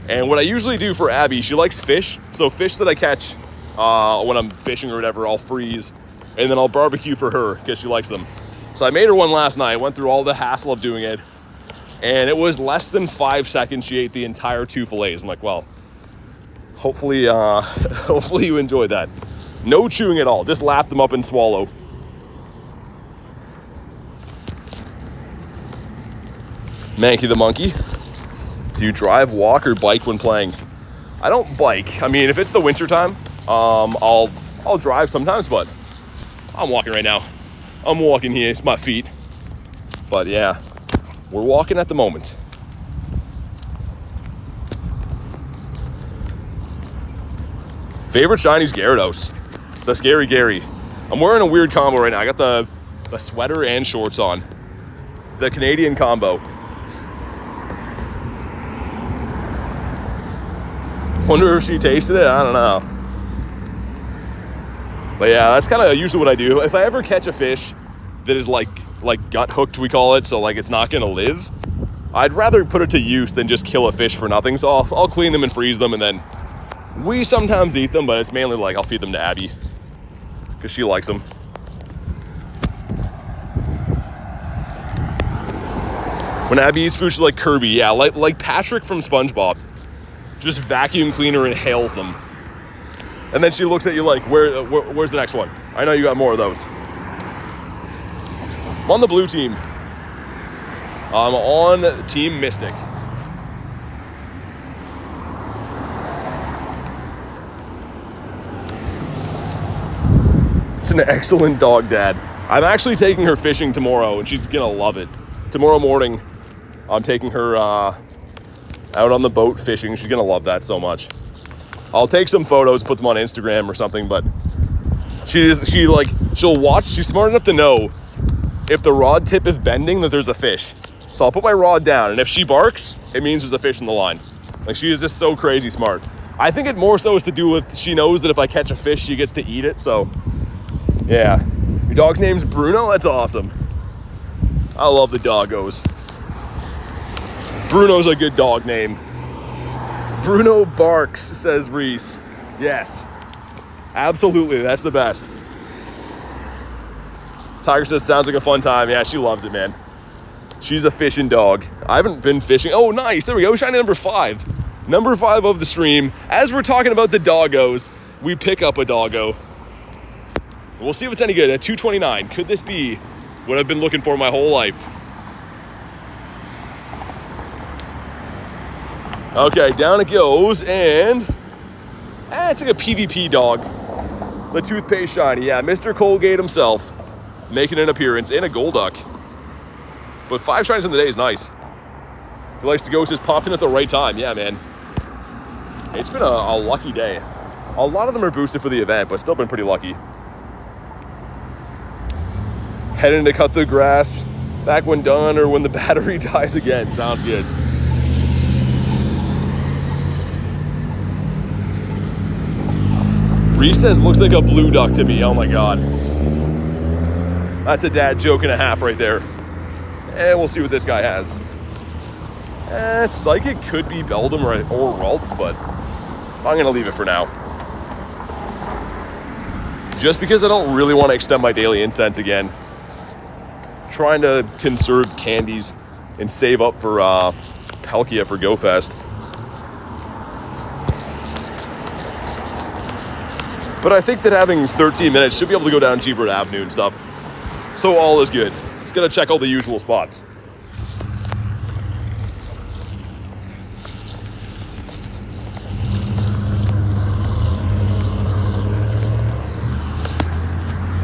And what I usually do for Abby, she likes fish. So fish that I catch when I'm fishing or whatever, I'll freeze. And then I'll barbecue for her because she likes them. So I made her one last night, went through all the hassle of doing it, and it was less than 5 seconds she ate the entire 2 fillets. I'm like, well, hopefully you enjoyed that. No chewing at all, just lap them up and swallow. Mankey the monkey. Do you drive, walk, or bike when playing? I don't bike. I mean, if it's the winter time, I'll drive sometimes, but I'm walking right now. I'm walking here, it's my feet. But yeah, we're walking at the moment. Favorite shinies Gyarados. The Scary Gary. I'm wearing a weird combo right now. I got the sweater and shorts on. The Canadian combo. Wonder if she tasted it, I don't know. But yeah, that's kind of usually what I do. If I ever catch a fish that is like gut hooked, we call it, so like it's not gonna live, I'd rather put it to use than just kill a fish for nothing. So I'll clean them and freeze them, and then we sometimes eat them, but it's mainly like I'll feed them to Abby because she likes them. When Abby eats food, she's like Kirby, yeah, like Patrick from SpongeBob. Just vacuum cleaner inhales them. And then she looks at you like, where's the next one? I know you got more of those. I'm on the blue team. I'm on Team Mystic. It's an excellent dog dad. I'm actually taking her fishing tomorrow, and she's gonna love it. Tomorrow morning, I'm taking her out on the boat fishing. She's gonna love that so much. I'll take some photos, put them on Instagram or something, but she'll watch. She's smart enough to know if the rod tip is bending that there's a fish. So I'll put my rod down, and if she barks, it means there's a fish in the line. Like, she is just so crazy smart. I think it more so is to do with she knows that if I catch a fish, she gets to eat it. So yeah. Your dog's name's Bruno? That's awesome. I love the doggos. Bruno's a good dog name. Bruno barks, says Reese. Yes, absolutely, that's the best. Tiger says, sounds like a fun time. Yeah, she loves it, man. She's a fishing dog. I haven't been fishing. Oh, nice, there we go, shiny number 5. Number 5 of the stream. As we're talking about the doggos, we pick up a doggo. We'll see if it's any good at 229. Could this be what I've been looking for my whole life? Okay, down it goes, and it's like a PvP dog. The toothpaste shiny, yeah, Mr. Colgate himself making an appearance, and a Golduck. But 5 shinies in the day is nice. He likes to go, just popped in at the right time. Yeah, man. It's been a lucky day. A lot of them are boosted for the event, but still been pretty lucky. Heading to cut the grass back when done or when the battery dies again. Sounds good. Reese says, looks like a blue duck to me. Oh my God. That's a dad joke and a half right there. And we'll see what this guy has. Psychic could be Beldum or Ralts, but I'm gonna leave it for now. Just because I don't really want to extend my daily incense again. Trying to conserve candies and save up for Palkia for GoFest. But I think that having 13 minutes should be able to go down G-Bird Avenue and stuff. So all is good. Just gotta check all the usual spots.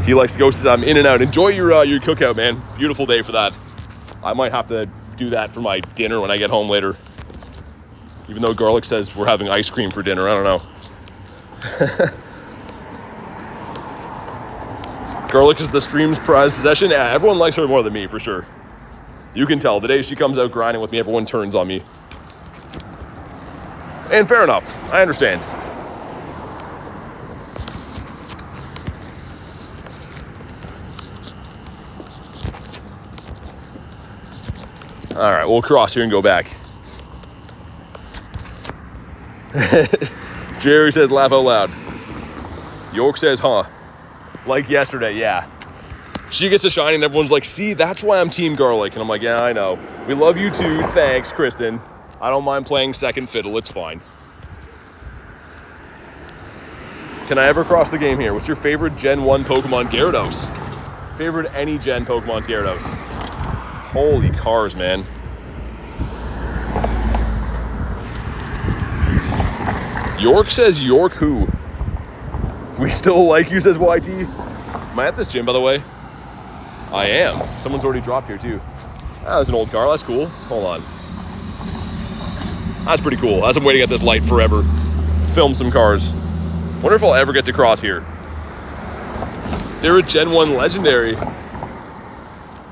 He likes to go, says I'm in and out. Enjoy your cookout, man. Beautiful day for that. I might have to do that for my dinner when I get home later. Even though Garlic says we're having ice cream for dinner, I don't know. Garlic is the stream's prized possession. Yeah, everyone likes her more than me, for sure. You can tell. The day she comes out grinding with me, everyone turns on me. And fair enough. I understand. All right, we'll cross here and go back. Jerry says, laugh out loud. York says, huh? Like yesterday, yeah. She gets a shiny and everyone's like, see, that's why I'm Team Garlic. And I'm like, yeah, I know. We love you too. Thanks, Kristen. I don't mind playing second fiddle. It's fine. Can I ever cross the game here? What's your favorite Gen 1 Pokemon Gyarados? Favorite any Gen Pokemon Gyarados? Holy cars, man. York says York who? We still like you, says YT. Am I at this gym, by the way? I am. Someone's already dropped here, too. Ah, there's an old car. That's cool. Hold on. That's pretty cool. As I'm waiting at this light forever. Film some cars. Wonder if I'll ever get to cross here. They're a Gen 1 Legendary.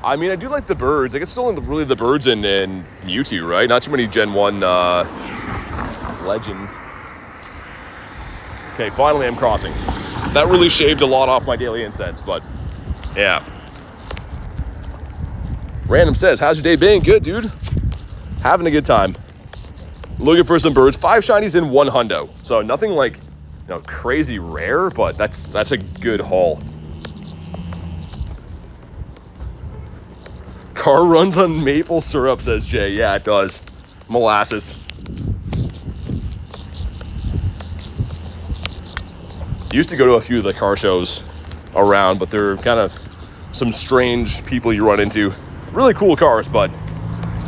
I mean, I do like the birds. Like, it's still really the birds and Mewtwo, right? Not too many Gen 1 Legends. Okay, finally I'm crossing. That really shaved a lot off my daily incense, but yeah. Random says, how's your day been? Good, dude. Having a good time. Looking for some birds. 5 shinies in 1 hundo. So nothing like, crazy rare, but that's a good haul. Car runs on maple syrup, says Jay. Yeah, it does. Molasses. Used to go to a few of the car shows around, but they're kind of some strange people you run into. Really cool cars, but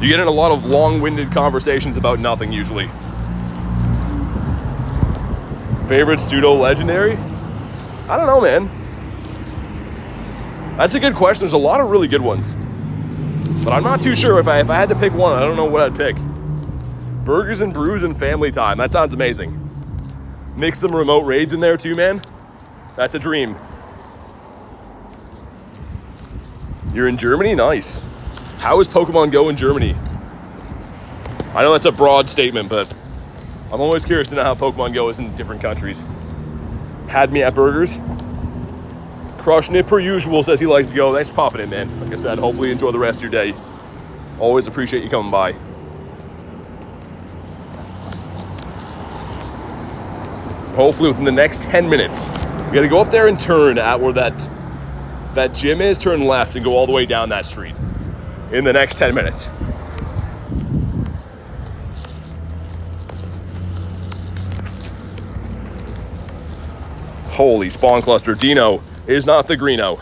you get in a lot of long-winded conversations about nothing usually. Favorite pseudo-legendary? I don't know, man. That's a good question. There's a lot of really good ones. But I'm not too sure. If I had to pick one, I don't know what I'd pick. Burgers and brews and family time. That sounds amazing. Mix some remote raids in there too, man. That's a dream. You're in Germany? Nice. How is Pokemon GO in Germany? I know that's a broad statement, but I'm always curious to know how Pokemon GO is in different countries. Had me at burgers. Crushing it per usual, says he likes to go. Thanks for popping in, man. Like I said, hopefully you enjoy the rest of your day. Always appreciate you coming by. Hopefully within the next 10 minutes. We gotta go up there and turn at where that gym is, turn left and go all the way down that street in the next 10 minutes. Holy spawn cluster. Dino is not the Greeno.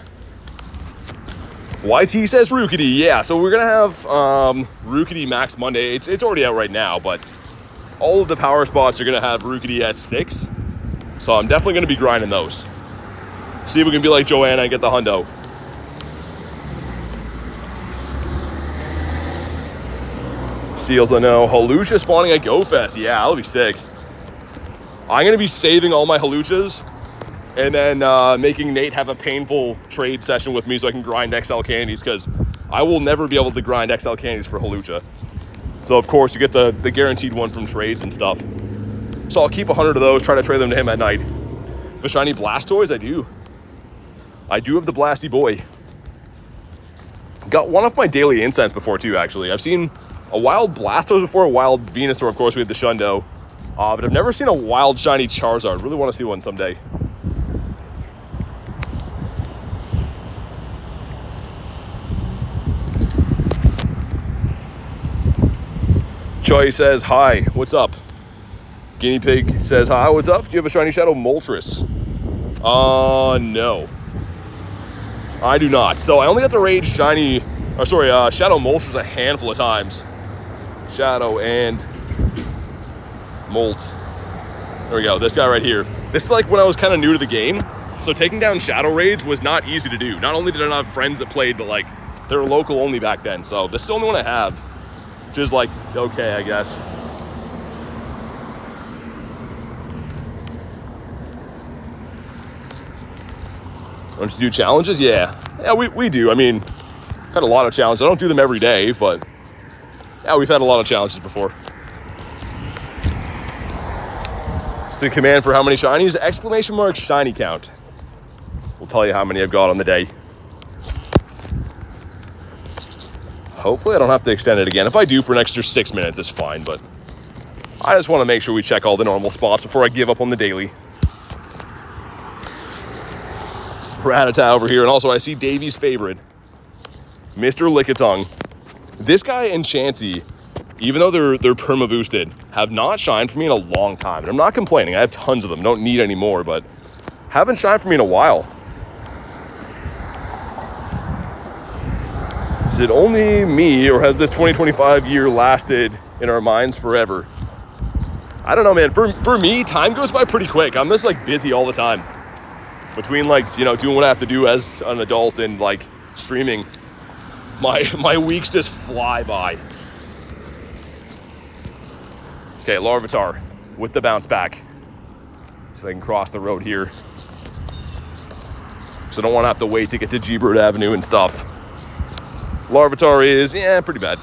YT says Rookidee. Yeah, so we're gonna have Rookidee Max Monday. It's already out right now, but all of the power spots are gonna have Rookidee at 6. So I'm definitely gonna be grinding those. See if we can be like Joanna and get the hundo. Seals, I know. Halucha spawning at GoFest. Yeah, that'll be sick. I'm gonna be saving all my Haluchas and then making Nate have a painful trade session with me so I can grind XL candies, because I will never be able to grind XL candies for Halucha. So of course you get the guaranteed one from trades and stuff. So I'll keep 100 of those, try to trade them to him at night. The shiny Blastoise, I do. I do have the Blasty Boy. Got one off my daily incense before too, actually. I've seen a wild Blastoise before, a wild Venusaur, of course we had the Shundo. But I've never seen a wild shiny Charizard. Really want to see one someday. Choi says, hi, what's up? Guinea Pig says, hi, what's up? Do you have a shiny Shadow Moltres? No. I do not. So I only got the Rage shiny, Shadow Moltres a handful of times. Shadow and Molt. There we go, this guy right here. This is like when I was kind of new to the game. So taking down Shadow Rage was not easy to do. Not only did I not have friends that played, but like they were local only back then. So this is the only one I have, which is like, okay, I guess. Don't you do challenges? Yeah, we do. I mean, I've had a lot of challenges. I don't do them every day, but yeah, we've had a lot of challenges before. It's the command for how many shinies? Exclamation mark shiny count. We'll tell you how many I've got on the day. Hopefully I don't have to extend it again. If I do for an extra 6 minutes, it's fine, but I just want to make sure we check all the normal spots before I give up on the daily. Rattata over here, and also I see Davey's favorite, Mr. Lickitung. This guy and Chansey, even though they're perma boosted, have not shined for me in a long time. And I'm not complaining. I have tons of them. Don't need any more, but haven't shined for me in a while. Is it only me, or has this 2025 year lasted in our minds forever? I don't know, man. For me, time goes by pretty quick. I'm just like busy all the time. Between like, you know, doing what I have to do as an adult and like streaming, my weeks just fly by. Okay, Larvitar with the bounce back. See if I can cross the road here. So I don't want to have to wait to get to G-Bird Avenue and stuff. Larvitar is, yeah, pretty bad.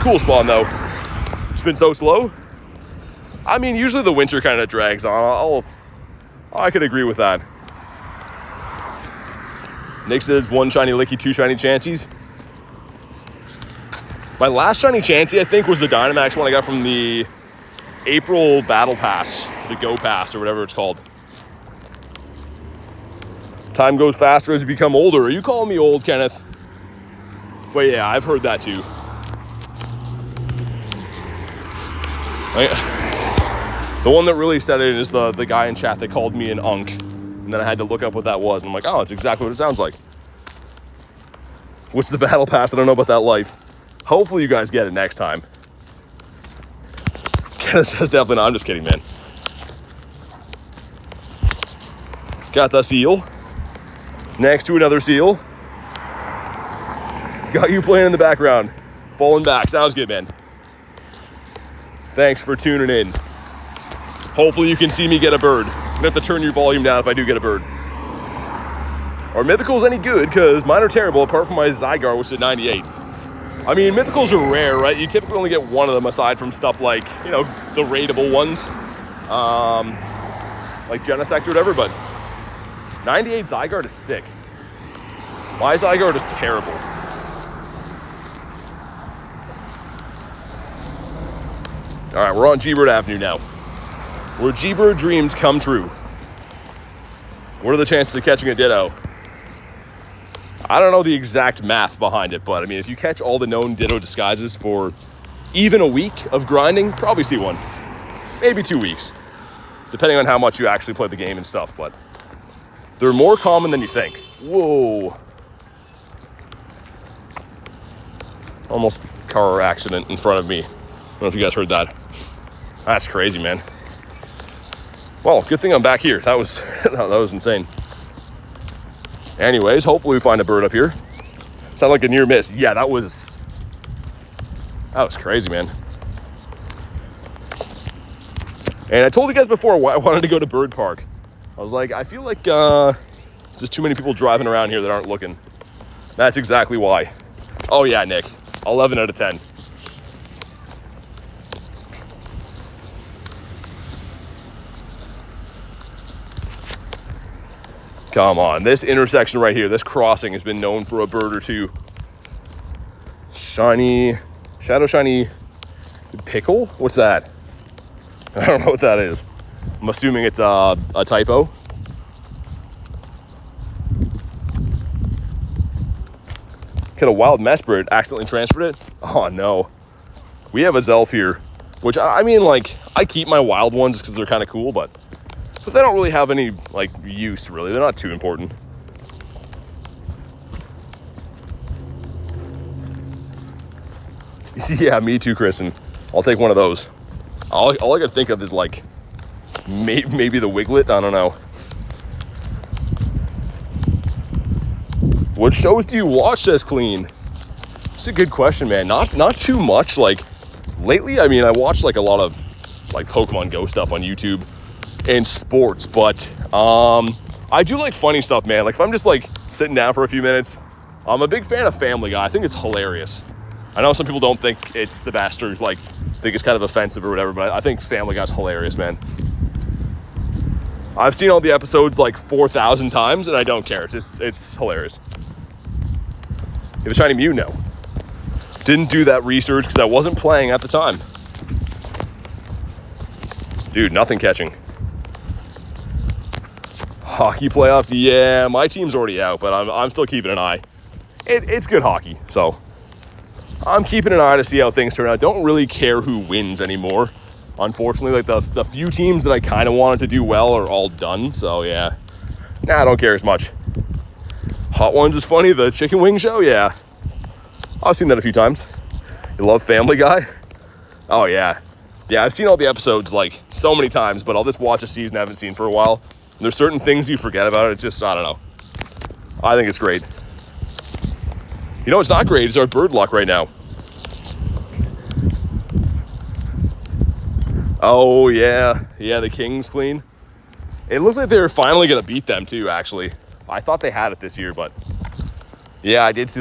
Cool spawn though. It's been so slow. I mean, usually the winter kind of drags on. I could agree with that. Nick says 1 shiny Licky, 2 shiny Chanseys. My last shiny Chansey, I think, was the Dynamax one I got from the April Battle Pass, the Go Pass, or whatever it's called. Time goes faster as you become older. Are you calling me old, Kenneth? But yeah, I've heard that too. The one that really said it is the guy in chat that called me an unk. And then I had to look up what that was. And I'm like, oh, it's exactly what it sounds like. What's the battle pass? I don't know about that life. Hopefully you guys get it next time. Kenneth says definitely not. I'm just kidding, man. Got the seal. Next to another seal. Got you playing in the background. Falling back. Sounds good, man. Thanks for tuning in. Hopefully you can see me get a bird. I'm gonna have to turn your volume down if I do get a bird. Are mythicals any good? Because mine are terrible apart from my Zygarde, which is at 98. I mean, mythicals are rare, right? You typically only get one of them aside from stuff like, you know, the raidable ones. Like Genesect or whatever, but 98 Zygarde is sick. My Zygarde is terrible. All right, we're on G-Bird Avenue now. Where G-Bird dreams come true. What are the chances of catching a Ditto? I don't know the exact math behind it, but I mean, if you catch all the known Ditto disguises for even a week of grinding, probably see one. Maybe 2 weeks, depending on how much you actually play the game and stuff, but they're more common than you think. Whoa. Almost car accident in front of me. I don't know if you guys heard that. That's crazy, man. Well, good thing I'm back here. That was that was insane. Anyways, hopefully we find a bird up here. Sounded like a near miss. Yeah, that was crazy, man. And I told you guys before why I wanted to go to Bird Park. I was like, I feel like there's just too many people driving around here that aren't looking. That's exactly why. Oh yeah, Nick. 11 out of 10. Come on, this intersection right here, this crossing has been known for a bird or two. Shiny, Shadow Shiny Pickle? What's that? I don't know what that is. I'm assuming it's a typo. Could a wild mess bird accidentally transferred it? Oh no. We have a Zelf here, which I mean, like, I keep my wild ones just because they're kind of cool, but they don't really have any, like, use, really. They're not too important. Yeah, me too, Kristen. I'll take one of those. All I can think of is, like, maybe the Wiglet. I don't know. What shows do you watch, says Clean? It's a good question, man. Not too much. Like, lately, I mean, I watch like a lot of like Pokemon Go stuff on YouTube and sports, but I do like funny stuff, man. Like, if I'm just like sitting down for a few minutes, I'm a big fan of Family Guy. I think it's hilarious. I know some people don't think it's the best or like think it's kind of offensive or whatever, but I think Family Guy's hilarious, man. I've seen all the episodes like 4,000 times and I don't care. It's hilarious. You have a shiny Mew? No. Didn't do that research because I wasn't playing at the time. Dude, nothing catching. Hockey playoffs? Yeah, my team's already out, but I'm still keeping an eye. It's good hockey, so I'm keeping an eye to see how things turn out. Don't really care who wins anymore. Unfortunately, like the few teams that I kind of wanted to do well are all done, so yeah. Nah, I don't care as much. Hot Ones is funny, the chicken wing show, yeah. I've seen that a few times. You love Family Guy? Oh, yeah. Yeah, I've seen all the episodes, like, so many times, but I'll just watch a season I haven't seen for a while. And there's certain things you forget about it. It's just, I don't know. I think it's great. You know what's not great is our bird luck right now. Oh, yeah. Yeah, the Kings Clean. It looked like they were finally going to beat them, too, actually. I thought they had it this year, but... yeah, I did see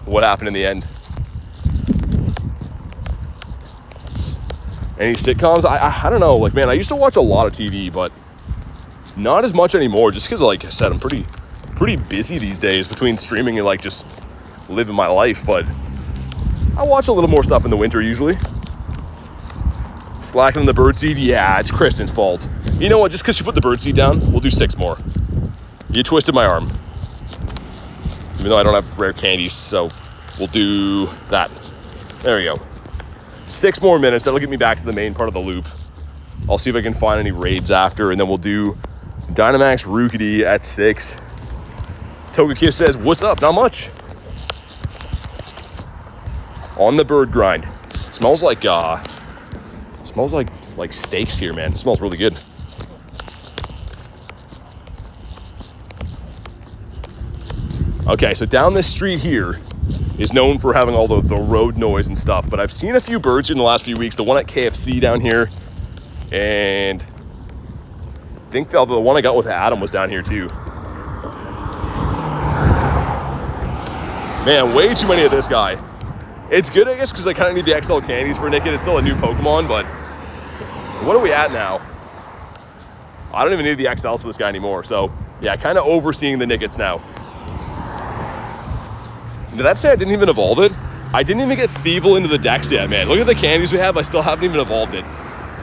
what happened in the end. Any sitcoms? I don't know. Like, man, I used to watch a lot of TV, but not as much anymore. Just because, like I said, I'm pretty busy these days between streaming and like just living my life. But I watch a little more stuff in the winter usually. Slacking on the birdseed? Yeah, it's Kristen's fault. You know what? Just because she put the birdseed down, we'll do 6 more. You twisted my arm. Even though I don't have rare candies, so we'll do that. There we go. 6 more minutes. That'll get me back to the main part of the loop. I'll see if I can find any raids after, and then we'll do DYNAMAX ROOKIDEE at 6. Togekiss says, what's up? Not much. On the bird grind. Smells like steaks here, man. It smells really good. Okay, so down this street here is known for having all the road noise and stuff, but I've seen a few birds in the last few weeks. The one at KFC down here, and I think the one I got with Adam was down here too. Man, way too many of this guy. It's good, I guess, because I kind of need the XL candies for Nickit. It's still a new Pokemon, but what are we at now? I don't even need the XLs for this guy anymore, so yeah, kind of overseeing the Nickits now. Did that say I didn't even evolve it? I didn't even get Thievul into the decks yet, man. Look at the candies we have. I still haven't even evolved it.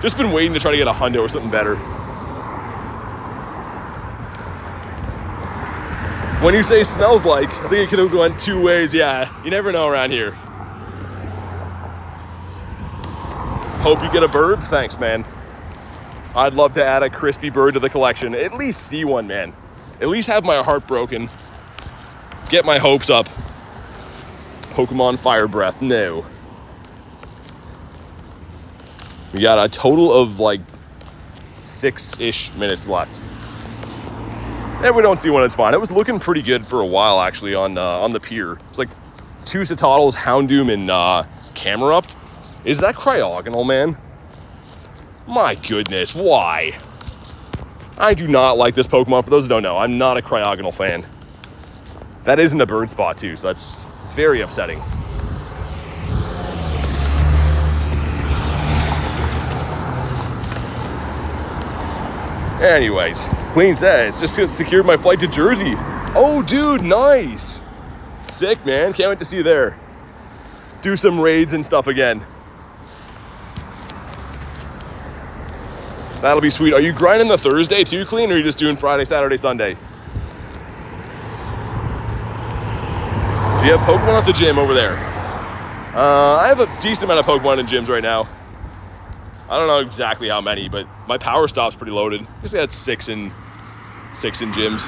Just been waiting to try to get a hundo or something better. When you say smells like, I think it could go in 2 ways. Yeah, you never know around here. Hope you get a bird. Thanks, man. I'd love to add a crispy bird to the collection. At least see one, man. At least have my heart broken. Get my hopes up. Pokemon Fire Breath, no. We got a total of like 6-ish minutes left. And we don't see one, it's fine. It was looking pretty good for a while actually on the pier. It's like 2 Citoddles, Houndoom, and Camerupt. Is that Cryogonal, man? My goodness, why? I do not like this Pokemon. For those who don't know, I'm not a Cryogonal fan. That isn't a bird spot too, so that's very upsetting. Anyways, Clean says, just secured my flight to Jersey. Oh, dude, nice. Sick, man. Can't wait to see you there. Do some raids and stuff again. That'll be sweet. Are you grinding the Thursday too, Clean, or are you just doing Friday, Saturday, Sunday? Do you have Pokemon at the gym over there? I have a decent amount of Pokemon in gyms right now. I don't know exactly how many, but my power stop's pretty loaded. I guess I had 6 in gyms.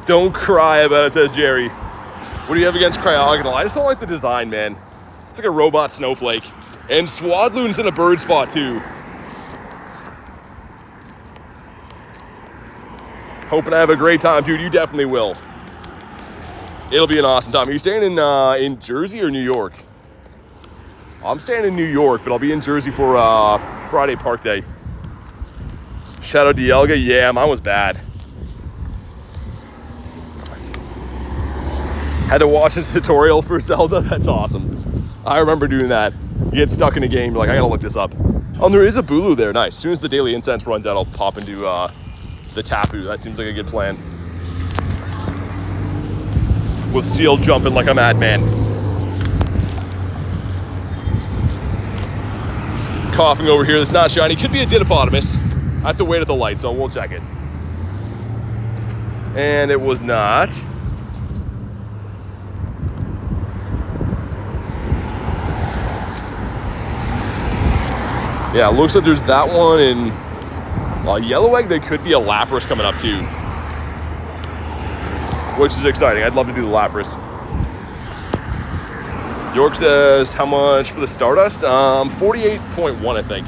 Don't cry about it, says Jerry. What do you have against Cryogonal? I just don't like the design, man. It's like a robot snowflake. And Swadloon's in a bird spot too. Hoping I have a great time, dude. You definitely will. It'll be an awesome time. Are you staying in Jersey or New York? I'm staying in New York, but I'll be in Jersey for Friday Park Day. Shout out to Yelga. Yeah, mine was bad. Had to watch this tutorial for Zelda. That's awesome. I remember doing that. You get stuck in a game, you're like, I gotta look this up. Oh, and there is a Bulu there. Nice. As soon as the daily incense runs out, I'll pop into the Tapu. That seems like a good plan. With Seal jumping like a madman. Coughing over here that's not shiny. Could be a Didapodimus. I have to wait at the light, so we'll check it. And it was not. Yeah, it looks like there's that one in Yellow Egg. There could be a Lapras coming up too, which is exciting. I'd love to do the Lapras. York says, how much for the Stardust? 48.1, I think.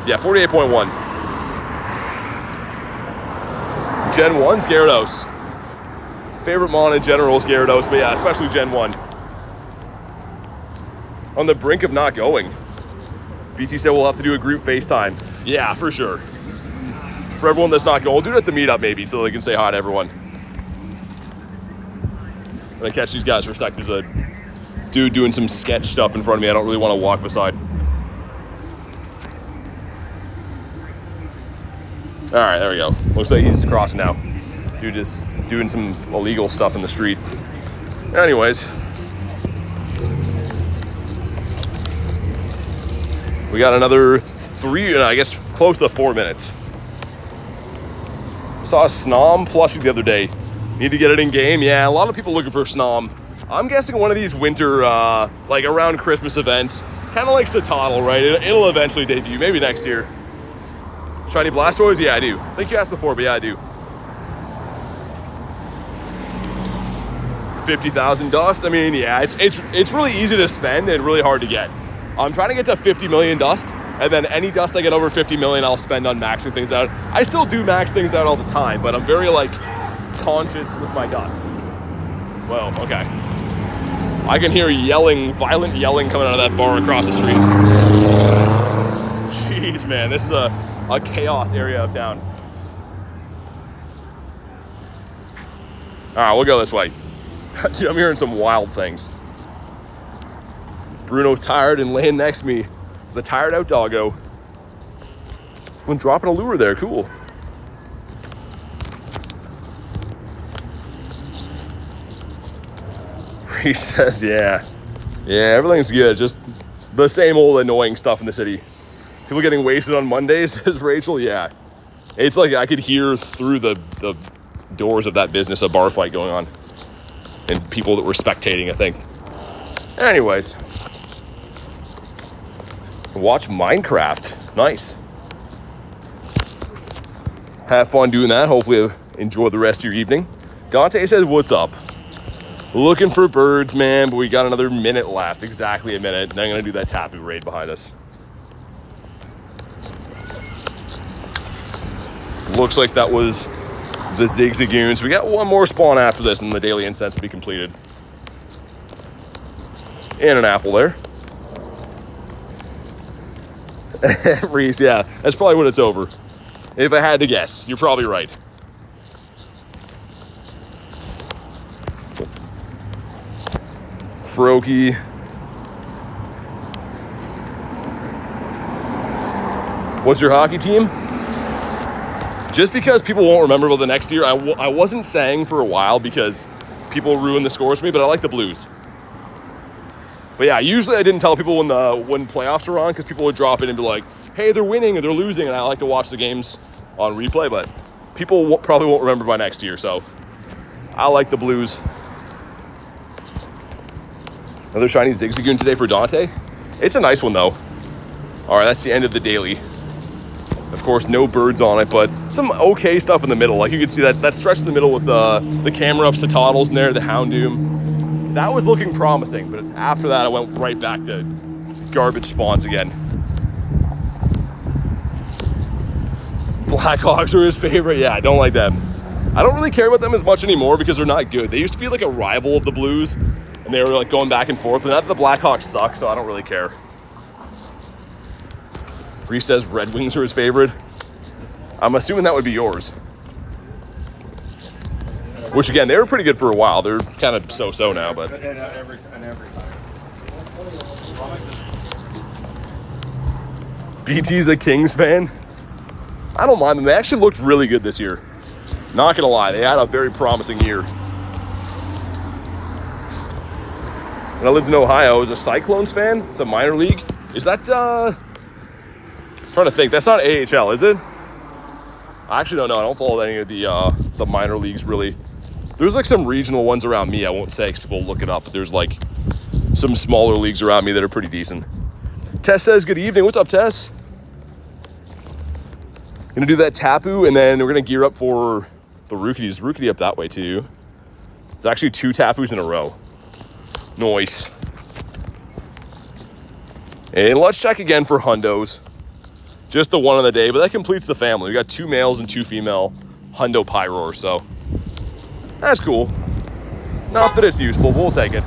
Yeah, 48.1. Gen 1's Gyarados. Favorite mon in general is Gyarados, but yeah, especially Gen 1. On the brink of not going. BT said we'll have to do a group FaceTime. Yeah, for sure. For everyone that's not going, we'll do it at the meetup maybe so they can say hi to everyone. When I catch these guys for a sec, there's a dude doing some sketch stuff in front of me I don't really want to walk beside. All right, there we go. Looks like he's crossing now. Dude is doing some illegal stuff in the street. Anyways. We got another 3, I guess close to 4 minutes. Saw a Snom plushie the other day. Need to get it in game. Yeah, a lot of people looking for Snom. I'm guessing one of these winter, like around Christmas events. Kind of like Satoddle, right? It'll eventually debut, maybe next year. Shiny Blastoise? Yeah, I do. I think you asked before, but yeah, I do. 50,000 dust? I mean, yeah, it's really easy to spend and really hard to get. I'm trying to get to 50 million dust, and then any dust I get over 50 million, I'll spend on maxing things out. I still do max things out all the time, but I'm very, like, conscious with my dust. Well, okay. I can hear yelling, violent yelling coming out of that bar across the street. Jeez, man, this is a chaos area of town. All right, we'll go this way. Dude, I'm hearing some wild things. Bruno's tired and laying next to me. The tired out doggo. Someone dropping a lure there, cool. He says, yeah. Yeah, everything's good. Just the same old annoying stuff in the city. People getting wasted on Mondays, says Rachel. Yeah. It's like I could hear through the doors of that business a bar fight going on. And people that were spectating, I think. Anyways. Watch Minecraft. Nice. Have fun doing that. Hopefully enjoy the rest of your evening. Dante says, what's up? Looking for birds, man, but we got another minute left. Exactly a minute. And I'm going to do that Tapu raid behind us. Looks like that was the Zigzagoons. We got one more spawn after this, and the daily incense will be completed. And an apple there. Reese, yeah, that's probably when it's over. If I had to guess, you're probably right. Froakie. What's your hockey team? Just because people won't remember about the next year, I wasn't saying for a while because people ruin the scores for me, but I like the Blues. But yeah, usually I didn't tell people when playoffs are on because people would drop in and be like, hey, they're winning or they're losing, and I like to watch the games on replay, but people probably won't remember by next year, so I like the Blues. Another shiny Zigzagoon today for Dante. It's a nice one, though. All right, that's the end of the daily. Of course, no birds on it, but some okay stuff in the middle. Like you can see that stretch in the middle with the camera ups, the Toddles in there, the Houndoom. That was looking promising, but after that, I went right back to garbage spawns again. Blackhawks are his favorite. Yeah, I don't like them. I don't really care about them as much anymore because they're not good. They used to be like a rival of the Blues, and they were like going back and forth. But now that the Blackhawks suck, so I don't really care. Reese says Red Wings are his favorite. I'm assuming that would be yours. Which again, they were pretty good for a while. They're kind of so-so now, but. BT's a Kings fan. I don't mind them. They actually looked really good this year. Not gonna lie, they had a very promising year. When I lived in Ohio, I was a Cyclones fan. It's a minor league. Is that, trying to think. That's not AHL, is it? I actually don't know. I don't follow any of the minor leagues, really. There's, like, some regional ones around me. I won't say because people look it up, but there's, like, some smaller leagues around me that are pretty decent. Tess says, good evening. What's up, Tess? Gonna do that Tapu, and then we're gonna gear up for the Rookidees. Rookidee up that way, too. It's actually 2 Tapus in a row. Nice. And let's check again for hundos. Just the one on the day, but that completes the family. We got 2 males and 2 female hundo pyroar, so that's cool. Not that it's useful, but we'll take it.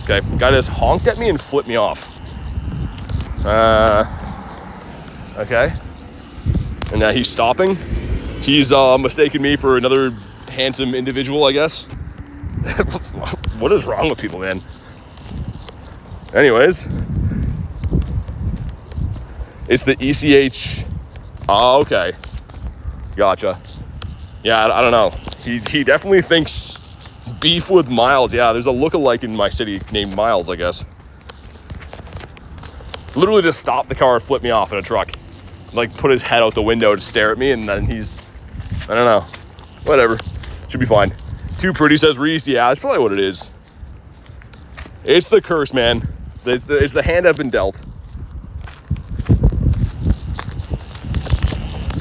Okay, guy just honked at me and flipped me off. Okay. And now he's stopping. He's mistaken me for another handsome individual, I guess. What is wrong with people, man? Anyways. It's the ECH. Oh, okay. Gotcha. Yeah, I don't know. He definitely thinks beef with Miles. Yeah, there's a lookalike in my city named Miles, I guess. Literally just stopped the car and flipped me off in a truck. Like, put his head out the window to stare at me, and then he's, I don't know. Whatever. Should be fine. Too pretty, says Reese. Yeah, that's probably what it is. It's the curse, man. It's the hand I've been dealt.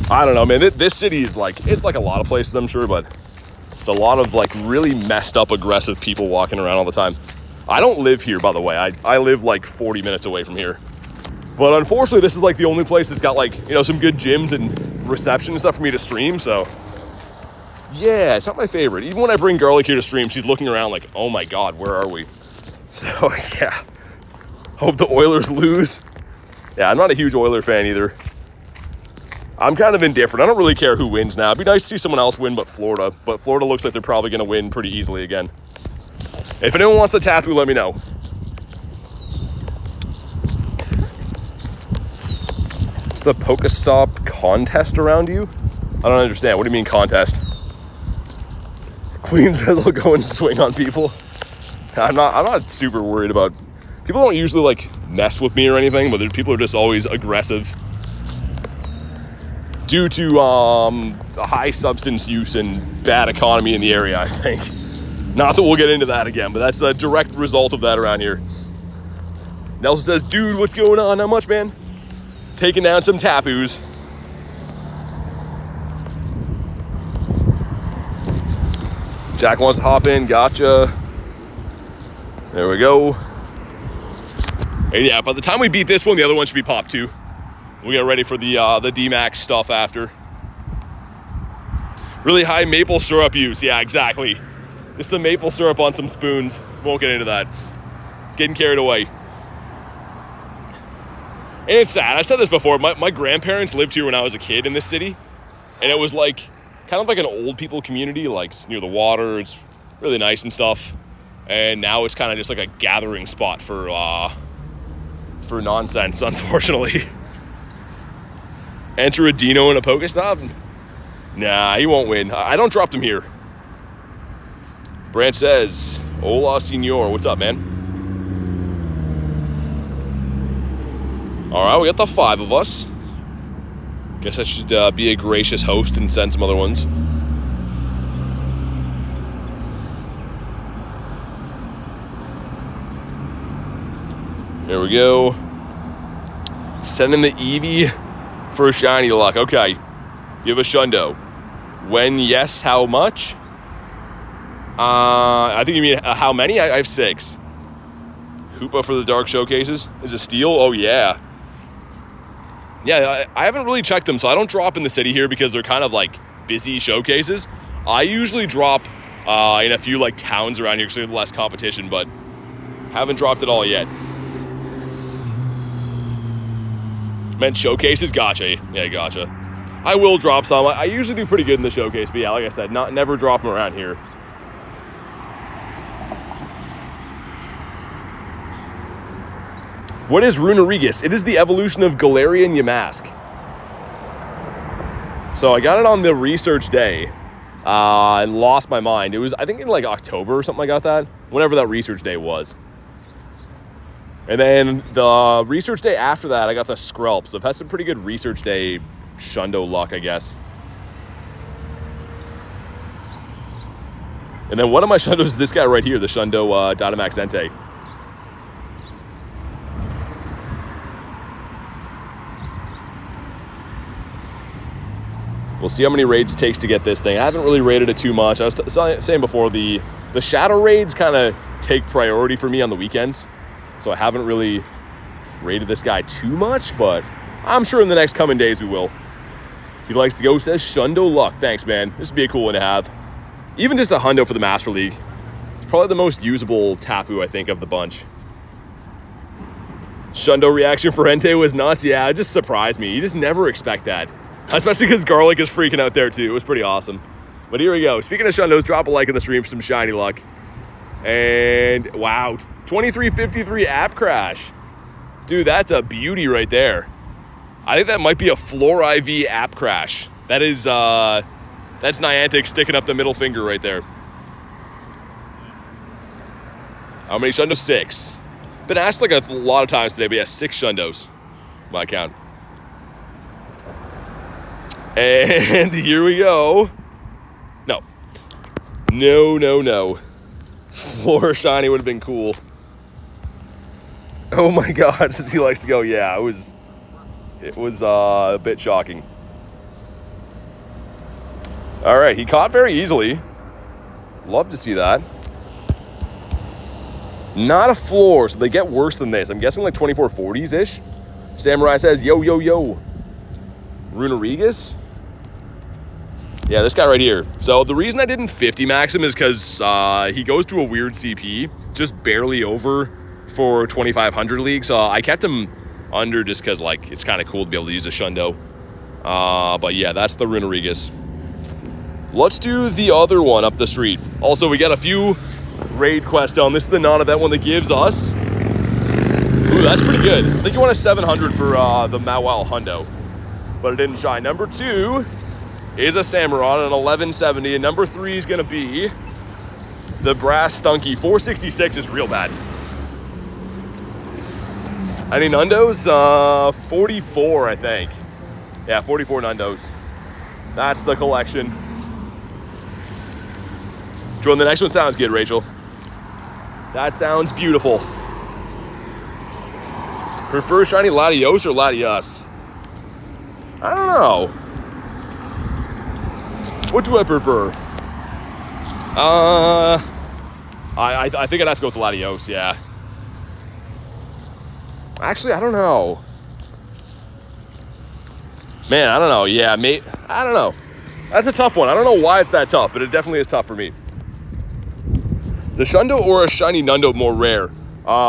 I don't know, man. This city is like, it's like a lot of places, I'm sure, but just a lot of, like, really messed up, aggressive people walking around all the time. I don't live here, by the way. I live, like, 40 minutes away from here. But unfortunately, this is like the only place that's got, like, you know, some good gyms and reception and stuff for me to stream, so. Yeah, it's not my favorite. Even when I bring Garlic here to stream, she's looking around like, oh my God, where are we? So, yeah. Hope the Oilers lose. Yeah, I'm not a huge Oiler fan either. I'm kind of indifferent. I don't really care who wins now. It'd be nice to see someone else win but Florida. But Florida looks like they're probably going to win pretty easily again. If anyone wants to Tapu, let me know. Is the Pokestop contest around you? I don't understand. What do you mean contest? Queen says I'll go and swing on people. I'm not super worried about... People don't usually, like, mess with me or anything, but people are just always aggressive. Due to high substance use and bad economy in the area, I think. Not that we'll get into that again, but that's the direct result of that around here. Nelson says, dude, what's going on? Not much, man. Taking down some Tapus. Jack wants to hop in. Gotcha. There we go. And yeah, by the time we beat this one, the other one should be popped too. We get ready for the DYNAMAX stuff after. Really high maple syrup use. Yeah, exactly. It's the maple syrup on some spoons. Won't get into that. Getting carried away. And it's sad. I said this before. My grandparents lived here when I was a kid in this city. And it was like, kind of like an old people community. Like, it's near the water. It's really nice and stuff. And now it's kind of just like a gathering spot for nonsense, unfortunately. Enter a Dino and a Pokestop? Nah, he won't win. I don't drop them here. Branch says, hola, senor. What's up, man? All right, we got the 5 of us. Guess I should be a gracious host and send some other ones. There we go. Sending the Eevee for a shiny luck. Okay. You have a Shundo. When yes, how much? I think you mean how many? I have 6. Hoopa for the Dark Showcases. Is it steel? Oh, yeah. yeah, I haven't really checked them, so I don't drop in the city here because they're kind of like busy showcases. I usually drop in a few like towns around here because there's less competition, but haven't dropped it all yet. Meant showcases? Gotcha. Yeah, gotcha. I will drop some. I usually do pretty good in the showcase, but yeah, like I said, never drop them around here. What is Runerigus? It is the evolution of Galarian Yamask. So I got it on the research day. I lost my mind. It was, I think, in like October or something like that. Whenever that research day was. And then the research day after that, I got the Skrelp. So I've had some pretty good research day Shundo luck, I guess. And then one of my Shundos is this guy right here, the Shundo DYNAMAX Entei. We'll see how many raids it takes to get this thing. I haven't really raided it too much. I was saying before, the shadow raids kind of take priority for me on the weekends. So I haven't really raided this guy too much, but I'm sure in the next coming days we will. He likes to go, says Shundo luck. Thanks, man. This would be a cool one to have. Even just a hundo for the Master League. It's probably the most usable Tapu, I think, of the bunch. Shundo reaction for Entei was nuts. Yeah, it just surprised me. You just never expect that. Especially because Garlic is freaking out there, too. It was pretty awesome. But here we go. Speaking of Shundos, drop a like in the stream for some shiny luck. And, wow, 2353 app crash. Dude, that's a beauty right there. I think that might be a Floor IV app crash. That is, that's Niantic sticking up the middle finger right there. How many Shundos? 6. Been asked like a lot of times today, but yeah, 6 Shundos. My count. And here we go. No. No. Floor shiny would have been cool. Oh my god, since he likes to go. Yeah, it was a bit shocking. All right, he caught very easily. Love to see that. Not a floor, so they get worse than this. I'm guessing like 2440s-ish. Samurai says, yo. Runerigus? Yeah, this guy right here. So the reason I didn't 50 max him is because he goes to a weird CP, just barely over for 2500 league. So I kept him under just because like it's kind of cool to be able to use a Shundo. But yeah, that's the Runerigus. Let's do the other one up the street. Also, we got a few raid quests done. This is the non-event one that gives us. Ooh, that's pretty good. I think you want a 700 for the Mawile Hundo, but it didn't shine. Number 2 is a Samurott, an 1170, and number 3 is going to be the Brass Stunky. 466 is real bad. Any Nundos? 44, I think. Yeah, 44 Nundos. That's the collection. Jordan, the next one sounds good, Rachel. That sounds beautiful. Prefer shiny Latios or Latias? I don't know. What do I prefer? I think I'd have to go with Latios, yeah. Actually, I don't know. Man, I don't know. Yeah, mate. I don't know. That's a tough one. I don't know why it's that tough, but it definitely is tough for me. Is a Shundo or a shiny Nundo more rare?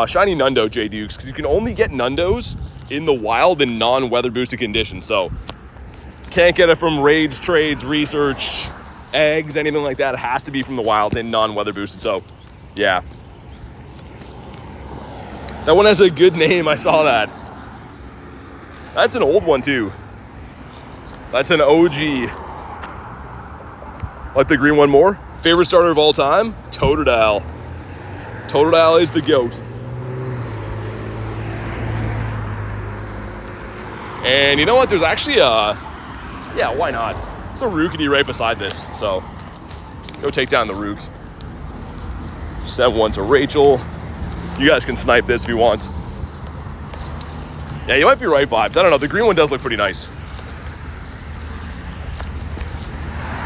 Shiny Nundo, J Dukes, because you can only get Nundos in the wild in non-weather boosted conditions. So can't get it from raids, trades, research, eggs, anything like that. It has to be from the wild in non-weather boosted. So yeah. That one has a good name. I saw that. That's an old one too. That's an OG. Like the green one more? Favorite starter of all time? Totodile. Totodile is the GOAT. And you know what? There's actually yeah, why not? It's a Rookidee right beside this, so go take down the Rook. Send one to Rachel. You guys can snipe this if you want. Yeah, you might be right, Vibes. I don't know. The green one does look pretty nice.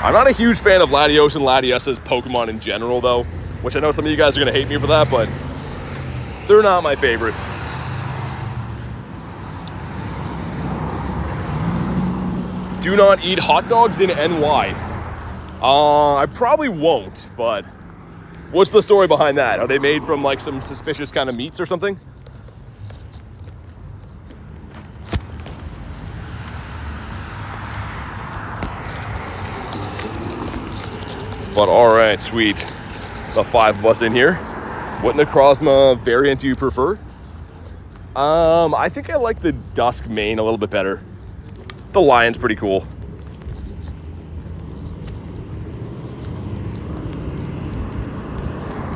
I'm not a huge fan of Latios and Latias's Pokemon in general, though, which I know some of you guys are going to hate me for that, but they're not my favorite. Do not eat hot dogs in NY. I probably won't, but what's the story behind that? Are they made from like some suspicious kind of meats or something? But all right, sweet. The 5 of us in here. What Necrozma variant do you prefer? I think I like the Dusk Mane a little bit better. The Lion's pretty cool.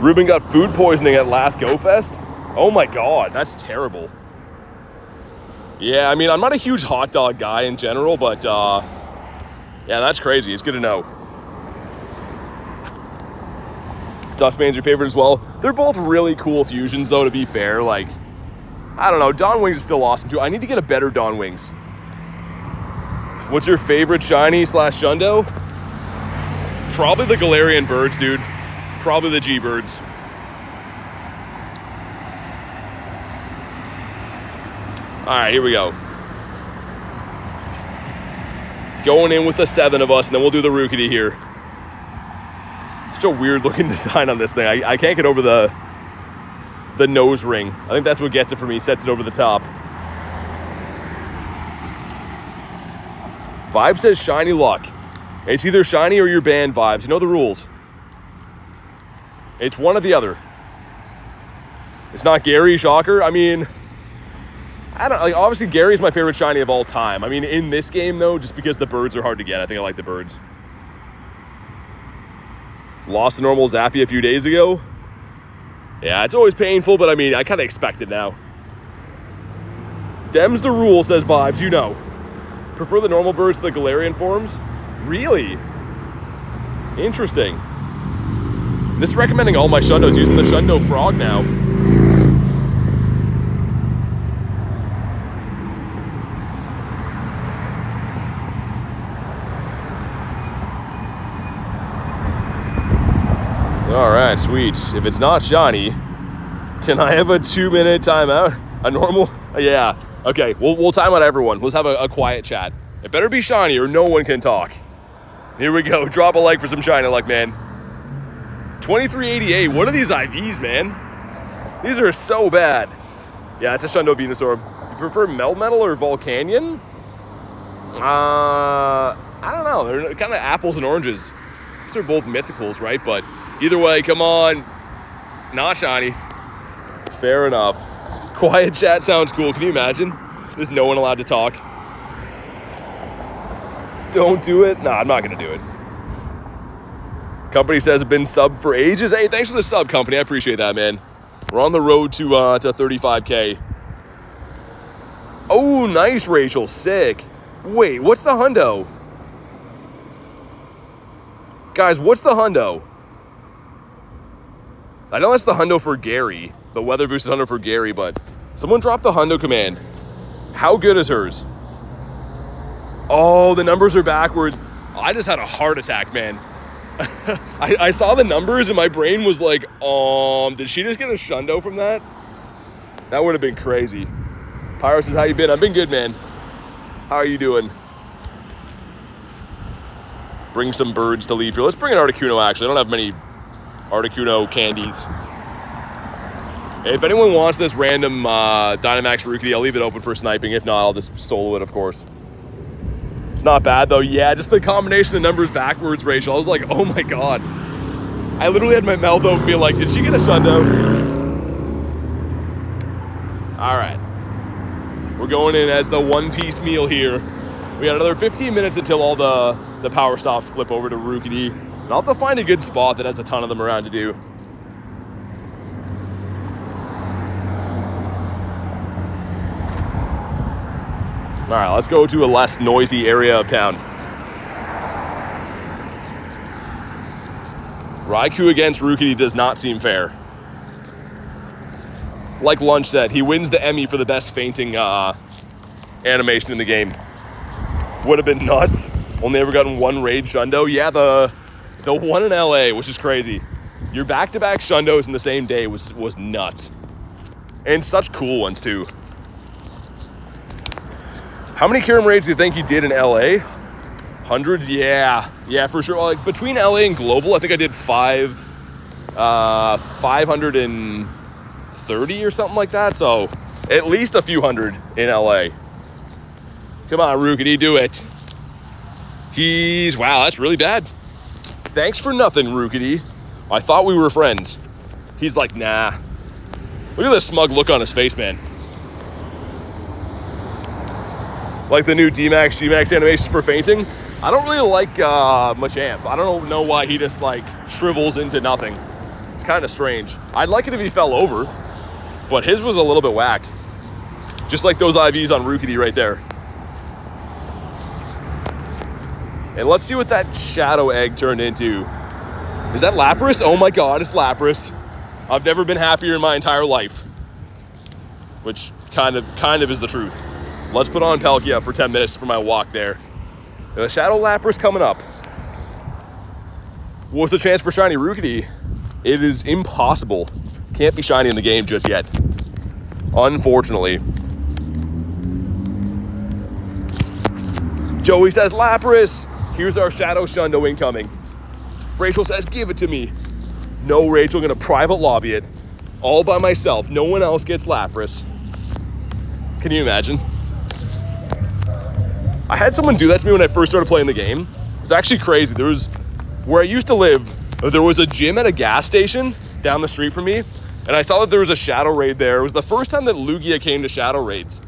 Ruben got food poisoning at last Go Fest. Oh my God, that's terrible. Yeah, I mean, I'm not a huge hot dog guy in general, but yeah, that's crazy. It's good to know. Duskmane's your favorite as well. They're both really cool fusions, though, to be fair. Like, I don't know. Dawn Wings is still awesome, too. I need to get a better Dawn Wings. What's your favorite shiny / Shundo? Probably the Galarian birds, dude. Probably the G-birds. All right, here we go. Going in with the 7 of us, and then we'll do the Rookidee here. Such a weird looking design on this thing. I can't get over the nose ring. I think that's what gets it for me, sets it over the top. Vibe says shiny luck. It's either shiny or you're banned, Vibes. You know the rules. It's one or the other. It's not Gary, shocker. I mean, I don't like. Obviously, Gary's my favorite shiny of all time. I mean, in this game though, just because the birds are hard to get, I think I like the birds. Lost a normal Zappy a few days ago. Yeah, it's always painful, but I mean, I kind of expect it now. Dem's the rule, says Vibes, you know. Prefer the normal birds to the Galarian forms? Really? Interesting. This is recommending all my Shundos using the Shundo Frog now. All right, sweet. If it's not shiny, can I have a 2-minute timeout? A normal? Yeah. Okay, we'll time out everyone. Let's have a quiet chat. It better be shiny or no one can talk. Here we go. Drop a like for some shiny luck, man. 2388. What are these IVs, man? These are so bad. Yeah, it's a Shundo Venusaur. Do you prefer Melmetal or Volcanion? I don't know. They're kind of apples and oranges. These are both mythicals, right? But either way, come on. Not shiny. Fair enough. Quiet chat sounds cool. Can you imagine? There's no one allowed to talk. Don't do it. Nah, I'm not going to do it. Company says it's been subbed for ages. Hey, thanks for the sub, company. I appreciate that, man. We're on the road to 35K. Oh, nice, Rachel. Sick. Wait, what's the hundo? Guys, what's the hundo? I know that's the hundo for Gary. The weather boosted hundo for Gary, but someone dropped the hundo command. How good is hers? Oh, the numbers are backwards. I just had a heart attack, man. I saw the numbers and my brain was like, did she just get a shundo from that? That would have been crazy. Pyro says, how you been? I've been good, man. How are you doing? Bring some birds to leave here. Let's bring an Articuno, actually. I don't have many Articuno candies. Hey, if anyone wants this random Dynamax Rookidee, I'll leave it open for sniping. If not, I'll just solo it, of course. It's not bad, though. Yeah, just the combination of numbers backwards, Rachel. I was like, oh my God. I literally had my mouth open being like, did she get a shundo? All right. We're going in as the one-piece meal here. We got another 15 minutes until all the power stops flip over to Rookidee. And I'll have to find a good spot that has a ton of them around to do. All right, let's go to a less noisy area of town. Raikou against Rookidee does not seem fair. Like Lunch said, he wins the Emmy for the best fainting animation in the game. Would have been nuts. Only ever gotten one raid shundo. Yeah, the one in LA, which is crazy. Your back-to-back shundos in the same day was nuts. And such cool ones, too. How many Kirim raids do you think you did in LA? Hundreds, yeah, for sure. Like between LA and global, I think I did 530 or something like that. So at least a few hundred in LA. Come on, Rookidee, do it. Wow, that's really bad. Thanks for nothing, Rookidee. I thought we were friends. He's like, nah. Look at the smug look on his face, man. Like the new DYNAMAX animations for fainting. I don't really like Machamp. I don't know why he just like shrivels into nothing. It's kind of strange. I'd like it if he fell over, but his was a little bit whack. Just like those IVs on Rookidee right there. And let's see what that shadow egg turned into. Is that Lapras? Oh my God, it's Lapras. I've never been happier in my entire life. Which kind of is the truth. Let's put on Palkia for 10 minutes for my walk there. And the Shadow Lapras coming up. What's the chance for shiny Rookidee? It is impossible. Can't be shiny in the game just yet. Unfortunately. Joey says, Lapras! Here's our Shadow Shundo incoming. Rachel says, give it to me. No, Rachel, gonna private lobby it. All by myself. No one else gets Lapras. Can you imagine? I had someone do that to me when I first started playing the game. It's actually crazy. Where I used to live, there was a gym at a gas station down the street from me, and I saw that there was a Shadow Raid there. It was the first time that Lugia came to Shadow Raids.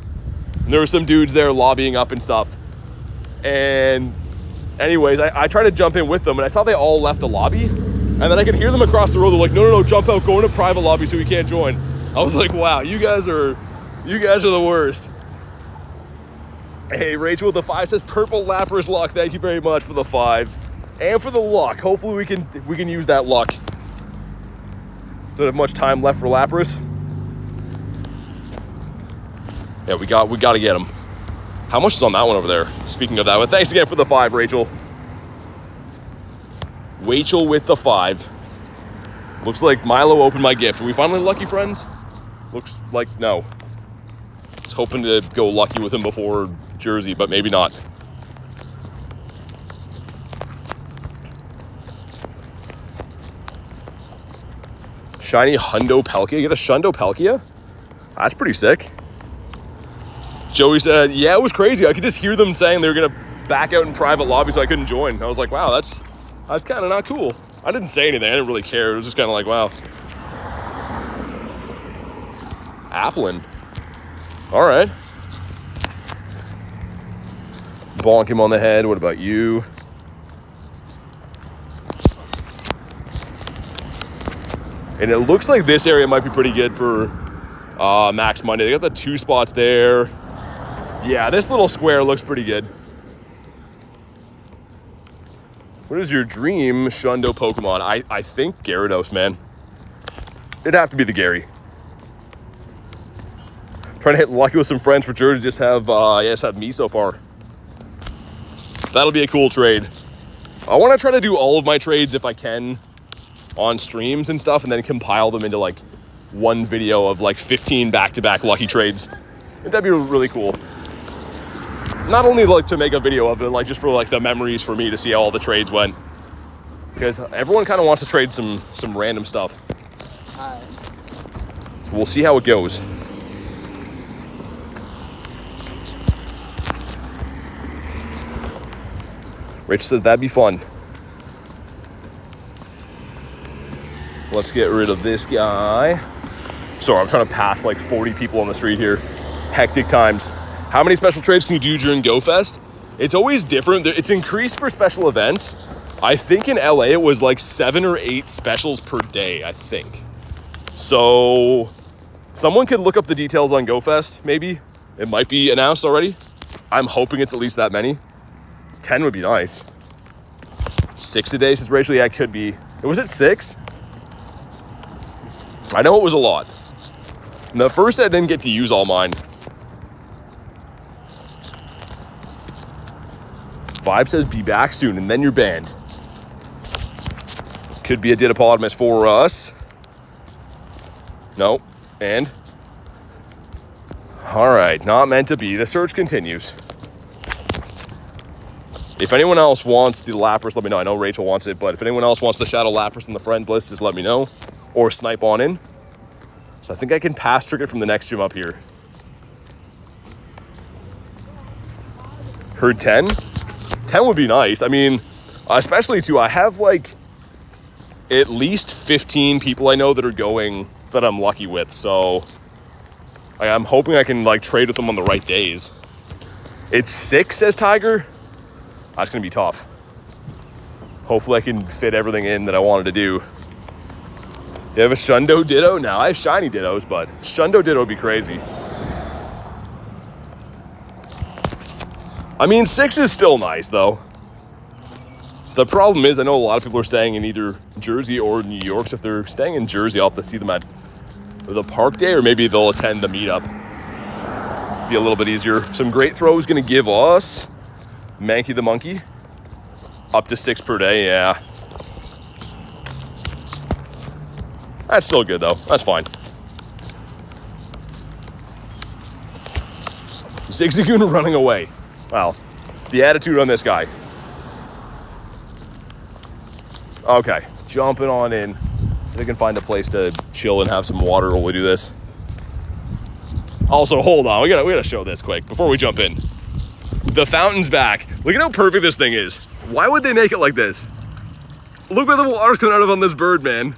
And there were some dudes there lobbying up and stuff. And anyways, I tried to jump in with them, and I saw they all left the lobby. And then I could hear them across the road. They're like, no, jump out, go into private lobby so we can't join. I was like, wow, you guys are the worst. Hey, Rachel with the 5 says, purple Lapras luck. Thank you very much for the 5. And for the luck. Hopefully we can use that luck. Don't have much time left for Lapras. Yeah, we got to get him. How much is on that one over there? Speaking of that one, thanks again for the 5, Rachel. Rachel with the 5. Looks like Milo opened my gift. Are we finally lucky, friends? Looks like no. I was hoping to go lucky with him before Jersey, but maybe not. Shiny Hundo Palkia. Get a Shundo Palkia? That's pretty sick. Joey said, yeah, it was crazy. I could just hear them saying they were going to back out in private lobby so I couldn't join. I was like, wow, that's kind of not cool. I didn't say anything. I didn't really care. It was just kind of like, wow. Applin. All right. Bonk him on the head. What about you? And it looks like this area might be pretty good for Max Monday. They got the 2 spots there. Yeah, this little square looks pretty good. What is your dream Shundo Pokemon? I think Gyarados, man. It'd have to be the Gary. Trying to hit lucky with some friends for Jersey. Just have me so far. That'll be a cool trade. I want to try to do all of my trades if I can on streams and stuff, and then compile them into like one video of like 15 back-to-back lucky trades. And that'd be really cool. Not only like to make a video of it, like just for like the memories for me to see how all the trades went. Because everyone kind of wants to trade some random stuff. Hi. So we'll see how it goes. Rich says that'd be fun. Let's get rid of this guy. Sorry, I'm trying to pass like 40 people on the street here. Hectic times. How many special trades can you do during Go Fest? It's always different. It's increased for special events. I think in LA it was like 7 or 8 specials per day, I think. So someone could look up the details on Go Fest, maybe. It might be announced already. I'm hoping it's at least that many. 10 would be nice. 6 a day, says Rachel. Yeah, it could be. Was it 6? I know it was a lot. And the first I didn't get to use all mine. 5 says be back soon, and then you're banned. Could be a Didopotamus for us. No. And? All right, not meant to be. The search continues. If anyone else wants the Lapras, let me know. I know Rachel wants it, but if anyone else wants the Shadow Lapras in the friends list, just let me know. Or snipe on in. So I think I can pass trick it from the next gym up here. Heard 10? 10 would be nice. I mean, especially too, I have like at least 15 people I know that are going that I'm lucky with. So I'm hoping I can like trade with them on the right days. It's 6, says Tiger. That's going to be tough. Hopefully I can fit everything in that I wanted to do. You have a Shundo Ditto? Now I have shiny Dittos, but Shundo Ditto would be crazy. I mean, 6 is still nice, though. The problem is, I know a lot of people are staying in either Jersey or New York, so if they're staying in Jersey, I'll have to see them at the park day, or maybe they'll attend the meetup. Be a little bit easier. Some great throws going to give us Mankey the Monkey. Up to 6 per day, yeah. That's still good, though. That's fine. Zigzagoon running away. Wow. The attitude on this guy. Okay. Jumping on in. So we can find a place to chill and have some water while we do this. Also, hold on. We gotta show this quick before we jump in. The fountain's back. Look at how perfect this thing is. Why would they make it like this? Look where the water's coming out of on this bird, man.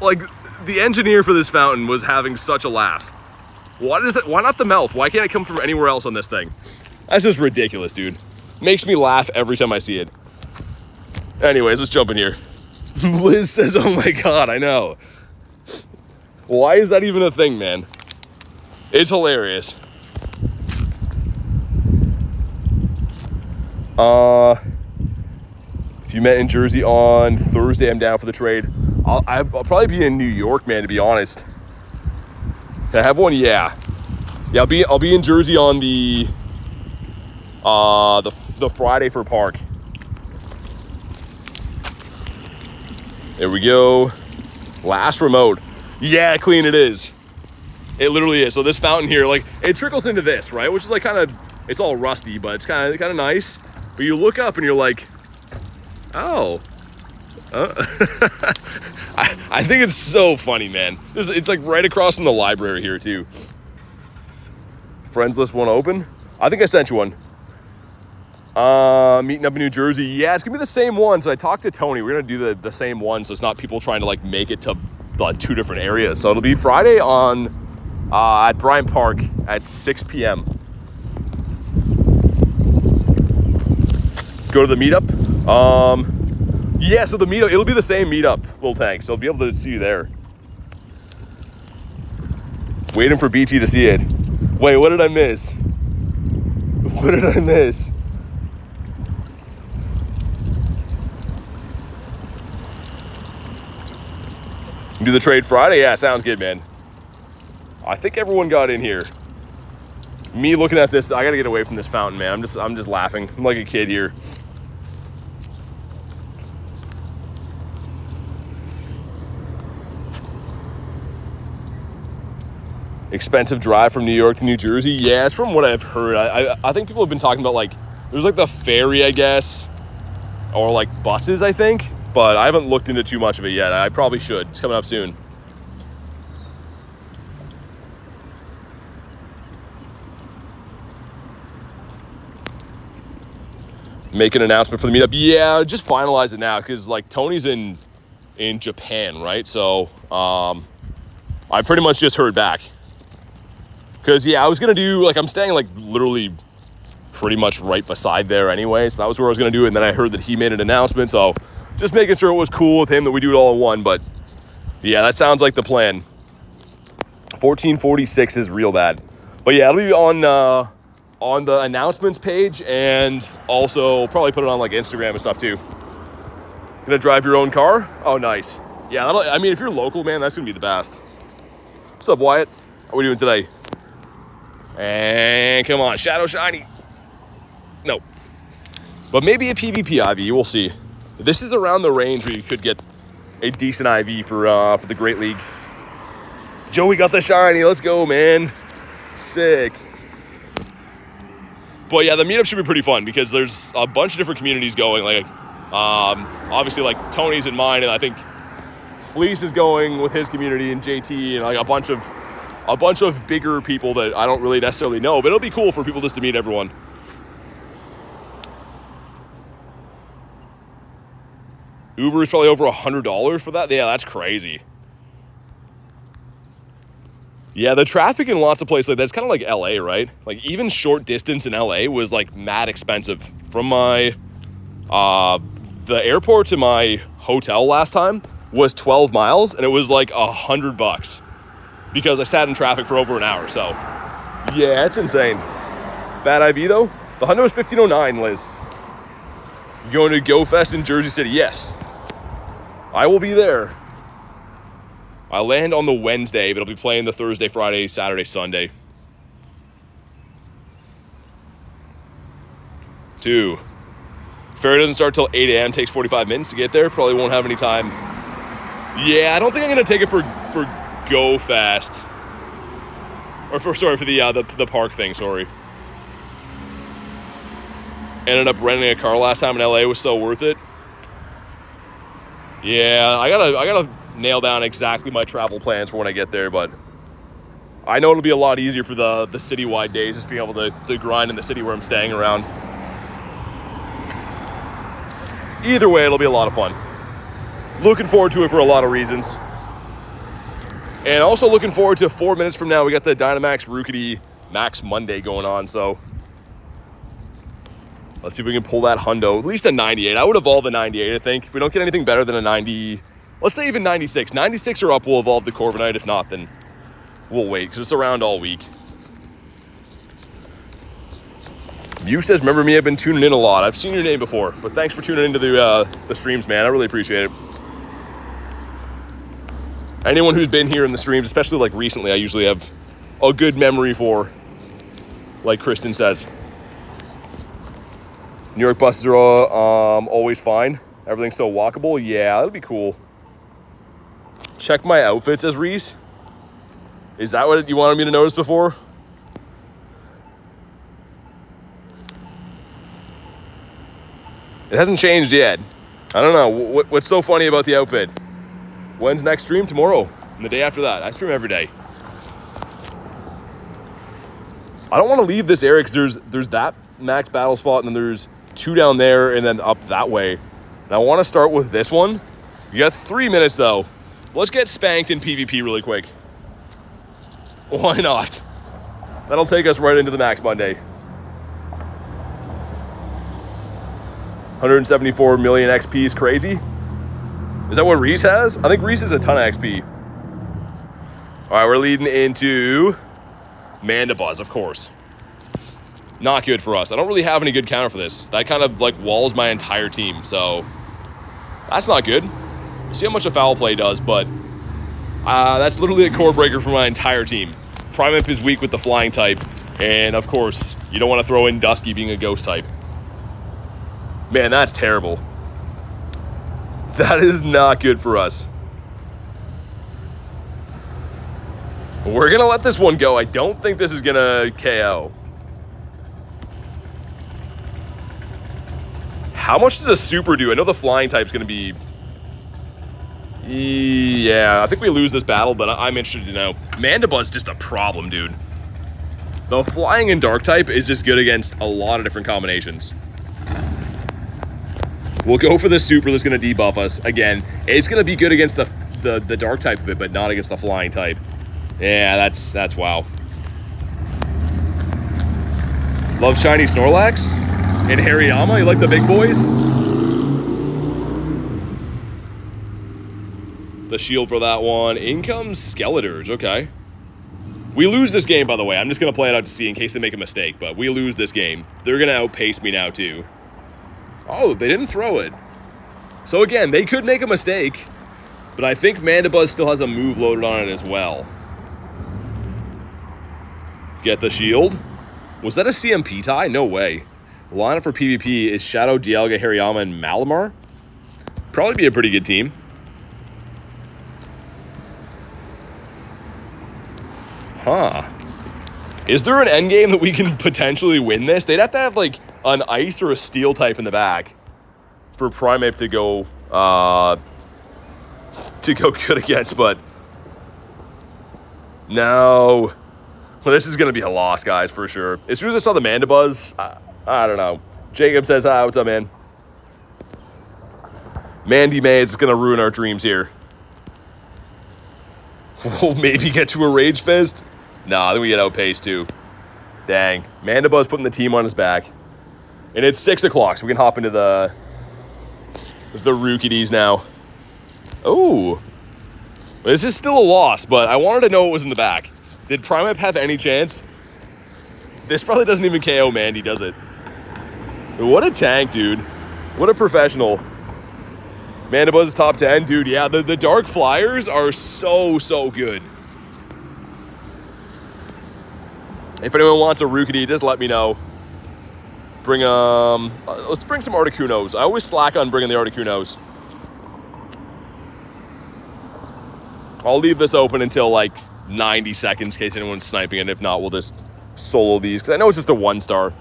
Like, the engineer for this fountain was having such a laugh. Why not the mouth? Why can't it come from anywhere else on this thing? That's just ridiculous, dude. Makes me laugh every time I see it. Anyways, let's jump in here. Liz says, oh my God, I know. Why is that even a thing, man? It's hilarious. If you met in Jersey on Thursday, I'm down for the trade. I'll probably be in New York, man, to be honest. Can I have one? Yeah. Yeah, I'll be in Jersey on the Friday for park. There we go. Last remote. Yeah, clean it is. It literally is. So this fountain here, like, it trickles into this, right? Which is like kind of, it's all rusty, but it's kind of nice. But you look up and you're like, oh. I think it's so funny, man. It's like right across from the library here too. Friends list won't open. I think I sent you one. Meeting up in New Jersey. Yeah, it's gonna be the same one. So I talked to Tony. We're gonna do the same one, so it's not people trying to like make it to like 2 different areas. So it'll be Friday on at Bryant Park at 6 p.m. Go to the meetup. Yeah, so the meetup, it'll be the same meetup, Little Tank, so I'll be able to see you there. Waiting for BT to see it. Wait, what did I miss? What did I miss? Do the trade Friday? Yeah, sounds good, man. I think everyone got in here. Me looking at this, I gotta get away from this fountain, man. I'm just laughing. I'm like a kid here. Expensive drive from New York to New Jersey. Yeah, it's from what I've heard. I think people have been talking about, like, there's like the ferry, I guess, or like buses, I think, but I haven't looked into too much of it yet. I probably should. It's coming up soon. Make an announcement for the meetup. Yeah, just finalize it now, because like Tony's in Japan, right? So I pretty much just heard back. Because, yeah, I was going to do, like, I'm staying, like, literally pretty much right beside there anyway. So that was where I was going to do it. And then I heard that he made an announcement. So just making sure it was cool with him that we do it all in one. But, yeah, that sounds like the plan. 1446 is real bad. But, yeah, it'll be on the announcements page. And also probably put it on, like, Instagram and stuff, too. Gonna drive your own car? Oh, nice. Yeah, I mean, if you're local, man, that's going to be the best. What's up, Wyatt? How are we doing today? And come on, Shadow Shiny. No. But maybe a PvP IV, we'll see. This is around the range where you could get a decent IV for the Great League. Joey got the shiny, let's go, man. Sick. But yeah, the meetup should be pretty fun because there's a bunch of different communities going. Like, obviously, like Tony's and mine, and I think Fleece is going with his community and JT and like a bunch of bigger people that I don't really necessarily know. But it'll be cool for people just to meet everyone. Uber is probably over $100 for that. Yeah, that's crazy. Yeah, the traffic in lots of places like that's kind of like LA, right? Like even short distance in LA was like mad expensive. From my the airport to my hotel last time was 12 miles and it was like $100 because I sat in traffic for over an hour. So yeah, it's insane. Bad IV though. The Honda was 1509, Liz. You going to Go Fest in Jersey City? Yes, I will be there. I land on the Wednesday, but I'll be playing the Thursday, Friday, Saturday, Sunday. 2. Ferry doesn't start till 8 a.m. Takes 45 minutes to get there. Probably won't have any time. Yeah, I don't think I'm gonna take it for Go Fast. Or for the park thing. Sorry. Ended up renting a car last time in LA. It was so worth it. Yeah, I gotta nail down exactly my travel plans for when I get there, but I know it'll be a lot easier for the citywide days, just being able to grind in the city where I'm staying around. Either way, it'll be a lot of fun. Looking forward to it for a lot of reasons. And also looking forward to 4 minutes from now, we got the DYNAMAX ROOKIDEE Max Monday going on, so let's see if we can pull that hundo, at least a 98. I would evolve a 98, I think. If we don't get anything better than a 90, let's say even 96. 96 or up, we'll evolve the Corviknight. If not, then we'll wait, because it's around all week. Mew says, remember me, I've been tuning in a lot. I've seen your name before, but thanks for tuning into the streams, man. I really appreciate it. Anyone who's been here in the streams, especially like recently, I usually have a good memory for, like Kristen says. New York buses are always fine. Everything's so walkable. Yeah, that'll be cool. Check my outfit, says Reese. Is that what you wanted me to notice before? It hasn't changed yet. I don't know. What's so funny about the outfit? When's next stream? Tomorrow. And the day after that. I stream every day. I don't want to leave this area because there's that max battle spot and then there's 2 down there and then up that way. And I want to start with this one. You got 3 minutes though. Let's get spanked in PvP really quick. Why not? That'll take us right into the Max Monday. 174 million XP is crazy. Is that what Reese has? I think Reese has a ton of XP. All right, we're leading into Mandibuzz, of course. Not good for us. I don't really have any good counter for this. That kind of like walls my entire team, so that's not good. We'll see how much a foul play does, but that's literally a core breaker for my entire team. Primeape is weak with the flying type, and of course, you don't want to throw in Dusky being a ghost type. Man, that's terrible. That is not good for us. We're going to let this one go. I don't think this is going to KO. How much does a super do? I know the flying type's going to be... Yeah, I think we lose this battle, but I'm interested to know. Mandibuzz's just a problem, dude. The flying and dark type is just good against a lot of different combinations. We'll go for the super that's going to debuff us. Again, it's going to be good against the dark type of it, but not against the flying type. Yeah, that's wow. Love shiny Snorlax and Hariyama. You like the big boys? The shield for that one. In comes Skeletors. Okay. We lose this game, by the way. I'm just going to play it out to see in case they make a mistake, but we lose this game. They're going to outpace me now, too. Oh, they didn't throw it. So again, they could make a mistake, but I think Mandibuzz still has a move loaded on it as well. Get the shield. Was that a CMP tie? No way. The lineup for PvP is Shadow, Dialga, Hariyama, and Malamar. Probably be a pretty good team. Huh. Is there an end game that we can potentially win this? They'd have to have like an ice or a steel type in the back for Primeape to go good against, but no. Well, this is going to be a loss, guys, for sure. As soon as I saw the Mandibuzz, I don't know. Jacob says, hi, what's up, man? Mandy Mays is going to ruin our dreams here. We'll maybe get to a Rage Fist. Nah, then we get outpaced too. Dang. Mandibuzz putting the team on his back. And it's 6 o'clock, so we can hop into the Rookidees now. Oh. This is still a loss, but I wanted to know what was in the back. Did Primeape have any chance? This probably doesn't even KO Mandy, does it? What a tank, dude. What a professional. Mandibuzz is top 10. Dude, yeah, the Dark Flyers are so good. If anyone wants a Rookidee, just let me know. Bring, let's bring some Articunos. I always slack on bringing the Articunos. I'll leave this open until like 90 seconds in case anyone's sniping it. If not, we'll just solo these. Because I know it's just a 1-star.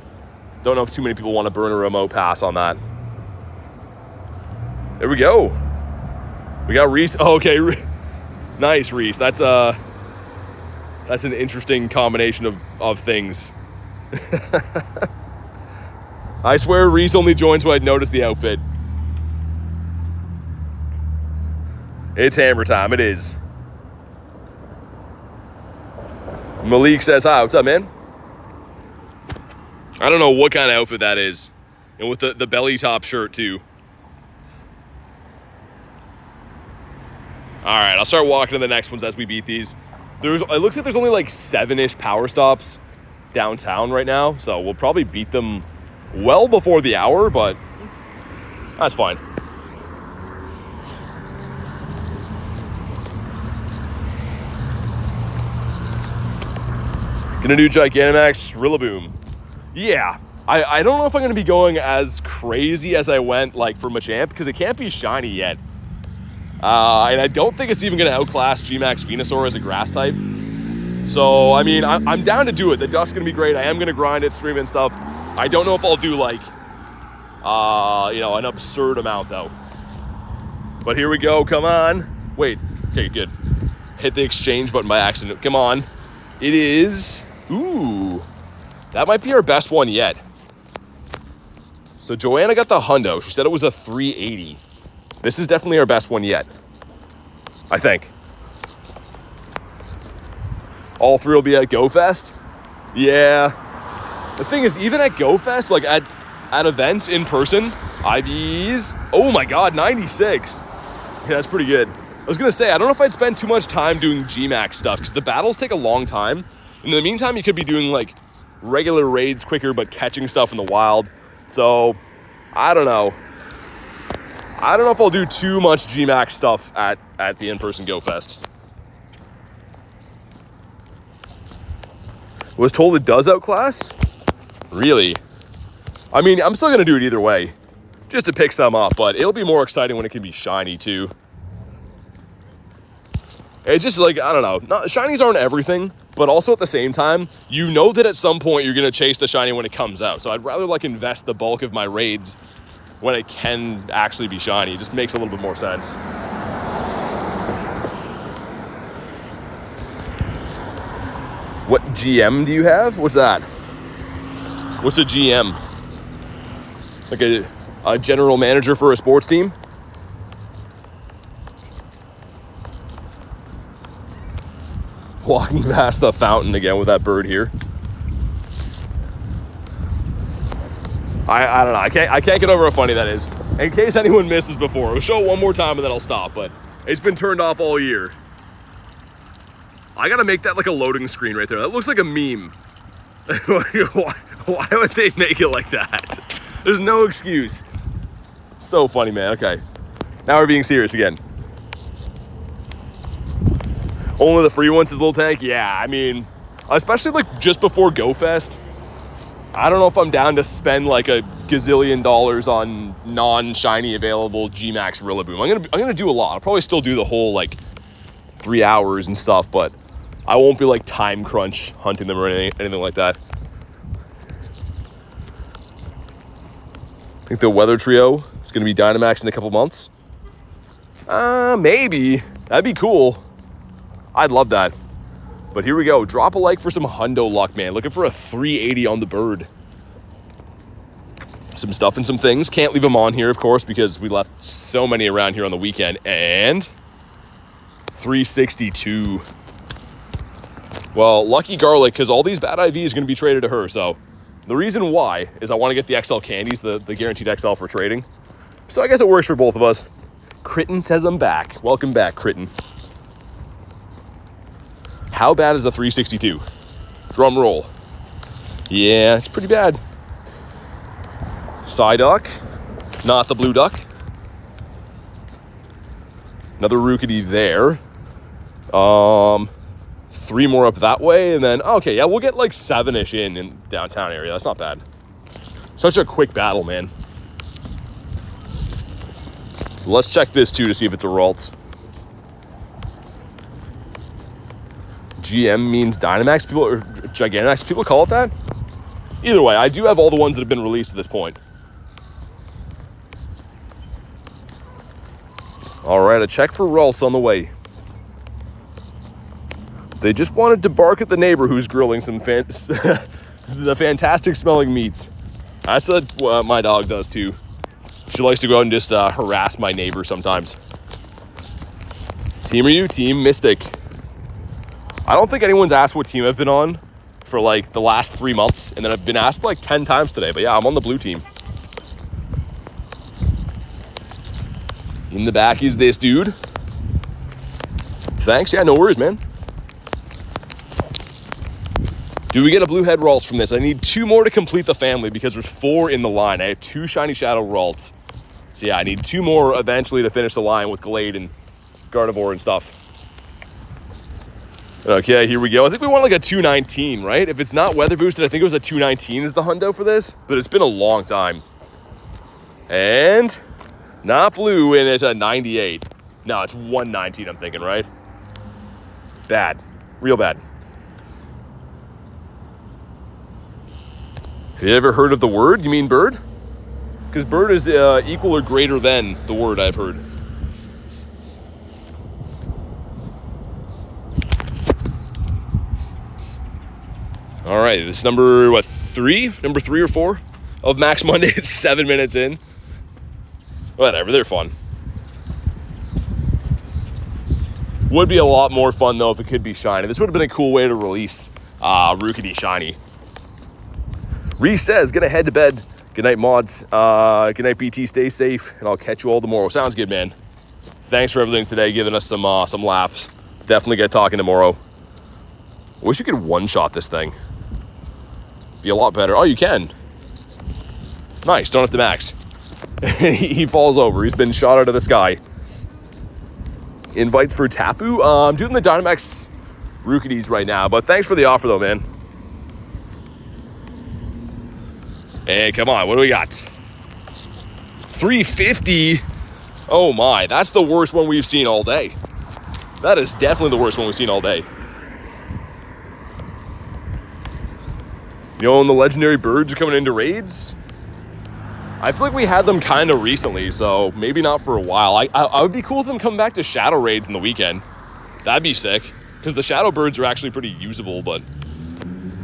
Don't know if too many people want to burn a remote pass on that. There we go. We got Reese. Oh, okay. Nice, Reese. That's an interesting combination of things. I swear Reese only joins when I notice the outfit. It's hammer time. It is. Malik says, hi, what's up, man? I don't know what kind of outfit that is. And with the belly top shirt, too. All right, I'll start walking to the next ones as we beat these. It looks like there's only like 7-ish power stops downtown right now. So we'll probably beat them well before the hour, but that's fine. Gonna do Gigantamax Rillaboom. Yeah, I don't know if I'm gonna be going as crazy as I went like for Machamp because it can't be shiny yet. And I don't think it's even gonna outclass Gmax Venusaur as a grass type. So, I mean, I'm down to do it. The dust's gonna be great. I am gonna grind it, stream it and stuff. I don't know if I'll do like, an absurd amount though. But here we go, come on. Wait, okay, good. Hit the exchange button by accident. Come on. It is, ooh, that might be our best one yet. So Joanna got the hundo. She said it was a 380. This is definitely our best one yet, I think. All three will be at GoFest. Yeah. The thing is, even at GoFest, like at events in person, IVs, oh my God, 96. Yeah, that's pretty good. I was gonna say, I don't know if I'd spend too much time doing Gmax stuff because the battles take a long time. In the meantime, you could be doing like regular raids quicker, but catching stuff in the wild. So, I don't know. I don't know if I'll do too much Gmax stuff at the in-person GoFest. Was told it does outclass? Really? I mean, I'm still gonna do it either way, just to pick some up, but it'll be more exciting when it can be shiny too. It's just like, I don't know, shinies aren't everything, but also at the same time, you know that at some point you're gonna chase the shiny when it comes out. So I'd rather like invest the bulk of my raids when it can actually be shiny. It just makes a little bit more sense. What GM do you have? What's that? What's a GM? Like a general manager for a sports team? Walking past the fountain again with that bird here. I don't know. I can't get over how funny that is. In case anyone misses before, I'll show it one more time and then I'll stop, but it's been turned off all year. I gotta make that like a loading screen right there. That looks like a meme. Why would they make it like that? There's no excuse. So funny, man. Okay. Now we're being serious again. Only the free ones is little tank? Yeah, I mean, especially like just before GoFest. I don't know if I'm down to spend like a gazillion dollars on non-shiny available Gmax Rillaboom. I'm gonna do a lot. I'll probably still do the whole like 3 hours and stuff, but I won't be like time crunch hunting them or anything like that. I think the Weather Trio is going to be Dynamax in a couple months. Maybe. That'd be cool. I'd love that. But here we go. Drop a like for some hundo luck, man. Looking for a 380 on the bird. Some stuff and some things. Can't leave them on here, of course, because we left so many around here on the weekend. And 362. Well, lucky Garlic, because all these bad IVs are going to be traded to her. So the reason why is I want to get the XL candies, the guaranteed XL for trading. So I guess it works for both of us. Critten says I'm back. Welcome back, Critten. How bad is a 362? Drum roll. Yeah, it's pretty bad. Psyduck, not the blue duck. Another Rookidee there. 3 more up that way, and then, okay, yeah, we'll get like 7-ish in downtown area. That's not bad. Such a quick battle, man. Let's check this too to see if it's a Ralts. GM means Dynamax people, or Gigantamax people call it that? Either way, I do have all the ones that have been released at this point. All right, a check for Ralts on the way. They just wanted to bark at the neighbor who's grilling some the fantastic smelling meats. That's what my dog does too. She likes to go out and just harass my neighbor sometimes. Team are you? Team Mystic. I don't think anyone's asked what team I've been on for like the last 3 months, and then I've been asked like 10 times today, but yeah, I'm on the blue team. In the back is this dude. Thanks, yeah, no worries, man. Do we get a blue head Ralts from this? I need 2 more to complete the family because there's 4 in the line. I have 2 Shiny Shadow Ralts. So yeah, I need 2 more eventually to finish the line with Glade and Gardevoir and stuff. Okay, here we go. I think we want like a 219, right? If it's not weather boosted, I think it was a 219 is the hundo for this, but it's been a long time. And not blue, and it's a 98. No, it's 119, I'm thinking, right? Bad. Real bad. Have you ever heard of the word? You mean bird? Because bird is equal or greater than the word I've heard. All right, this is number, what, 3? Number 3 or 4 of Max Monday. It's 7 minutes in. Whatever, they're fun. Would be a lot more fun, though, if it could be shiny. This would have been a cool way to release Rookidee shiny. Reese says, gonna head to bed. Good night, mods. Good night, BT. Stay safe, and I'll catch you all tomorrow. Sounds good, man. Thanks for everything today, giving us some laughs. Definitely get talking tomorrow. Wish you could one-shot this thing. Be a lot better. Oh, you can. Nice, don't have to max. He falls over. He's been shot out of the sky. Invites for Tapu. I'm doing the Dynamax Rookidees right now, but thanks for the offer, though, man. Hey, come on, what do we got? 350. Oh my, that's the worst one we've seen all day. That is definitely the worst one we've seen all day. You know, when the legendary birds are coming into raids, I feel like we had them kind of recently, so maybe not for a while. I would be cool with them coming back to shadow raids in the weekend. That'd be sick, because the shadow birds are actually pretty usable, but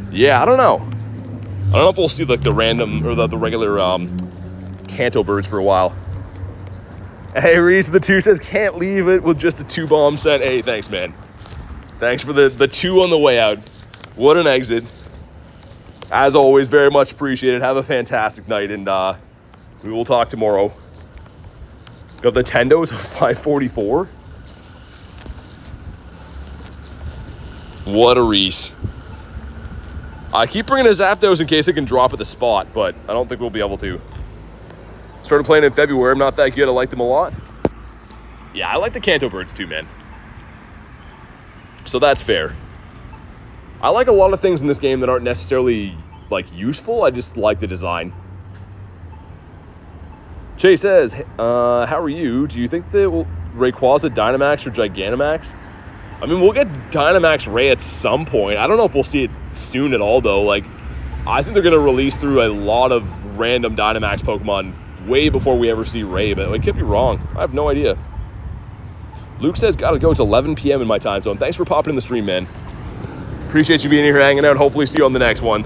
yeah, I don't know. I don't know if we'll see like the random or the regular Kanto birds for a while. Hey, Reese, the 2 says can't leave it with just a 2-bomb set. Hey, thanks, man. Thanks for the 2 on the way out. What an exit. As always, very much appreciated. Have a fantastic night, and we will talk tomorrow. Got the Tendos of 544. What a Reese. I keep bringing a Zapdos in case it can drop at the spot, but I don't think we'll be able to. Started playing in February. I'm not that good. I like them a lot. Yeah, I like the Kanto birds too, man. So that's fair. I like a lot of things in this game that aren't necessarily, like, useful. I just like the design. Chase says, how are you? Do you think that Rayquaza Dynamax or Gigantamax? I mean, we'll get Dynamax Ray at some point. I don't know if we'll see it soon at all, though. Like, I think they're going to release through a lot of random Dynamax Pokemon way before we ever see Ray, but I could be wrong. I have no idea. Luke says, gotta go. It's 11 p.m. in my time zone. Thanks for popping in the stream, man. Appreciate you being here hanging out. Hopefully see you on the next one.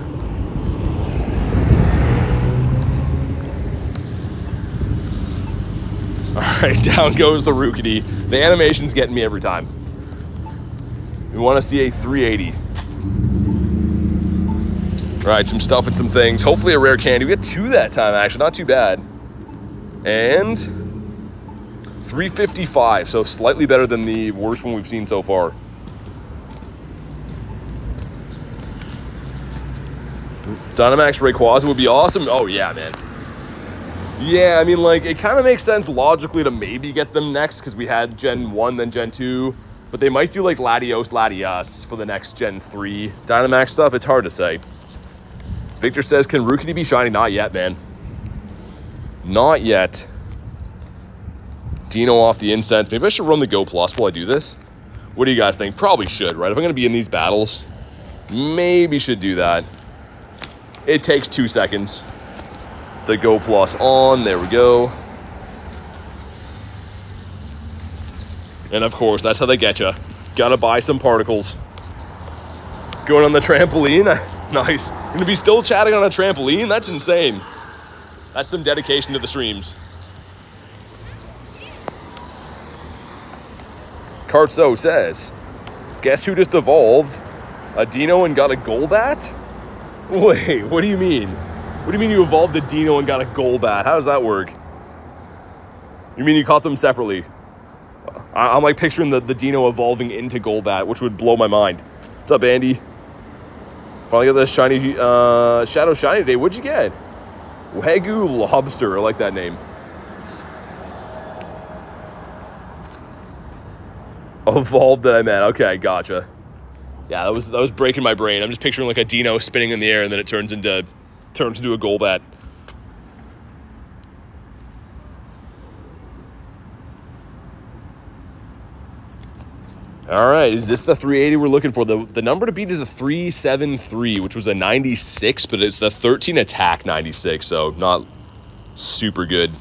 All right, down goes the Rookidee. The animation's getting me every time. We want to see a 380. All right, some stuff and some things. Hopefully a rare candy. We got 2 that time, actually. Not too bad. And 355, so slightly better than the worst one we've seen so far. Dynamax Rayquaza would be awesome. Oh, yeah, man. Yeah, I mean, like, it kind of makes sense logically to maybe get them next because we had Gen 1, then Gen 2. But they might do, like, Latios, Latias for the next Gen 3 Dynamax stuff. It's hard to say. Victor says, can Rookidee be shiny? Not yet, man. Not yet. Dino off the incense. Maybe I should run the Go Plus while I do this. What do you guys think? Probably should, right? If I'm going to be in these battles, maybe should do that. It takes 2 seconds. The Go Plus on. There we go. And of course, that's how they get you. Gotta buy some particles. Going on the trampoline. Nice. Gonna be still chatting on a trampoline? That's insane. That's some dedication to the streams. Kartso says, guess who just evolved? A Dino and got a Golbat? Wait, what do you mean? What do you mean you evolved a Dino and got a Golbat? How does that work? You mean you caught them separately? I'm like picturing the Dino evolving into Golbat, which would blow my mind. What's up, Andy? Finally got the shiny, Shadow Shiny today. What'd you get? Wagyu Lobster, I like that name. Evolved that I meant. Okay, gotcha. Yeah, that was breaking my brain. I'm just picturing like a Dino spinning in the air and then it turns into a Golbat. All right, is this the 380 we're looking for? The number to beat is a 373, which was a 96, but it's the 13 attack 96, so not super good.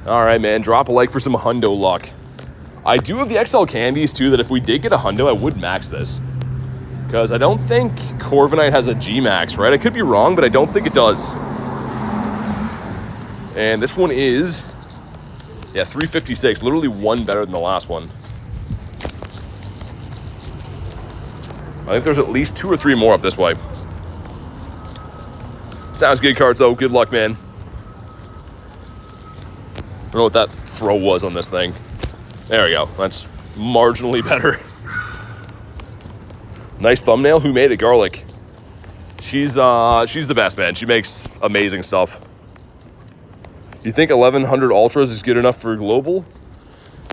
All right, man, drop a like for some hundo luck. I do have the XL candies, too, that if we did get a hundo, I would max this. Because I don't think Corviknight has a G-Max, right? I could be wrong, but I don't think it does. And this one is, yeah, 356, literally one better than the last one. I think there's at least 2 or 3 more up this way. Sounds good, Kartso. Good luck, man. I don't know what that throw was on this thing. There we go. That's marginally better. Nice thumbnail. Who made it? Garlic. She's the best, man. She makes amazing stuff. You think 1100 Ultras is good enough for global?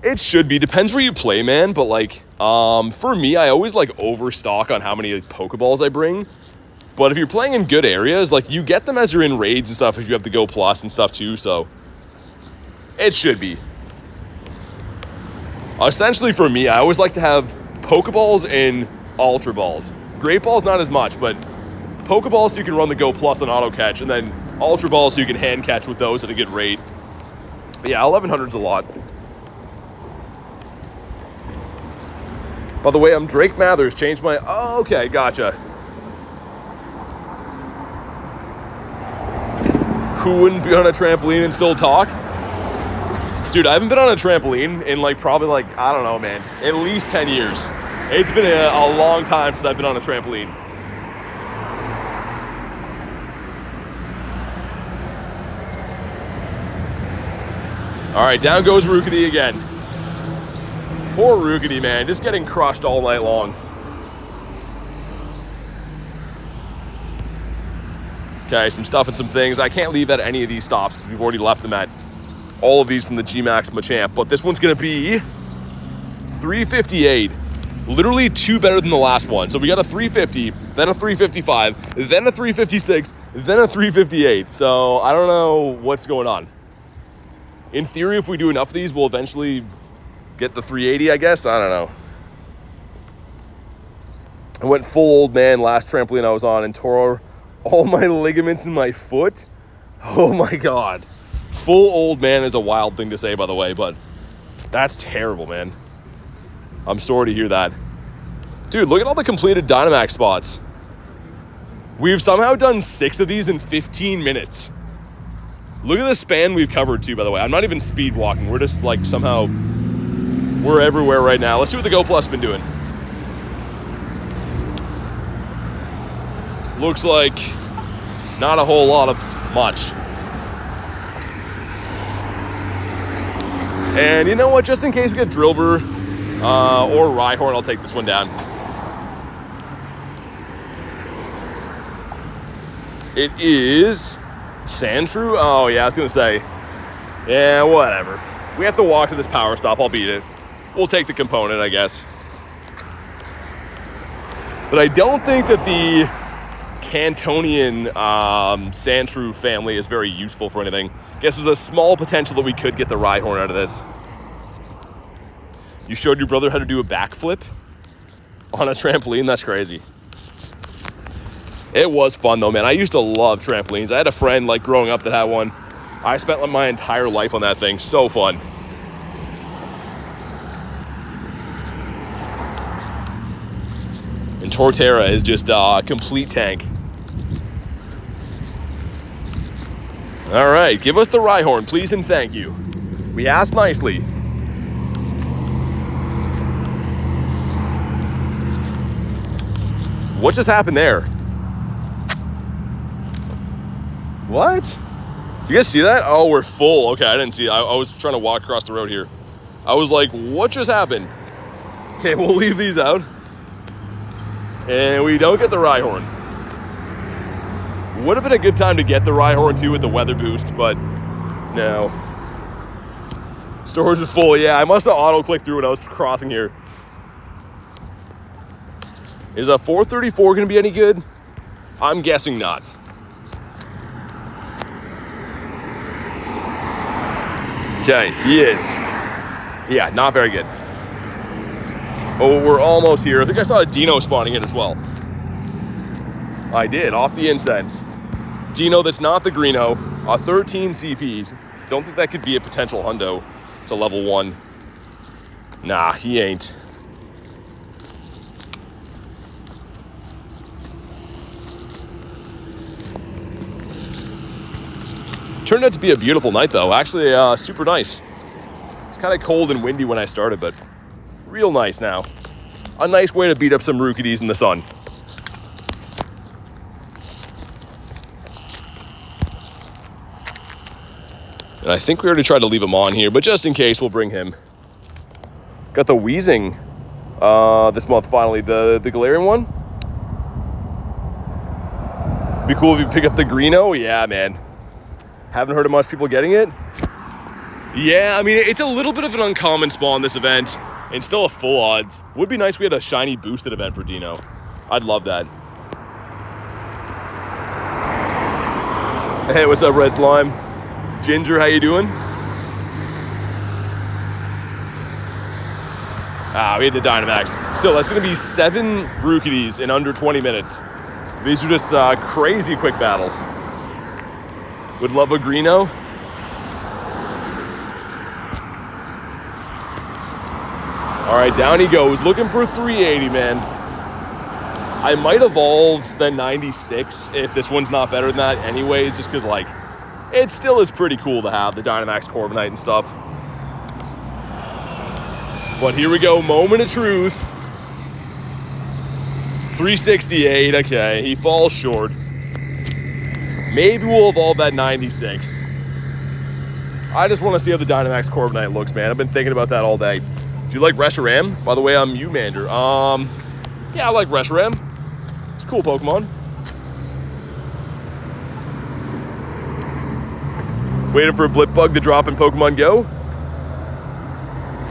It should be. Depends where you play, man. But like, for me, I always like overstock on how many Pokeballs I bring. But if you're playing in good areas, like you get them as you're in raids and stuff if you have the Go Plus and stuff too. So it should be. Essentially for me, I always like to have Pokeballs and Ultra Balls. Great Balls, not as much, but Pokeballs so you can run the Go Plus and auto catch, and then Ultra Balls so you can hand catch with those at a good rate. But yeah, 1100's a lot. By the way, I'm Drake Mathers. Changed my... Oh, okay, gotcha. Who wouldn't be on a trampoline and still talk? Dude, I haven't been on a trampoline in like probably like, I don't know, man, at least 10 years. It's been a long time since I've been on a trampoline. All right, down goes Rookidee again. Poor Rookidee, man, just getting crushed all night long. Okay, some stuff and some things. I can't leave at any of these stops because we've already left them at all of these from the G-Max Machamp, but this one's gonna be 358. Literally 2 better than the last one. So we got a 350, then a 355, then a 356, then a 358. So I don't know what's going on. In theory, if we do enough of these, we'll eventually get the 380, I guess. I don't know. I went full old man last trampoline I was on and tore all my ligaments in my foot. Oh my God. Full old man is a wild thing to say, by the way, but that's terrible, man. I'm sorry to hear that. Dude, look at all the completed Dynamax spots. We've somehow done 6 of these in 15 minutes. Look at the span we've covered too, by the way. I'm not even speed walking. We're just like somehow, we're everywhere right now. Let's see what the Go Plus has been doing. Looks like not a whole lot of much. And you know what? Just in case we get Drillbur or Rhyhorn, I'll take this one down. It is Sandshrew? Oh, yeah, I was going to say. Yeah, whatever. We have to walk to this power stop. I'll beat it. We'll take the component, I guess. But I don't think that the Cantonian Sandshrew family is very useful for anything. Guess there's a small potential that we could get the Rhyhorn out of this. You showed your brother how to do a backflip on a trampoline? That's crazy. It was fun though, man. I used to love trampolines. I had a friend like growing up that had one. I spent like, my entire life on that thing. So fun. And Torterra is just a complete tank. All right, give us the Rhyhorn, please and thank you. We asked nicely. What just happened there? What? You guys see that? Oh, we're full. Okay, I didn't see it. I was trying to walk across the road here. I was like, what just happened? Okay, we'll leave these out. And we don't get the Rhyhorn. Would have been a good time to get the Rhyhorn too with the weather boost, but no. Storage is full. Yeah, I must have auto-clicked through when I was crossing here. Is a 434 going to be any good? I'm guessing not. Okay, he is. Yeah, not very good. Oh, we're almost here. I think I saw a Dino spawning in as well. I did, off the incense. Dino that's not the Greeno. 13 CPs. Don't think that could be a potential hundo to level 1. Nah, he ain't. Turned out to be a beautiful night though. Actually, super nice. It's kind of cold and windy when I started, but real nice now. A nice way to beat up some Rookidees in the sun. And I think we already tried to leave him on here, but just in case, we'll bring him. Got the Weezing this month finally, the Galarian one. Be cool if you pick up the Greeno. Yeah, man. Haven't heard of much people getting it. Yeah, I mean, it's a little bit of an uncommon spawn this event, and still a full odds. Would be nice if we had a shiny boosted event for Dino. I'd love that. Hey, what's up, Red Slime? Ginger, how you doing? We had the Dynamax. Still, that's going to be 7 Rookidees in under 20 minutes. These are just crazy quick battles. Would love a Greeno. All right, down he goes, looking for 380, man. I might evolve the 96 if this one's not better than that anyways, just because, like, it still is pretty cool to have the Dynamax Corviknight and stuff. But here we go, moment of truth. 368, okay, he falls short. Maybe we'll evolve that 96. I just want to see how the Dynamax Corviknight looks, man. I've been thinking about that all day. Do you like Reshiram? By the way, I'm Umander. Yeah, I like Reshiram. It's a cool Pokemon. Waiting for a Blipbug to drop in Pokemon Go.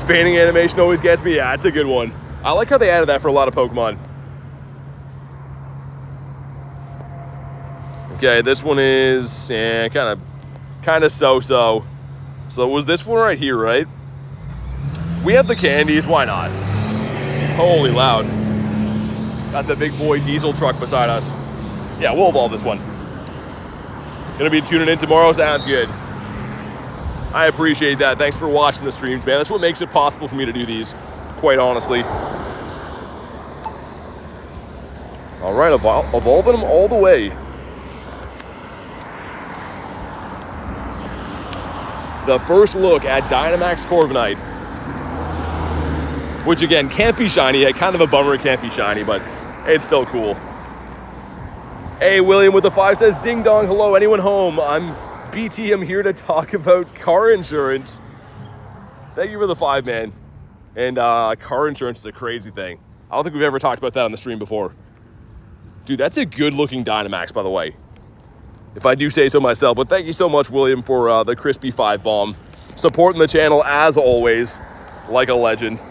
Fanning animation always gets me. Yeah, it's a good one. I like how they added that for a lot of Pokemon. Okay, this one is kind of so-so. So it was this one right here, right? We have the candies, why not? Holy loud. Got the big boy diesel truck beside us. Yeah, we'll evolve this one. Gonna be tuning in tomorrow, sounds good. I appreciate that. Thanks for watching the streams, man. That's what makes it possible for me to do these, quite honestly. All right, evolving them all the way. The first look at Dynamax Corviknight, which again, can't be shiny yet. Kind of a bummer it can't be shiny, but it's still cool. Hey, William with the 5 says, ding dong, hello, anyone home? I'm BT, I'm here to talk about car insurance. Thank you for the 5, man. And car insurance is a crazy thing. I don't think we've ever talked about that on the stream before. Dude, that's a good looking Dynamax, by the way, if I do say so myself. But thank you so much, William, for the crispy 5 bomb. Supporting the channel as always, like a legend.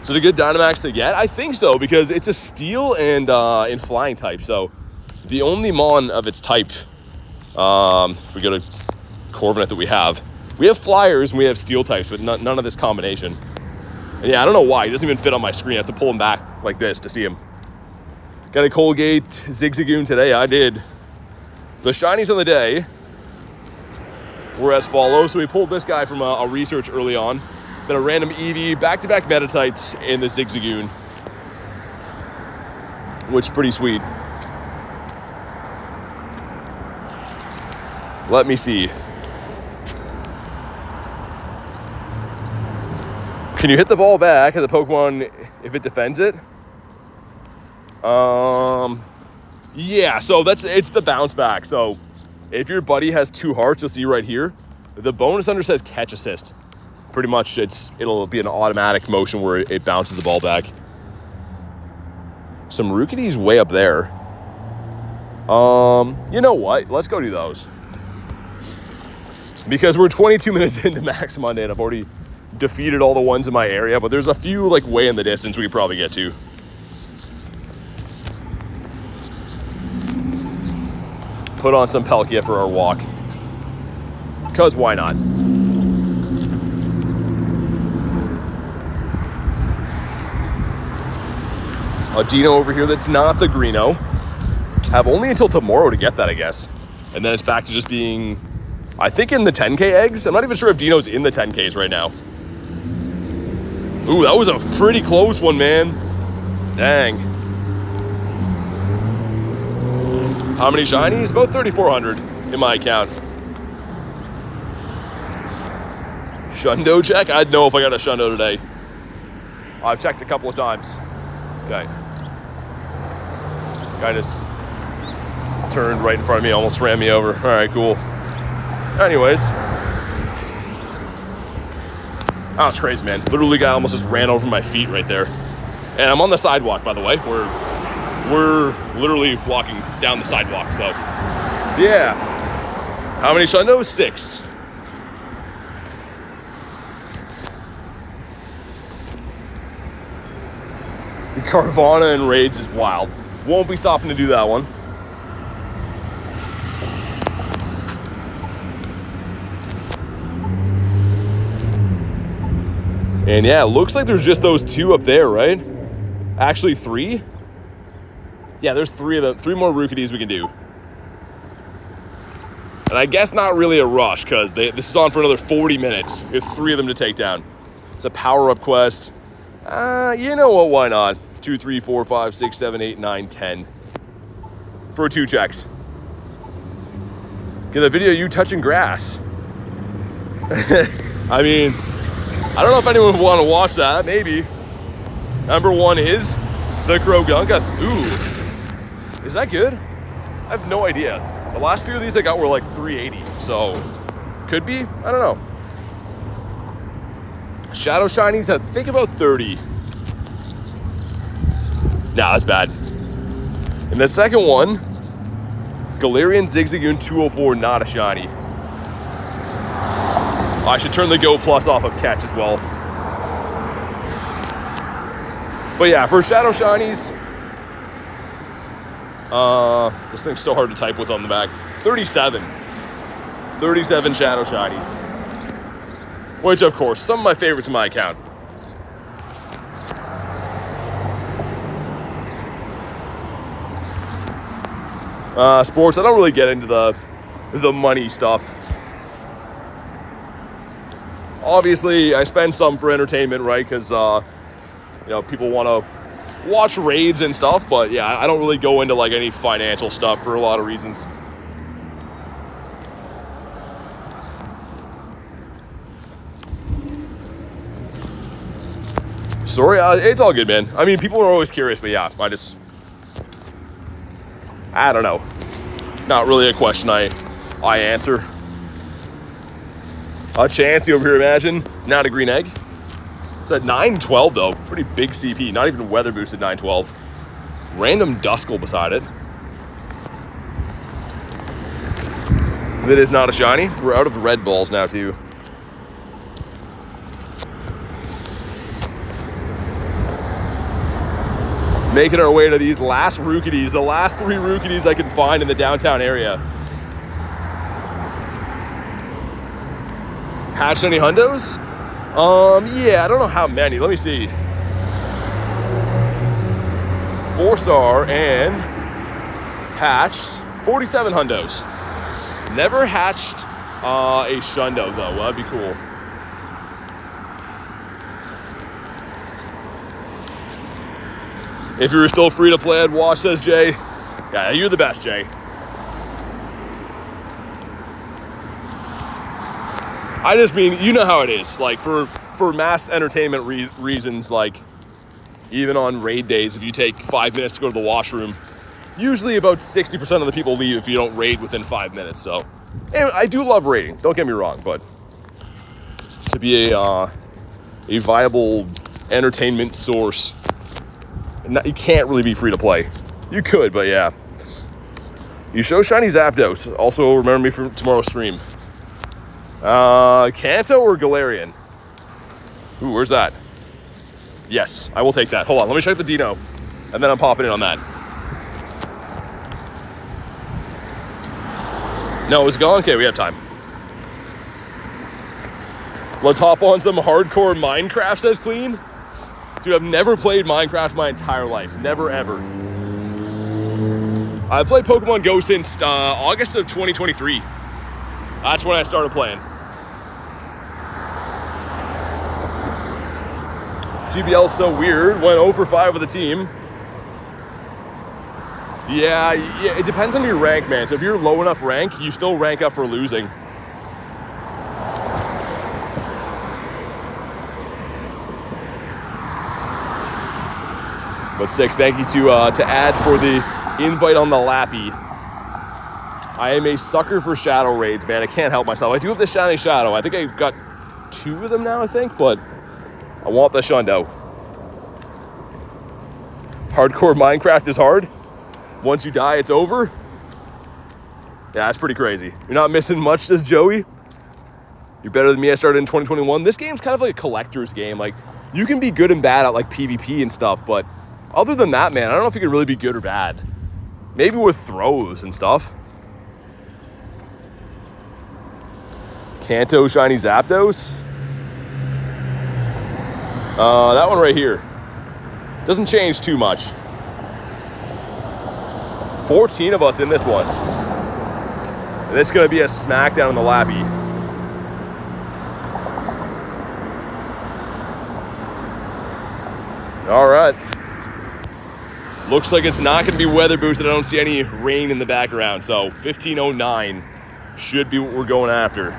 Is it a good Dynamax to get? I think so, because it's a steel and in flying type. So the only mon of its type, we go to Corviknight that we have flyers and we have steel types, but none of this combination. And yeah, I don't know why. He doesn't even fit on my screen. I have to pull him back like this to see him. Got a Colgate Zigzagoon today. I did. The shinies on the day were as follows. So we pulled this guy from a research early on. Then a random Eevee, back-to-back Metatites, and the Zigzagoon, which is pretty sweet. Let me see. Can you hit the ball back at the Pokemon if it defends it? Yeah, so it's the bounce back. So if your buddy has 2 hearts, you'll see right here, the bonus under says catch assist. Pretty much it'll be an automatic motion where it bounces the ball back. Some Rookidees way up there. You know what? Let's go do those. Because we're 22 minutes into Max Monday and I've already defeated all the ones in my area, but there's a few like way in the distance we could probably get to. Put on some Palkia for our walk. Because why not? A Dino over here that's not the Greeno. Have only until tomorrow to get that, I guess. And then it's back to just being, I think, in the 10K eggs. I'm not even sure if Dino's in the 10Ks right now. Ooh, that was a pretty close one, man. Dang. How many shinies? About 3,400 in my account. Shundo check? I'd know if I got a Shundo today. I've checked a couple of times. Okay. Guy just turned right in front of me, almost ran me over. All right, cool. Anyways. That was crazy, man. Literally, guy almost just ran over my feet right there. And I'm on the sidewalk, by the way. We're literally walking down the sidewalk, so. Yeah. How many Shundos? 6. Carvana and raids is wild. Won't be stopping to do that one. And yeah, it looks like there's just those 2 up there, right? Actually 3? Yeah, there's 3 of them. 3 more Rookidees we can do. And I guess not really a rush, because this is on for another 40 minutes. We have 3 of them to take down. It's a power-up quest. You know what, why not? 2, 3, 4, 5, 6, 7, 8, 9, 10. For 2 checks. Get a video of you touching grass. I mean, I don't know if anyone would want to watch that. Maybe. Number 1 is the Crogungus. Ooh. Is that good? I have no idea. The last few of these I got were like 380. So, could be. I don't know. Shadow Shinies, I think about 30. Nah, that's bad. And the second one, Galarian Zigzagoon 204, not a shiny. I should turn the Go Plus off of catch as well. But yeah, for Shadow Shinies, this thing's so hard to type with on the back. 37. 37 Shadow Shinies. which of course, some of my favorites in my account. Sports, I don't really get into the money stuff. Obviously, I spend some for entertainment, right? Because, you know, people want to watch raids and stuff. But, yeah, I don't really go into, like, any financial stuff for a lot of reasons. Sorry, it's all good, man. I mean, people are always curious, but, yeah, I don't know. Not really a question I answer. A Chansey over here, imagine. Not a green egg. It's at 912, though. Pretty big CP. Not even weather boosted 912. Random Duskull beside it. That is not a shiny. We're out of red balls now, too. Making our way to these last Rookidees. The last 3 Rookidees I can find in the downtown area. Hatched any hundos? Yeah, I don't know how many. Let me see. 4-star and hatched 47 hundos. Never hatched a shundo though. Well, that'd be cool. If you were still free to play, I'd watch, says Jay. Yeah, you're the best, Jay. I just mean, you know how it is. Like, for mass entertainment reasons, like, even on raid days, if you take 5 minutes to go to the washroom, usually about 60% of the people leave if you don't raid within 5 minutes. So, anyway, I do love raiding. Don't get me wrong, but to be a viable entertainment source, you can't really be free to play. You could, but yeah. You show shiny Zapdos. Also, remember me for tomorrow's stream. Kanto or Galarian? Ooh, where's that? Yes, I will take that. Hold on, let me check the Dino. And then I'm popping in on that. No, it's gone? Okay, we have time. Let's hop on some hardcore Minecraft, says Clean. Dude, I've never played Minecraft my entire life. Never, ever. I've played Pokemon GO since August of 2023. That's when I started playing. GBL's so weird. Went 0 for 5 with the team. Yeah, it depends on your rank, man. So if you're low enough rank, you still rank up for losing. But sick, thank you to Ad for the invite on the Lappy. I am a sucker for shadow raids, man. I can't help myself. I do have the shiny shadow. I think I got 2 of them now, I think, but I want the shundo. Hardcore Minecraft is hard. Once you die, it's over. Yeah, that's pretty crazy. You're not missing much, says Joey. You're better than me. I started in 2021. This game's kind of like a collector's game. Like, you can be good and bad at like PvP and stuff, but other than that, man, I don't know if you can really be good or bad. Maybe with throws and stuff. Kanto shiny Zapdos. That one right here. Doesn't change too much. 14 of us in this one. And it's going to be a smackdown in the Lappy. All right. Looks like it's not going to be weather boosted. I don't see any rain in the background. So 1509 should be what we're going after.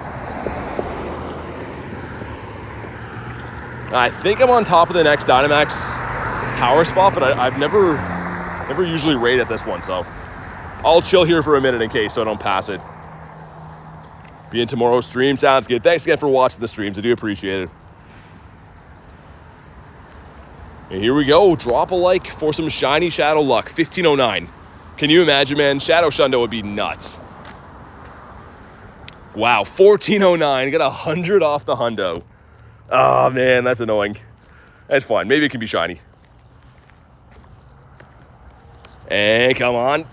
I think I'm on top of the next Dynamax power spot, but I've never usually raid at this one, so I'll chill here for a minute in case so I don't pass it. Be in tomorrow's stream. Sounds good. Thanks again for watching the streams. I do appreciate it. And here we go. Drop a like for some shiny Shadow luck. 1509. Can you imagine, man? Shadow Shundo would be nuts. Wow, 1409. Got 100 off the hundo. Oh, man, that's annoying. That's fine. Maybe it can be shiny. And come on.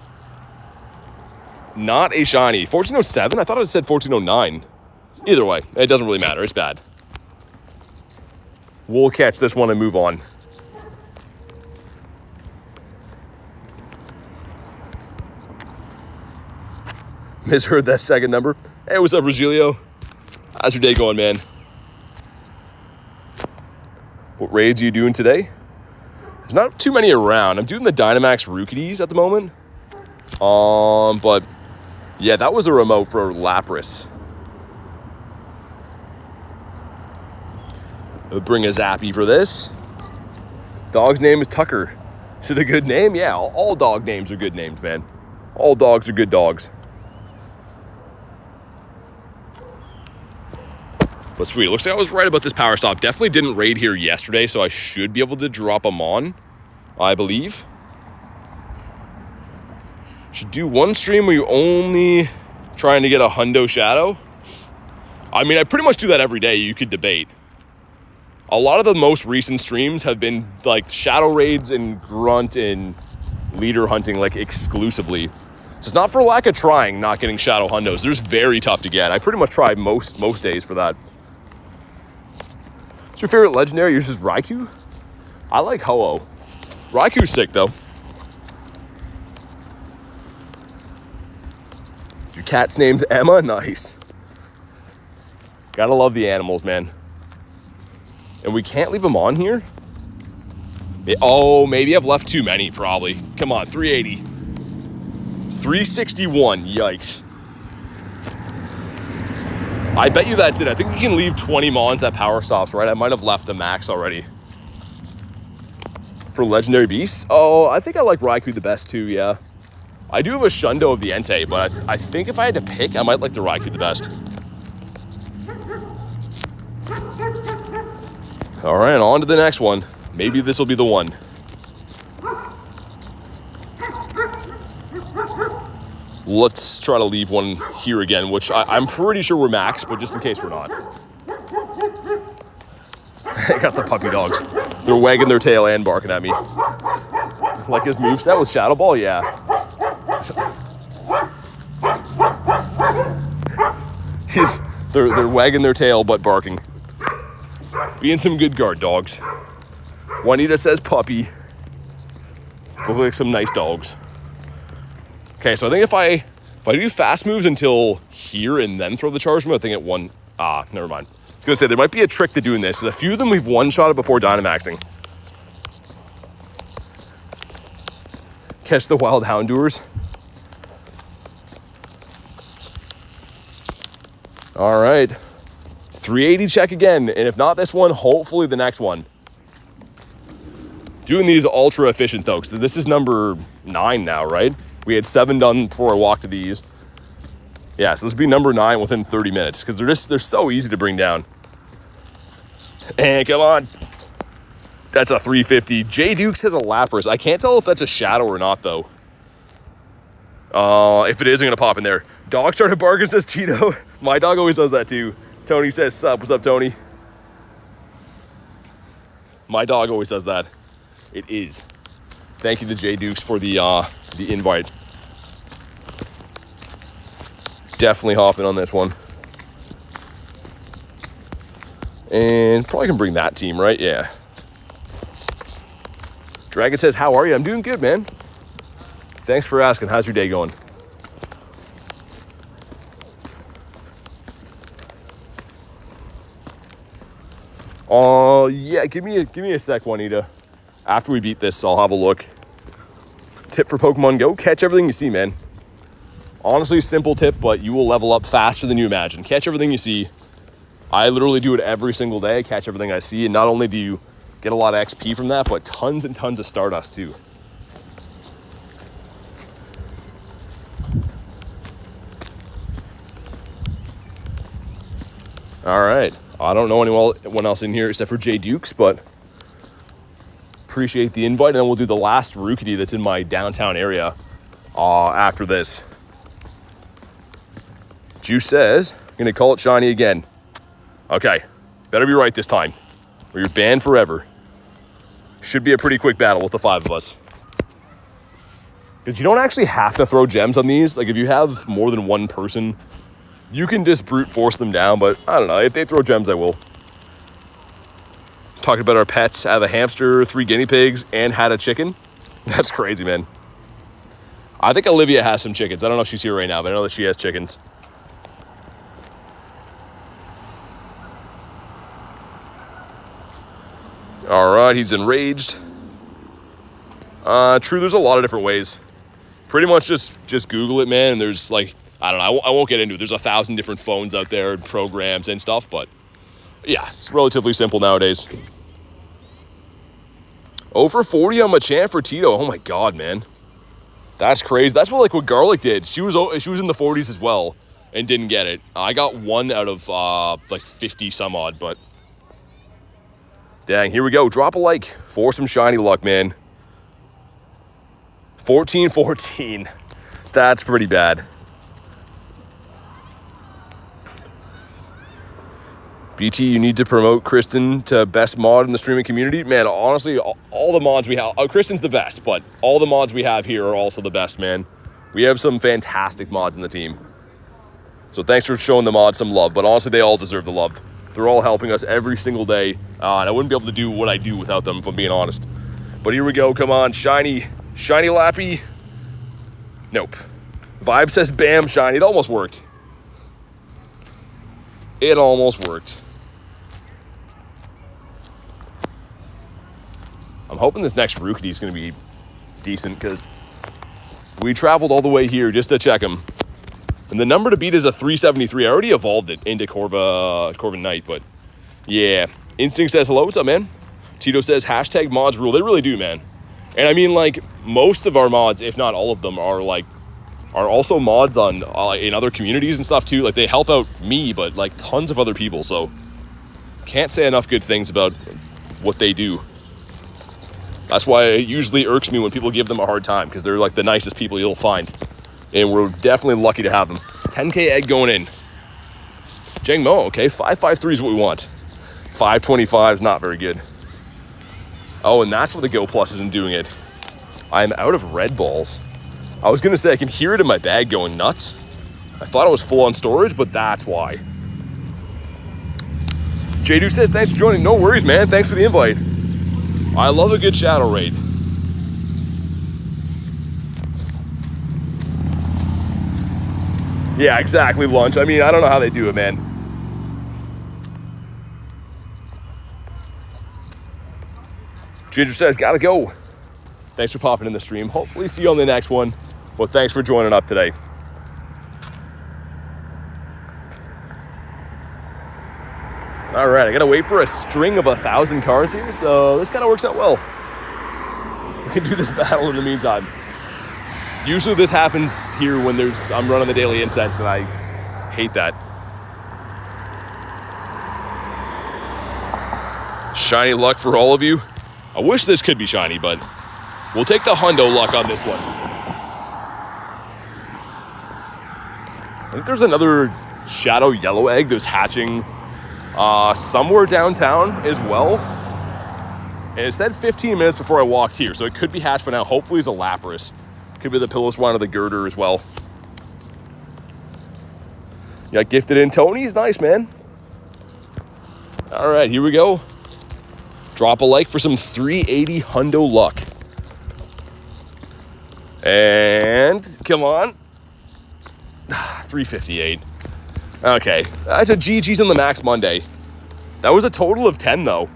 Not a shiny. 1407? I thought it said 1409. Either way, it doesn't really matter. It's bad. We'll catch this one and move on. Misheard that second number. Hey, what's up, Rogelio? How's your day going, man? What raids are you doing today? There's not too many around. I'm doing the DYNAMAX ROOKIDEEs at the moment. But yeah, that was a remote for Lapras. I'll bring a Zappy for this. Dog's name is Tucker. Is it a good name? Yeah, all dog names are good names, man. All dogs are good dogs. But sweet, it looks like I was right about this power stop. Definitely didn't raid here yesterday, so I should be able to drop them on, I believe. Should do one stream where you only trying to get a hundo shadow. I mean, I pretty much do that every day. You could debate. A lot of the most recent streams have been like shadow raids and grunt and leader hunting, like exclusively. So it's not for lack of trying, not getting shadow hundos. They're just very tough to get. I pretty much try most days for that. What's your favorite legendary? Yours is Raikou? I like Ho-Oh. Raikou's sick, though. Your cat's name's Emma? Nice. Gotta love the animals, man. And we can't leave them on here? Oh, maybe I've left too many, probably. Come on, 380. 361, yikes. I bet you that's it. I think you can leave 20 mons at power stops, right? I might have left the max already. For legendary beasts? Oh, I think I like Raikou the best too, yeah. I do have a Shundo of the Entei, but I think if I had to pick, I might like the Raikou the best. All right, on to the next one. Maybe this will be the one. Let's try to leave one here again, which I'm pretty sure we're maxed, but just in case we're not. I got the puppy dogs. They're wagging their tail and barking at me. Like his moveset with Shadow Ball? Yeah. They're wagging their tail but barking. Being some good guard dogs. Juanita says puppy. Look like some nice dogs. Okay, so I think if I do fast moves until here and then throw the charge move, I think it one. Never mind. I was gonna say there might be a trick to doing this. There's a few of them we've one-shotted before Dynamaxing. Catch the wild Houndours. All right. 380 check again, and if not this one, hopefully the next one. Doing these ultra efficient though, because this is number 9 now, right? We had 7 done before I walked to these. Yeah, so this would be number 9 within 30 minutes, because they're so easy to bring down. And come on. That's a 350. J Dukes has a Lapras. I can't tell if that's a shadow or not, though. If it is, I'm going to pop in there. Dog started barking, says Tito. My dog always does that, too. Tony says, sup. What's up, Tony? My dog always does that. It is. Thank you to J Dukes for the invite. Definitely hopping on this one. And probably can bring that team, right? Yeah. Dragon says, how are you? I'm doing good, man. Thanks for asking. How's your day going? Yeah, give me a sec, Juanita. After we beat this, I'll have a look. Tip for Pokemon Go, catch everything you see, man. Honestly, simple tip, but you will level up faster than you imagine. Catch everything you see. I literally do it every single day. I catch everything I see, and not only do you get a lot of XP from that, but tons and tons of Stardust, too. All right. I don't know anyone else in here except for J Dukes, but appreciate the invite, and then we'll do the last Rookidee that's in my downtown area after this. Juice says, I'm going to call it shiny again. Okay, better be right this time, or you're banned forever. Should be a pretty quick battle with the 5 of us. Because you don't actually have to throw gems on these. Like, if you have more than one person, you can just brute force them down, but I don't know. If they throw gems, I will. talking about our pets. I have a hamster, 3 guinea pigs, and had a chicken. That's crazy, man. I think Olivia has some chickens. I don't know if she's here right now, but I know that she has chickens. All right, he's enraged. True, there's a lot of different ways. Pretty much just Google it, man, and there's like, I don't know, I won't get into it. There's 1,000 different phones out there, and programs and stuff, but yeah, it's relatively simple nowadays. 0 for 40 on Machamp for Tito. Oh my God, man. That's crazy. That's what Garlic did. She was in the 40s as well and didn't get it. I got 1 out of like 50 some odd, but dang, here we go. Drop a like for some shiny luck, man. 14-14. That's pretty bad. BT, you need to promote Kristen to best mod in the streaming community. Man, honestly, all the mods we have, Kristen's the best, but all the mods we have here are also the best, man. We have some fantastic mods in the team. So thanks for showing the mods some love, but honestly, they all deserve the love. They're all helping us every single day, and I wouldn't be able to do what I do without them, if I'm being honest. But here we go, come on, shiny Lappy. Nope. Vibe says bam, shiny. It almost worked. It almost worked. I'm hoping this next Rookidee is going to be decent because we traveled all the way here just to check him. And the number to beat is a 373. I already evolved it into Corvin Knight, but yeah. Instinct says hello. What's up, man? Tito says hashtag mods rule. They really do, man. And I mean, like, most of our mods, if not all of them, are also mods on in other communities and stuff too. Like, they help out me, but like tons of other people. So can't say enough good things about what they do. That's why it usually irks me when people give them a hard time, because they're like the nicest people you'll find. And we're definitely lucky to have them. 10K egg going in. Jang Mo, okay, 553 is what we want. 525 is not very good. Oh, and that's what the Go Plus isn't doing it. I'm out of red balls. I was gonna say I can hear it in my bag going nuts. I thought it was full on storage, but that's why. Jadu says, thanks for joining. No worries, man. Thanks for the invite. I love a good shadow raid. Yeah, exactly, lunch. I mean, I don't know how they do it, man. Ginger says, gotta go. Thanks for popping in the stream. Hopefully see you on the next one. Well, thanks for joining up today. All right, I gotta wait for a string of 1,000 cars here, so this kind of works out well. We can do this battle in the meantime. Usually this happens here when I'm running the daily incense, and I hate that. Shiny luck for all of you. I wish this could be shiny, but we'll take the hundo luck on this one. I think there's another shadow yellow egg that's hatching somewhere downtown as well. And it said 15 minutes before I walked here, so it could be hatched by now. Hopefully it's a Lapras. Could be the Pillow Swan or the Girder as well. You got gifted in Tony's. Nice, man. All right, here we go. Drop a like for some 380 hundo luck. And come on. 358. Okay, that's a GG's on the Max Monday. That was a total of 10 though.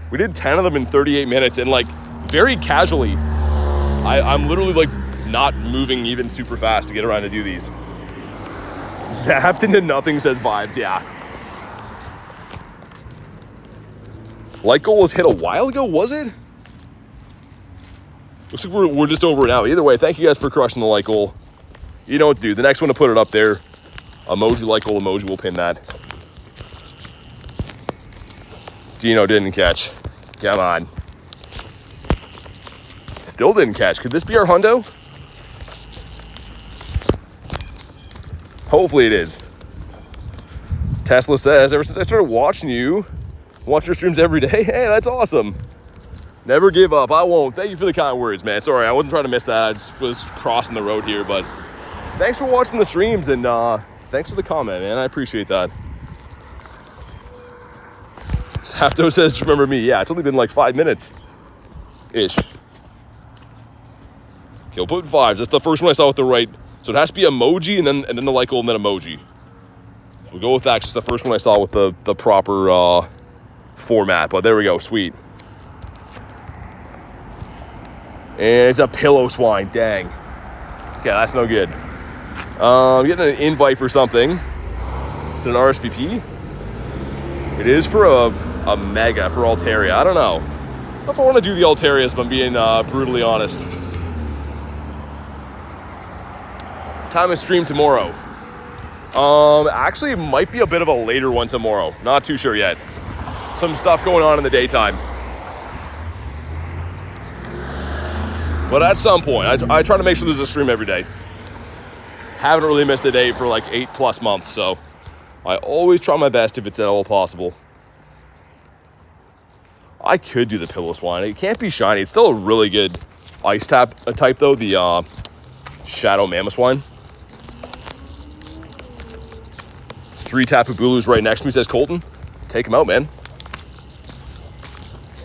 We did 10 of them in 38 minutes, and like very casually. I'm literally like not moving even super fast to get around to do these. Zapped into nothing says vibes, yeah. Light goal was hit a while ago, was it? Looks like we're just over it now. Either way, thank you guys for crushing the light goal. You know what to do. The next one to put it up there, emoji light goal emoji, will pin that. Dino didn't catch. Come on. Still didn't catch. Could this be our hundo? Hopefully it is. Tesla says, ever since I started watching you, watch your streams every day. Hey, that's awesome. Never give up. I won't. Thank you for the kind words, man. Sorry, I wasn't trying to miss that. I just was crossing the road here, but thanks for watching the streams, and thanks for the comment, man. I appreciate that. Zapdo says, remember me. Yeah, it's only been like 5 minutes-ish. Okay, we'll put 5s. That's the first one I saw with the right. So it has to be emoji and then the like and then emoji. We'll go with that. It's the first one I saw with the proper format. But there we go. Sweet. And it's a pillow swine. Dang. Okay, that's no good. I'm getting an invite for something. It's an RSVP. It is for a mega for Altaria. I don't know. I don't know if I want to do the Altarias, if I'm being brutally honest. Time of stream tomorrow. Actually, it might be a bit of a later one tomorrow. Not too sure yet. Some stuff going on in the daytime. But at some point, I try to make sure there's a stream every day. Haven't really missed a day for like 8+ months, so I always try my best if it's at all possible. I could do the pillow swine. It can't be shiny. It's still a really good ice type though, the Shadow Mamoswine. 3 Tapu Bulus right next to me, says Colton. Take him out, man.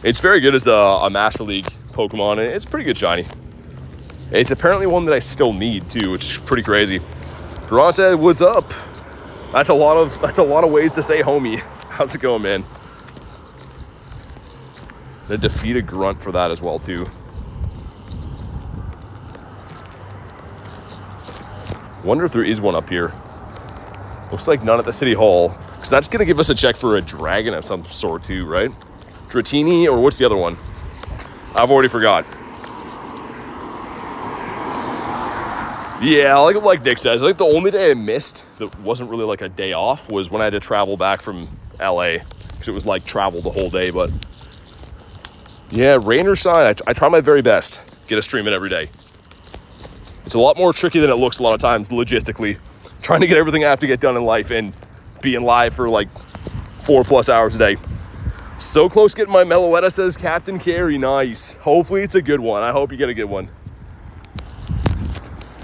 It's very good as a Master League Pokemon, and it's pretty good shiny. It's apparently one that I still need too, which is pretty crazy. Grant said, "What's up?" That's a lot of ways to say homie. How's it going, man? Gonna defeat a grunt for that as well too. Wonder if there is one up here. Looks like none at the City Hall, because that's gonna give us a check for a dragon of some sort too, right? Dratini, or what's the other one? I've already forgot. Yeah, like Nick says, I think the only day I missed that wasn't really like a day off was when I had to travel back from LA, because it was like travel the whole day. But yeah, rain or shine, I try my very best. Get a stream in every day. It's a lot more tricky than it looks a lot of times logistically. Trying to get everything I have to get done in life and being live for like 4+ hours a day. So close getting my Meloetta, says Captain Carey. Nice. Hopefully it's a good one. I hope you get a good one.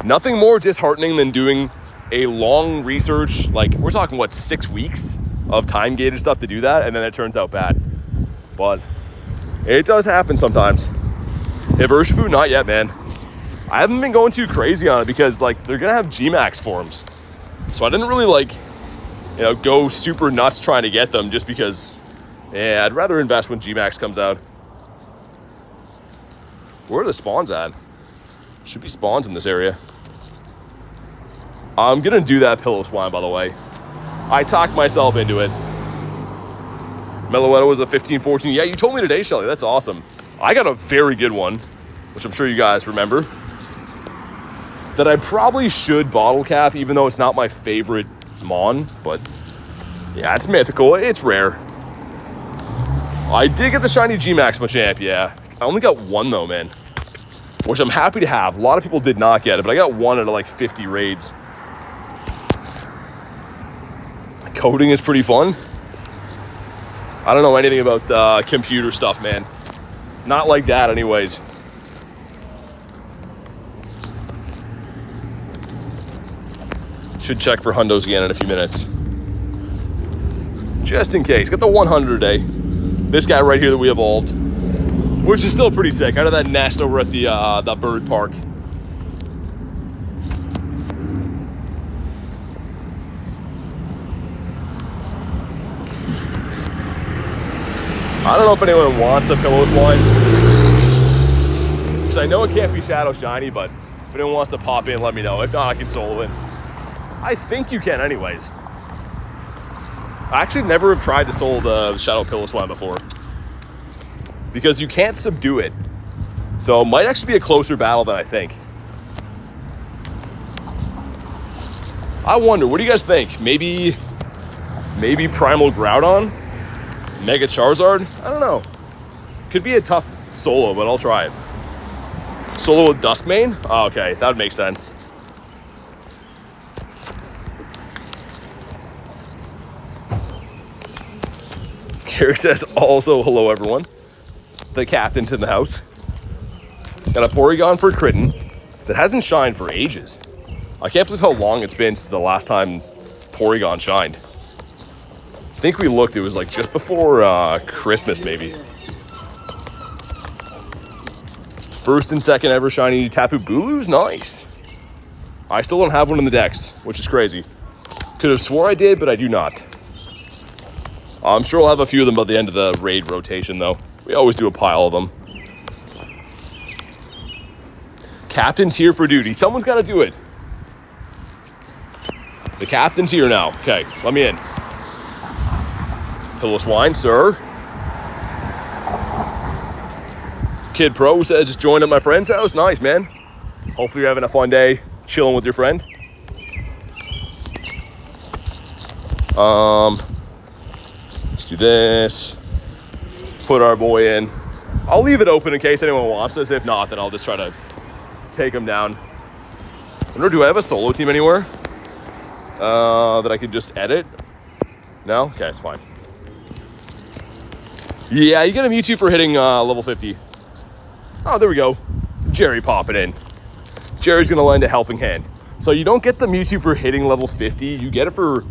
Nothing more disheartening than doing a long research, like we're talking, what, 6 weeks of time-gated stuff to do that, and then it turns out bad. But it does happen sometimes. If Urshifu, not yet, man. I haven't been going too crazy on it because, like, they're going to have G-Max forms. So I didn't really, like, you know, go super nuts trying to get them just because, yeah, I'd rather invest when G-Max comes out. Where are the spawns at? Should be spawns in this area. I'm going to do that pillow swine, by the way. I talked myself into it. Meloetta was a 15-14. Yeah, you told me today, Shelly. That's awesome. I got a very good one, which I'm sure you guys remember, that I probably should bottle cap, even though it's not my favorite Mon. But yeah, it's mythical. It's rare. I did get the shiny G-Max Machamp, yeah. I only got one, though, man, which I'm happy to have. A lot of people did not get it, but I got one out of like 50 raids. Coding is pretty fun. I don't know anything about computer stuff, man. Not like that anyways. Should check for hundos again in a few minutes. Just in case. Got the 100 today. This guy right here that we evolved, which is still pretty sick. Out of that nest over at the bird park. I don't know if anyone wants the pillow swine, because I know it can't be Shadow Shiny, but if anyone wants to pop in, let me know. If not, I can solo in. I think you can anyways. I actually never have tried to solo the Shadow Pillow Swine before, because you can't subdue it. So it might actually be a closer battle than I think. I wonder, what do you guys think? Maybe Primal Groudon? Mega Charizard? I don't know. Could be a tough solo, but I'll try it. Solo with Duskmane? Oh, okay, that would make sense. Carrie says also hello everyone. The captain's in the house. Got a Porygon for Critten that hasn't shined for ages. I can't believe how long it's been since the last time Porygon shined. I think we looked, it was like just before Christmas, maybe. First and second ever shiny Tapu Bulus, nice. I still don't have one in the decks, which is crazy. Could have swore I did, but I do not. I'm sure I'll have a few of them by the end of the raid rotation, though. We always do a pile of them. Captain's here for duty. Someone's got to do it. The captain's here now. Okay, let me in. Pillow Swine, sir. Kid Pro says just joined at my friend's house. Nice, man. Hopefully you're having a fun day chilling with your friend. Let's do this. Put our boy in. I'll leave it open in case anyone wants this. If not, then I'll just try to take him down. I wonder, do I have a solo team anywhere that I could just edit? No? Okay, it's fine. Yeah, you get a Mewtwo for hitting level 50. Oh, there we go. Jerry popping in. Jerry's going to lend a helping hand. So you don't get the Mewtwo for hitting level 50. You get it for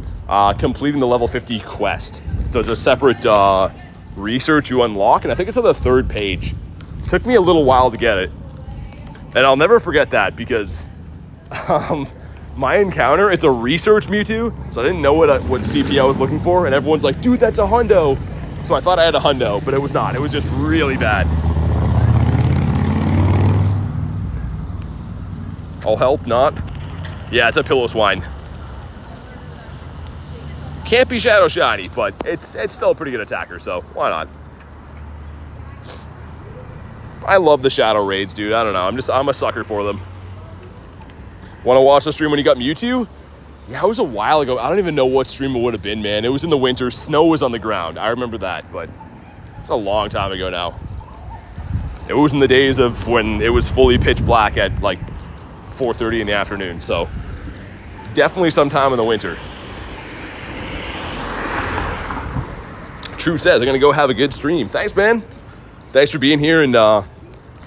completing the level 50 quest. So it's a separate research you unlock, and I think it's on the 3rd page. Took me a little while to get it. And I'll never forget that because my encounter, it's a research Mewtwo, so I didn't know what CP I was looking for, and everyone's like, dude, that's a hundo. So I thought I had a hundo, but it was not. It was just really bad. I'll help, not? Yeah, it's a Pillow Swine. Can't be Shadow Shiny, but it's still a pretty good attacker, so why not? I love the Shadow Raids, dude. I don't know. I'm a sucker for them. Want to watch the stream when you got Mewtwo? Yeah, it was a while ago. I don't even know what stream it would have been, man. It was in the winter. Snow was on the ground. I remember that, but it's a long time ago now. It was in the days of when it was fully pitch black at like 4:30 in the afternoon, so definitely sometime in the winter. True says, I'm gonna go have a good stream. Thanks, man. Thanks for being here, and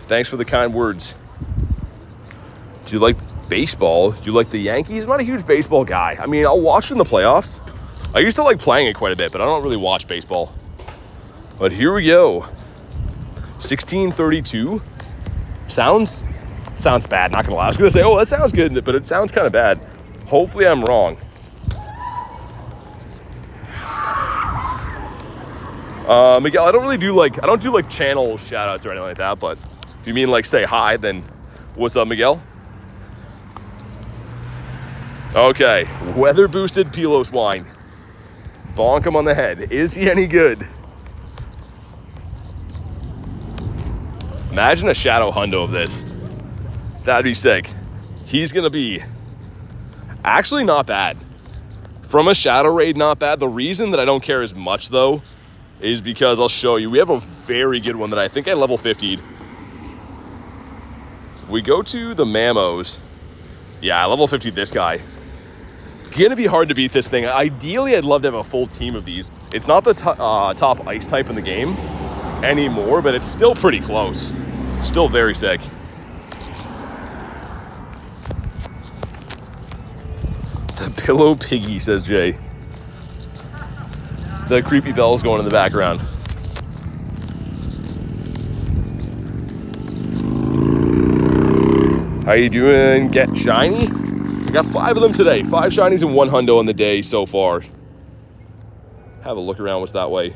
thanks for the kind words. Do you like baseball? Do you like the Yankees? I'm not a huge baseball guy. I mean, I'll watch in the playoffs. I used to like playing it quite a bit, but I don't really watch baseball. But here we go. 1632. Sounds bad, not gonna lie. I was gonna say, oh, that sounds good, but it sounds kind of bad. Hopefully I'm wrong. Miguel, I don't do like channel shout outs or anything like that, but if you mean like say hi, then what's up, Miguel? Okay, weather boosted Pillow Swine. Bonk him on the head. Is he any good? Imagine a shadow hundo of this. That'd be sick. He's gonna be actually not bad. From a shadow raid, not bad. The reason that I don't care as much though is because I'll show you. We have a very good one that I think I level 50'd. We go to the Mamos. Yeah, I level 50 this guy. It's gonna be hard to beat this thing. Ideally, I'd love to have a full team of these. It's not the top ice type in the game anymore, but it's still pretty close. Still very sick. The Pillow Piggy, says Jay. The creepy bell's going in the background. How you doing? Get shiny? I got 5 of them today. 5 shinies and 1 hundo on the day so far. Have a look around what's that way.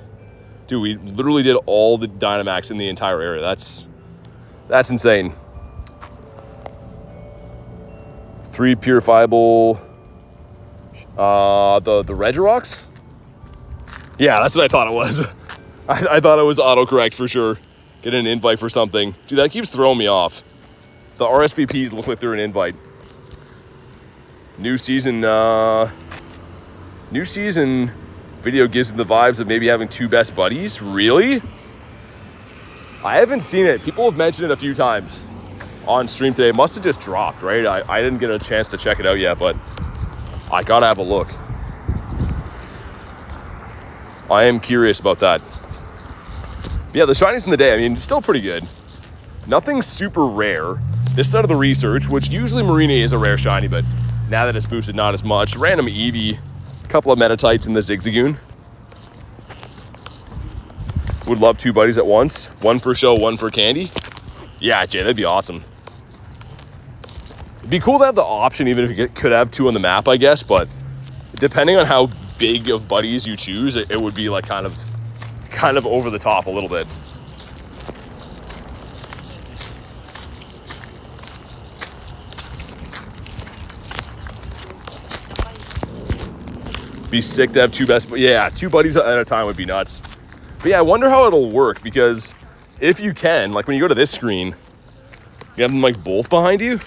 Dude, we literally did all the Dynamax in the entire area. That's insane. 3 purifiable. The Regirox? Yeah, that's what I thought it was. I thought it was autocorrect for sure. Get an invite for something. Dude, that keeps throwing me off. The RSVPs look like they're an invite. New season video gives me the vibes of maybe having 2 best buddies. Really? I haven't seen it. People have mentioned it a few times on stream today. It must have just dropped, right? I didn't get a chance to check it out yet, but I gotta have a look. I am curious about that. Yeah, the shinies in the day, I mean, still pretty good. Nothing super rare. This side of the research, which usually Marini is a rare shiny, but now that it's boosted, not as much. Random Eevee, a couple of Metatites in the Zigzagoon. Would love 2 buddies at once. 1 for show, 1 for candy. Yeah, Jay, that'd be awesome. It'd be cool to have the option, even if you could have 2 on the map, I guess. But depending on how big of buddies you choose, it would be like kind of over the top a little bit. Be sick to have 2 best, yeah, 2 buddies at a time would be nuts. But yeah, I wonder how it'll work, because if you can, like when you go to this screen, you have them like both behind you.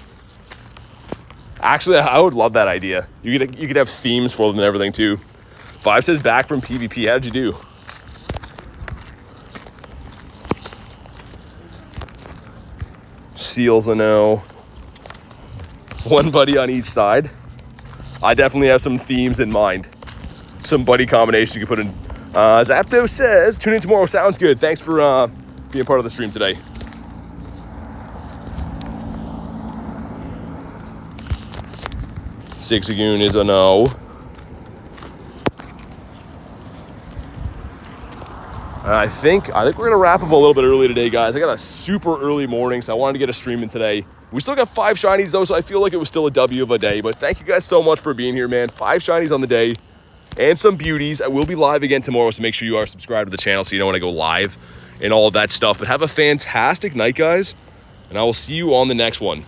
Actually, I would love that idea. You could have themes for them and everything too. 5 says back from PvP. How'd you do? Seals a no. 1 buddy on each side. I definitely have some themes in mind. Some buddy combinations you can put in. Zapdo says, tune in tomorrow. Sounds good. Thanks for being part of the stream today. Zigzagoon is a no. I think we're gonna wrap up a little bit early today, guys. I got a super early morning, so I wanted to get a stream in today. We still got 5 shinies though, so I feel like it was still a W of a day. But thank you guys so much for being here, man. 5 shinies on the day and some beauties. I will be live again tomorrow, so make sure you are subscribed to the channel so you know when I go live and all of that stuff. But have a fantastic night, guys, and I will see you on the next one.